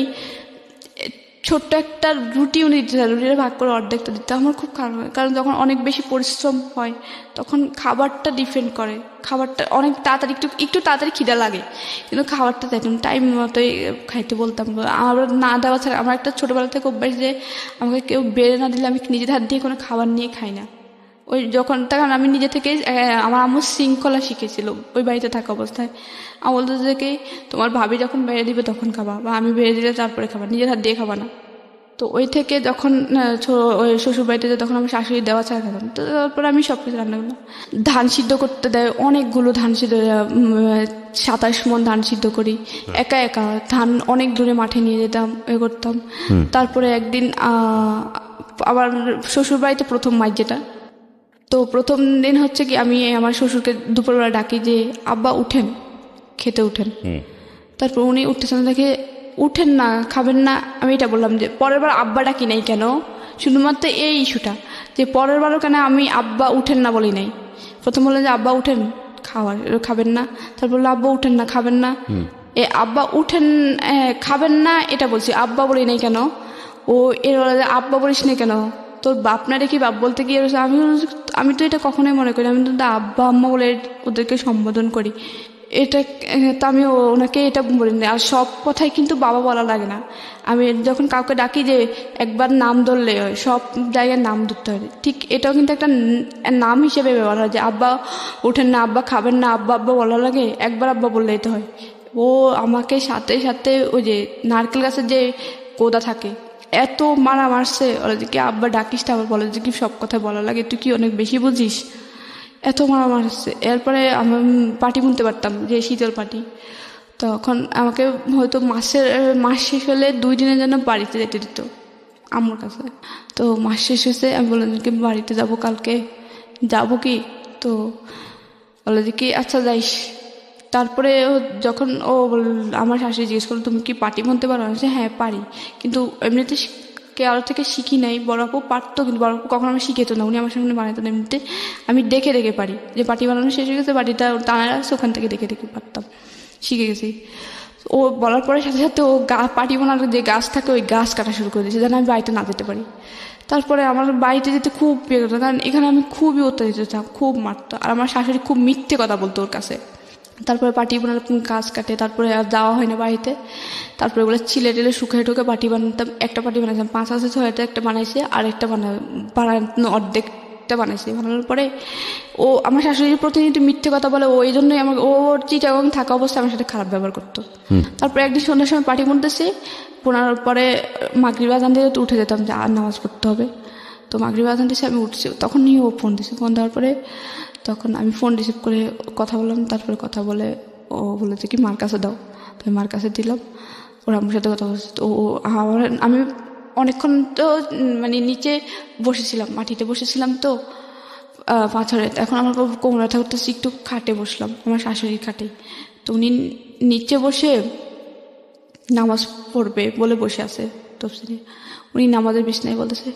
ছোট্ট একটা রুটি উনি দিতে, রুটিটা ভাগ করে অর্ধেকটা দিতে আমার খুব খারাপ হয়। কারণ যখন অনেক বেশি পরিশ্রম হয় তখন খাবারটা ডিপেন্ড করে, খাবারটা অনেক তাড়াতাড়ি একটু তাড়াতাড়ি খিদা লাগে, কিন্তু খাবারটা একদম টাইম মতোই খাইতে বলতাম। আমার না দেওয়া ছাড়া, আমার একটা ছোটোবেলা থেকে অভ্যাস যে আমাকে কেউ বেড়ে না দিলে আমি নিজের হাত দিয়ে কোনো খাবার নিয়ে খাই না। ওই তখন আমি নিজে থেকে, আমার আম্মু শৃঙ্খলা শিখেছিল ওই বাড়িতে থাকা অবস্থায়। আমি বলতো যে কি তোমার ভাবি যখন বেড়ে দিবে তখন খাবা, বা আমি বেড়ে দিলে তারপরে খাবা, নিজের হাত দিয়ে খাবা না। তো ওই থেকে যখন ওই শ্বশুরবাড়িতে যে তখন আমি শাশুড়ি দেওয়া ছাড়া খেতাম, তো তারপরে আমি সব কিছু রান্না করলাম। ধান সিদ্ধ করতে দেয়, অনেকগুলো ধান সিদ্ধ, 27 মণ ধান সিদ্ধ করি একা একা, ধান অনেক দূরে মাঠে নিয়ে যেতাম, করতাম। তারপরে একদিন আবার শ্বশুরবাড়িতে প্রথম মাই যেটা, তো প্রথম দিন হচ্ছে কি আমি আমার শ্বশুরকে দুপুরবেলা ডাকি যে আব্বা উঠেন, খেতে উঠেন। তারপর উনি উঠতেছেন, দেখে উঠেন না, খাবেন না। আমি এটা বললাম যে পরের বার আব্বা ডাকি নাই কেন, শুধুমাত্র এই ইস্যুটা, যে পরের বারও কেন আমি আব্বা উঠেন না বলি নাই। প্রথম বললেন যে আব্বা উঠেন, খাবেন না, তারপর বললো আব্বা উঠেন না, খাবেন না। আব্বা উঠেন খাবেন না এটা বলছি, আব্বা বলি নাই কেন। ও এর আব্বা বলিস না কেন, তোর বাপ না রেখে বাপ বলতে গিয়ে আমি তো এটা কখনোই মনে করি, আমি তো আব্বা আম্মা বলে ওদেরকে সম্বোধন করি। এটা তো আমি ওনাকে এটা বলি না। আর সব কথাই কিন্তু বাবা বলা লাগে না, আমি যখন কাউকে ডাকি যে একবার নাম ধরলে হয়, সব জায়গায় নাম ধরতে হয়, ঠিক এটাও কিন্তু একটা নাম হিসেবে ব্যবহার হয়, যে আব্বা ওঠেন না, আব্বা খাবেন না, আব্বা আব্বা বলা লাগে, একবার আব্বা বললেই তো হয়। ও আমাকে সাথে সাথে ওই যে নারকেল গাছের যে কোদা থাকে, এত মারা মারছে, ওরা যে কি আব্বা ডাকিস, আবার বলে যে কি সব কথা বলা লাগে, তুই কি অনেক বেশি বুঝিস, এত মারা মারছে। এরপরে আমি পাটি বুনতে পারতাম, যে শীতল পাটি, তখন আমাকে হয়তো মাস শেষ হলে 2 দিনের জন্য বাড়িতে যেতে দিত আম্মুর কাছে। তো মাস শেষ হয়েছে, আমি বললাম কি বাড়িতে যাব কালকে, যাব কি? তো বলে যে কি আচ্ছা যাইস। তারপরে যখন আমার শাশুড়ি জিজ্ঞেস করলো তুমি কি পাটি বুনতে পারো, আমি হ্যাঁ পারি, কিন্তু এমনিতে কারো থেকে শিখি নাই। বড় আপু পারতো, কিন্তু বড় আপু কখনো আমি শিখেতো না, উনি আমার সামনে বানাতো না। এমনিতে আমি দেখে দেখে পারি, যে পাটি বানানো শেষ হয়ে গেছে, পাটিটা টানা আছে, ওখান থেকে দেখে দেখে পারতাম, শিখে গেছি। ও বলার পরে সাথে সাথে ও পাটি বানার যে গাছ থাকে ওই গাছ কাটা শুরু করে দিয়েছে, যেন আমি বাড়িতে না যেতে পারি। তারপরে আমার বাড়িতে যেতে খুব বিয়ে করতো, কারণ এখানে আমি খুবই অত্যাচারিত ছিলাম, খুব মারতো। আর আমার শাশুড়ি খুব মিথ্যে কথা বলতো ওর কাছে। তারপরে পাটি বোনার গাছ কাটে, তারপরে আর যাওয়া হয় না বাড়িতে। তারপরে ওগুলো চিলে টেলে শুকিয়ে ঠুকে পাটি বানাতাম। একটা পাটি বানাইতাম, 5 আছে 6 একটা বানাইছে, আর একটা বানানো অর্ধেক একটা বানাইছে। বানানোর পরে ও আমার শাশুড়ির প্রতিনিয়ত মিথ্যে কথা বলে, ও এই জন্যই আমাকে, ওর চিটাগং থাকা অবস্থায় আমার সাথে খারাপ ব্যবহার করতো। তারপরে একদিন সন্ধ্যার সময় পার্টি মধ্যেছে, পনেরোর পরে মাগরিব আজান দিয়ে তো উঠে যেতাম যে আর নামাজ পড়তে হবে। তো মাগরিব আজান দিয়েছে, আমি উঠছি, তখনই ও ফোন দিয়েছে। ফোন দেওয়ার পরে তখন আমি ফোন রিসিভ করে কথা বললাম। তারপরে কথা বলে ও বলেছে কি মার কাছে দাও, তো আমি মার কাছে দিলাম। ওরা আমার সাথে কথা বলছে। তো আমি অনেকক্ষণ তো মানে নিচে বসেছিলাম, মাটিতে বসেছিলাম তো পাথরে। এখন আমার কোমর ব্যথা করতেছি, একটু খাটে বসলাম, আমার শাশুড়ির খাটে। তো উনি নিচে বসে নামাজ পড়বে বলে বসে আছে তফসিলে। উনি নামাজের বিছনায় বলতেছে,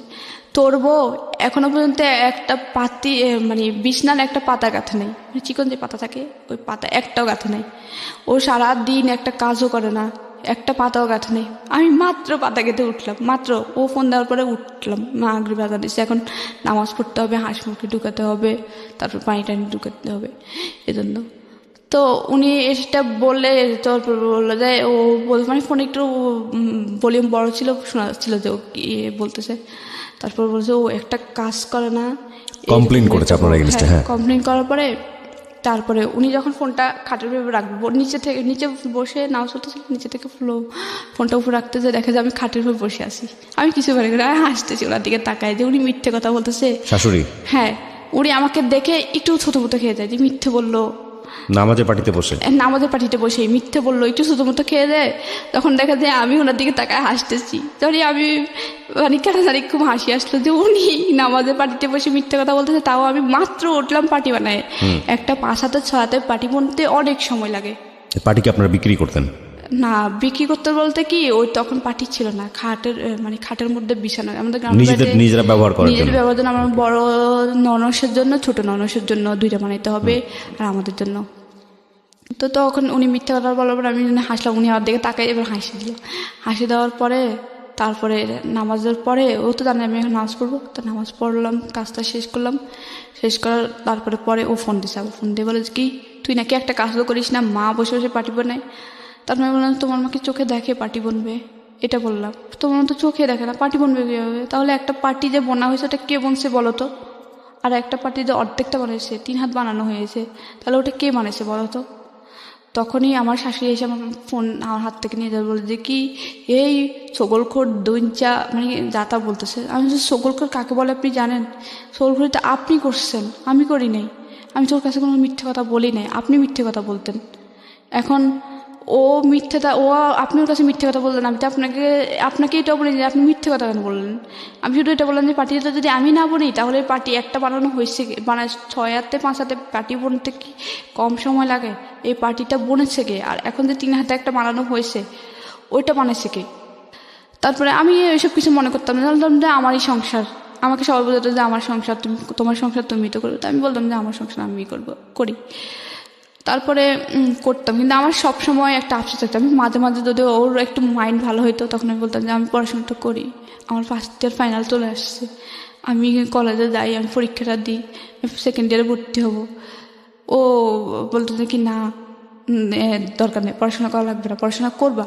তোর বউ এখনো পর্যন্ত একটা পাতি মানে বিছনার একটা পাতা গাঁথে নেই, মানে চিকন যে পাতা থাকে ওই পাতা একটাও গাঁথে নেই। ও সারাদিন একটা কাজও করে না, একটা পাতাও গাঁথে নেই। আমি মাত্র পাতা গেঁথে উঠলাম, মাত্র ও ফোন দেওয়ার পরে উঠলাম। মাগরিব আজান দিচ্ছে, এখন নামাজ পড়তে হবে, হাঁস মুরগি ঢুকাতে হবে, তারপর পানি টানি ঢুকাতে হবে, এজন্য। তো উনি এটা বললে, তারপর বললো যে ও মানে ফোনে একটু ভলিউম বড় ছিল, শোনা যাচ্ছিল যে ও কি বলতেছে। তারপর বলছে ও একটা কাজ করে না, কমপ্লেইন করেছে আপনার এগেইনস্টে। হ্যাঁ, কমপ্লেইন করার পরে তারপরে উনি যখন ফোনটা খাটের উপরে রাখবো, নিচে বসে নাও চলতেছিল, নিচে থেকে ফোনটা উপরে রাখতে যে দেখে যে আমি খাটের উপর বসে আছি। আমি কিছু মনে করি, হাসতেছি ওনার দিকে তাকায় যে উনি মিথ্যে কথা বলতেছে। শাশুড়ি? হ্যাঁ, উনি আমাকে দেখে একটু ছোটো খেয়ে যায় যে মিথ্যে বললো। নামাজের পার্টিতে বসে? নামাজের পার্টিতে বসে মিথ্যে বললো, একটু ছোটো খেয়ে দেয়। তখন দেখা যায় আমি ওনার দিকে তাকায় হাসতেছি। তখন আমি মানে কেটাজারি খুব হাসি আসলো যে উনি নামাজের পার্টিতে বসে মিথ্যে কথা বলতেছে, তাও আমি মাত্র উঠলাম পার্টি বানায়। একটা 5 হাতে 6 হাতে পার্টি বানতে অনেক সময় লাগে। পার্টিকে আপনারা বিক্রি করতেন? না, বিক্রি করতে বলতে কি, ওই তখন পার্টি ছিল না, খাটের মধ্যে বিছানা আমাদের নিজেরা ব্যবহার করেন? নিজেদের ব্যবহার জন্য। আমার বড় ননসের জন্য, ছোট ননসের জন্য 2টা বানাইতে হবে, আর আমাদের জন্য। তো তখন উনি মিথ্যা কথা বলার পর আমি হাসলাম, উনি আমার দিকে তাকাই এবার হাসি দিল। হাসি দেওয়ার পরে তারপরে নামাজের পরে ও তো জানে আমি এখন নামাজ পড়বো, তো নামাজ পড়লাম, কাজটা শেষ করলাম। শেষ করার তারপরে ও ফোন দিছে। ফোন দিয়ে বলে কি তুই নাকি একটা কাজও করিস না, মা বসে বসে পার্টি বানায়। তারপরে আমি বললাম তোমার মাকে চোখে দেখে পার্টি বনবে, এটা বললাম। তোমার মা তো চোখে দেখে না, পার্টি বনবে কীভাবে? তাহলে একটা পার্টি যে বোনা হয়েছে ওটা কে বনছে বলো তো? আর একটা পার্টি যে অর্ধেকটা বানাইছে, 3 হাত বানানো হয়েছে, তাহলে ওটা কে বানাইছে বলো তো? তখনই আমার শাশুড়ি এসে আমার ফোন আমার হাত থেকে নিয়ে যাবে, বলে যে কি এই সগলখোর দুইঞ্চা মানে যাতা বলতেছে। আমি যে সগলখোর কাকে বলে আপনি জানেন? সগলখোরটা আপনি করছেন, আমি করি নাই। আমি তোর কাছে কোনো মিথ্যে কথা বলি নাই, আপনি মিথ্যে কথা বলতেন। এখন ও মিথ্যেটা, আপনি ওর কাছে মিথ্যে কথা বললেন, আমি তো আপনাকে এটাও বলি যে আপনি মিথ্যে কথা কেন বললেন? আমি শুধু এটা বললাম যে পার্টিটা যদি আমি না বলি তাহলে পার্টি একটা বানানো হয়েছে, 6 হাতে 5 হাতে পার্টি বনতে কি কম সময় লাগে? এই পার্টিটা বনেছে কে? আর এখন যে 3 হাতে একটা বানানো হয়েছে ওইটা বানাইছে কে? তারপরে আমি এইসব কিছু মনে করতাম না, জানতাম যে আমারই সংসার, আমাকে সবাই বলতো যে আমার সংসার তোমার সংসার তুমি তো করবে। তো আমি বলতাম যে আমার সংসার আমি করি। তারপরে করতাম, কিন্তু আমার সব সময় একটা আফসোস থাকতো। আমি মাঝে মাঝে যদি ওর একটু মাইন্ড ভালো হইতো তখন আমি বলতাম যে আমি পড়াশোনাটা করি, আমার ফার্স্ট ইয়ার ফাইনাল চলে আসছে, আমি কলেজে যাই, আমি পরীক্ষাটা দিই, সেকেন্ড ইয়ারে ভর্তি হব। ও বলতো যে কি না দরকার নেই, পড়াশোনা করা লাগবে না, পড়াশোনা করবা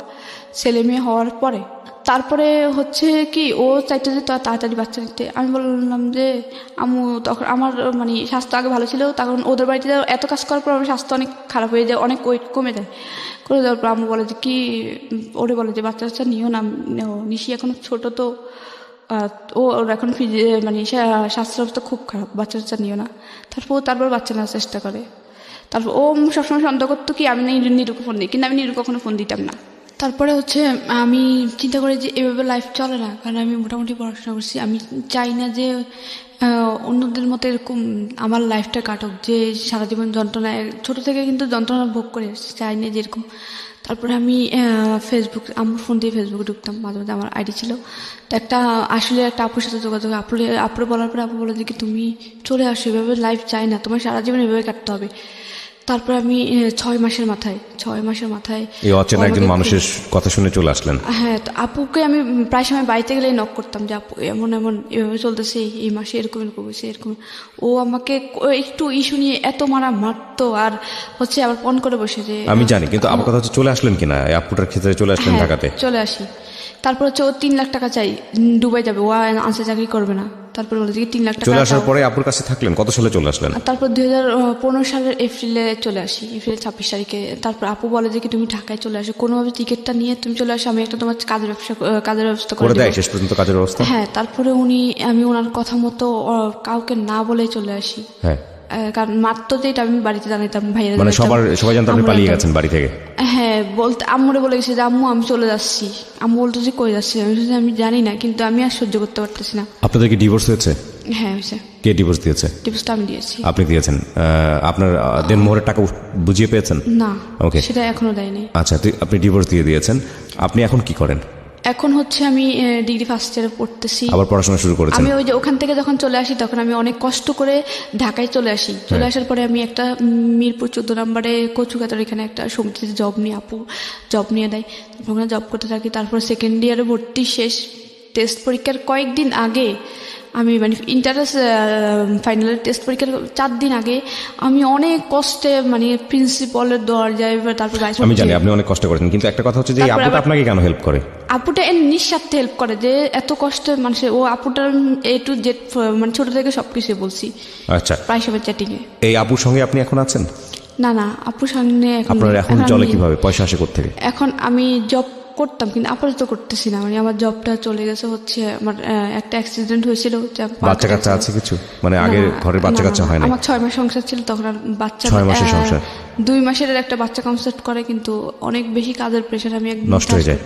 ছেলে মেয়ে হওয়ার পরে। তারপরে হচ্ছে কি ও চাইতো যে তাড়াতাড়ি বাচ্চা নিতে। আমি বললাম যে তখন আমার মানে স্বাস্থ্য আগে ভালো ছিল, তখন ওদের বাড়িতে এত কাজ করার পর আমার স্বাস্থ্য অনেক খারাপ হয়ে যায়, অনেক ওয়েট কমে যায়। করে দেওয়ার পর আম্মু বলে যে কি ওরে বলে যে বাচ্চা নিও না, নিশি এখন ছোটো তো, ওর এখন মানে স্বাস্থ্য অবস্থা খুব খারাপ, বাচ্চা নিও না। তারপর বাচ্চা নেওয়ার চেষ্টা করে। তারপর ও সবসময় সন্দেহ করতো কি আমি নিরুকে ফোন দিই, কিন্তু আমি নিরু কখনো ফোন দিতাম না। তারপরে হচ্ছে আমি চিন্তা করি যে এভাবে লাইফ চলে না, কারণ আমি মোটামুটি পড়াশোনা করছি। আমি চাই না যে অন্যদের মতো এরকম আমার লাইফটা কাটুক, যে সারা জীবন যন্ত্রণায়, ছোটো থেকে কিন্তু যন্ত্রণা ভোগ করে চাই না যেরকম। তারপরে আমি আমার ফোন দিয়ে ফেসবুকে ঢুকতাম, মাঝে মাঝে আমার আইডি ছিল। তো একটা আপুর সাথে যোগাযোগ, আপুরে বলার পরে আপু বলে যে কি তুমি চলে আসো, এভাবে লাইফ চাই না, তোমার সারা জীবন এভাবে কাটতে হবে। তারপরে আমি 6 মাসের মাথায় এই অচেনা একজন মানুষের কথা শুনে চলে আসলেন। হ্যাঁ, তো আপুকে আমি প্রায় সময় বাড়িতে গেলে নক করতাম যে আপু এমন এভাবে চলতেছে, এই মাসে এরকম হয়েছে এরকম। ও আমাকে একটু ইস্যু নিয়ে এত মারতো, আর হচ্ছে আবার ফোন করে বসে যে আমি জানি, কিন্তু আমার কথা হচ্ছে চলে আসলেন কিনা এই আপুটার ক্ষেত্রে? চলে আসলেন ঢাকাতে? চলে আসি। তারপর হচ্ছে ও 3 লাখ টাকা চাই, দুবাই যাবে, ও আনসার চাকরি করবে না, তারপরে বলে যে 3 লাখ টাকা চলে আসার দাও। পরে আপুর কাছে থাকলেন, কত সালে চলে আসলেন? আর তারপর 2015 সালের এপ্রিলে চলে আসি, এপ্রিল 26 তারিখে। তারপর আপু বলে যে কি তুমি ঢাকায় চলে আসো, কোনোভাবে টিকিটটা নিয়ে তুমি চলে আসো, আমি একটা তোমার কাজের ব্যবস্থা করে করে দেয় দেবো। শেষ পর্যন্ত কাজের ব্যবস্থা? হ্যাঁ, তারপরে আমি ওনার কথা মতো কাউকে না বলেই চলে আসি। হ্যাঁ, কারণ মাত্র যেটা আমি বাড়িতে জানাইতাম, ভাইয়েরা মানে জানাইতাম, সবাই জানতো আপনি আমরা পালিয়ে জানতাম। গেছেন বাড়ি থেকে? হ্যাঁ, বলতে আম্মুরে বলে গেছে যে আম্মু আমি চলে যাচ্ছি। আম্মু বলতো যে কই যাচ্ছি, আমি বলছি যে আমি জানি না, কিন্তু আমি আর সহ্য করতে পারতেছি না। আপনাদের কি ডিভোর্স হয়েছে? হ্যাঁ হয়েছে, কে ডিভোর্স দিয়েছে? ডিভোর্সটা আমি দিয়েছি। আপনি দিয়েছেন। আপনার দেনমোহরের টাকা বুঝিয়ে পেয়েছেন? না, ওকে, সেটা এখনো দেয়নি। আচ্ছা, আপনি ডিভোর্স দিয়ে দিয়েছেন। আপনি এখন কি করেন? এখন হচ্ছে আমি ডিগ্রি ফার্স্ট ইয়ারে পড়তেছি। আবার পড়াশোনা শুরু করেছেন? আমি ওই যে ওখান থেকে যখন চলে আসি তখন আমি অনেক কষ্ট করে ঢাকায় চলে আসি। চলে আসার পরে আমি একটা মিরপুর 14 নম্বরে কচুকাতার এখানে একটা সমিতিতে জব নিয়ে, আপু জব নিয়ে দেয়, ওখানে জব করতে থাকি। তারপর সেকেন্ড ইয়ারে ভর্তি শেষ, টেস্ট পরীক্ষার কয়েকদিন আগে আমি মানে ইন্টারেস ফাইনালের টেস্ট পরীক্ষার 4 দিন আগে আমি অনেক কষ্টে মানে প্রিন্সিপালের দরজায়, তারপর আমি জানি আপনি অনেক কষ্ট করেছেন, কিন্তু একটা কথা হচ্ছে যে এই তারপর আপুটা আবার- আপনাকে কেন হেল্প করে? আপুটা এর নিঃস্বার্থে হেল্প করে, যে এত কষ্ট মানুষের, ও আপুটার A to Z মানে ছোট থেকে সবকিছু বলছি আচ্ছা, প্রায় সবার চ্যাটিং এ। এই আপুর সঙ্গে আপনি এখন আছেন? না না, আপুর সামনে এখন আপনার নেই। এখন আমি চলে নেই। কিভাবে? পয়সা আসে কোত্থেকে? এখন আমি জব করতাম কিন্তু আপাতত করতেছি না, মানে আমার জবটা চলে গেছে হচ্ছে আমার একটা অ্যাক্সিডেন্ট হয়েছিল। বাচ্চা কাচ্চা আছে কিছু? মানে আগে ঘরে বাচ্চা কাচ্চা হয় না? আমার 6 মাস সংসার ছিল তখন, আর বাচ্চা 6 মাসের সংসার? 2 মাসের একটা বাচ্চা কনসেপ্ট করে, কিন্তু অনেক বেশি কাজের প্রেশার, আমি একদম নষ্ট হয়ে যায়।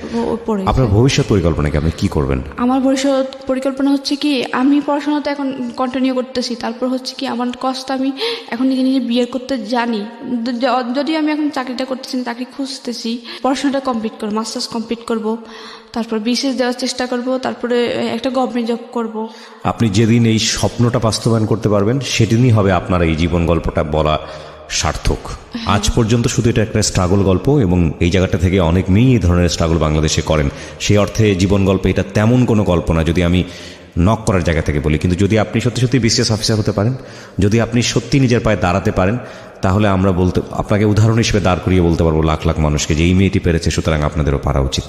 পড়ে গেছি। আপনার ভবিষ্যৎ পরিকল্পনা কি? আপনি কি করবেন? আমার ভবিষ্যৎ পরিকল্পনা হচ্ছে কি, আমি পড়াশোনাতে এখন কন্টিনিউ করতেছি। তারপর হচ্ছে কি আমার কষ্ট, আমি এখন নিজে নিজে বিয়ে করতে জানি, যদিও আমি এখন চাকরিটা করতেছি না, চাকরি খুঁজতেছি। পড়াশোনাটা কমপ্লিট করবো, মাস্টার্স কমপ্লিট করব, তারপর বিসিএস দেওয়ার চেষ্টা করব, তারপরে একটা গভর্নমেন্ট জব করব। আপনি যেদিন এই স্বপ্নটা বাস্তবায়ন করতে পারবেন সেদিনই হবে আপনার এই জীবন গল্পটা বলা সার্থক। আজ পর্যন্ত শুধু এটা একটা স্ট্রাগল গল্প, এবং এই জায়গাটা থেকে অনেক মেয়েই এই ধরনের স্ট্রাগল বাংলাদেশে করেন। সেই অর্থে জীবন গল্প এটা তেমন কোনো গল্প না, যদি আমি নক করার জায়গা থেকে বলি। কিন্তু যদি আপনি সত্যি সত্যি বিসিএস অফিসার হতে পারেন, যদি আপনি সত্যি নিজের পায়ে দাঁড়াতে পারেন, তাহলে আমরা আপনাকে উদাহরণ হিসেবে দাঁড় করিয়ে বলতে পারবো লাখ লাখ মানুষকে যে এই মেয়েটি পেরেছে, সুতরাং আপনাদেরও পারা উচিত।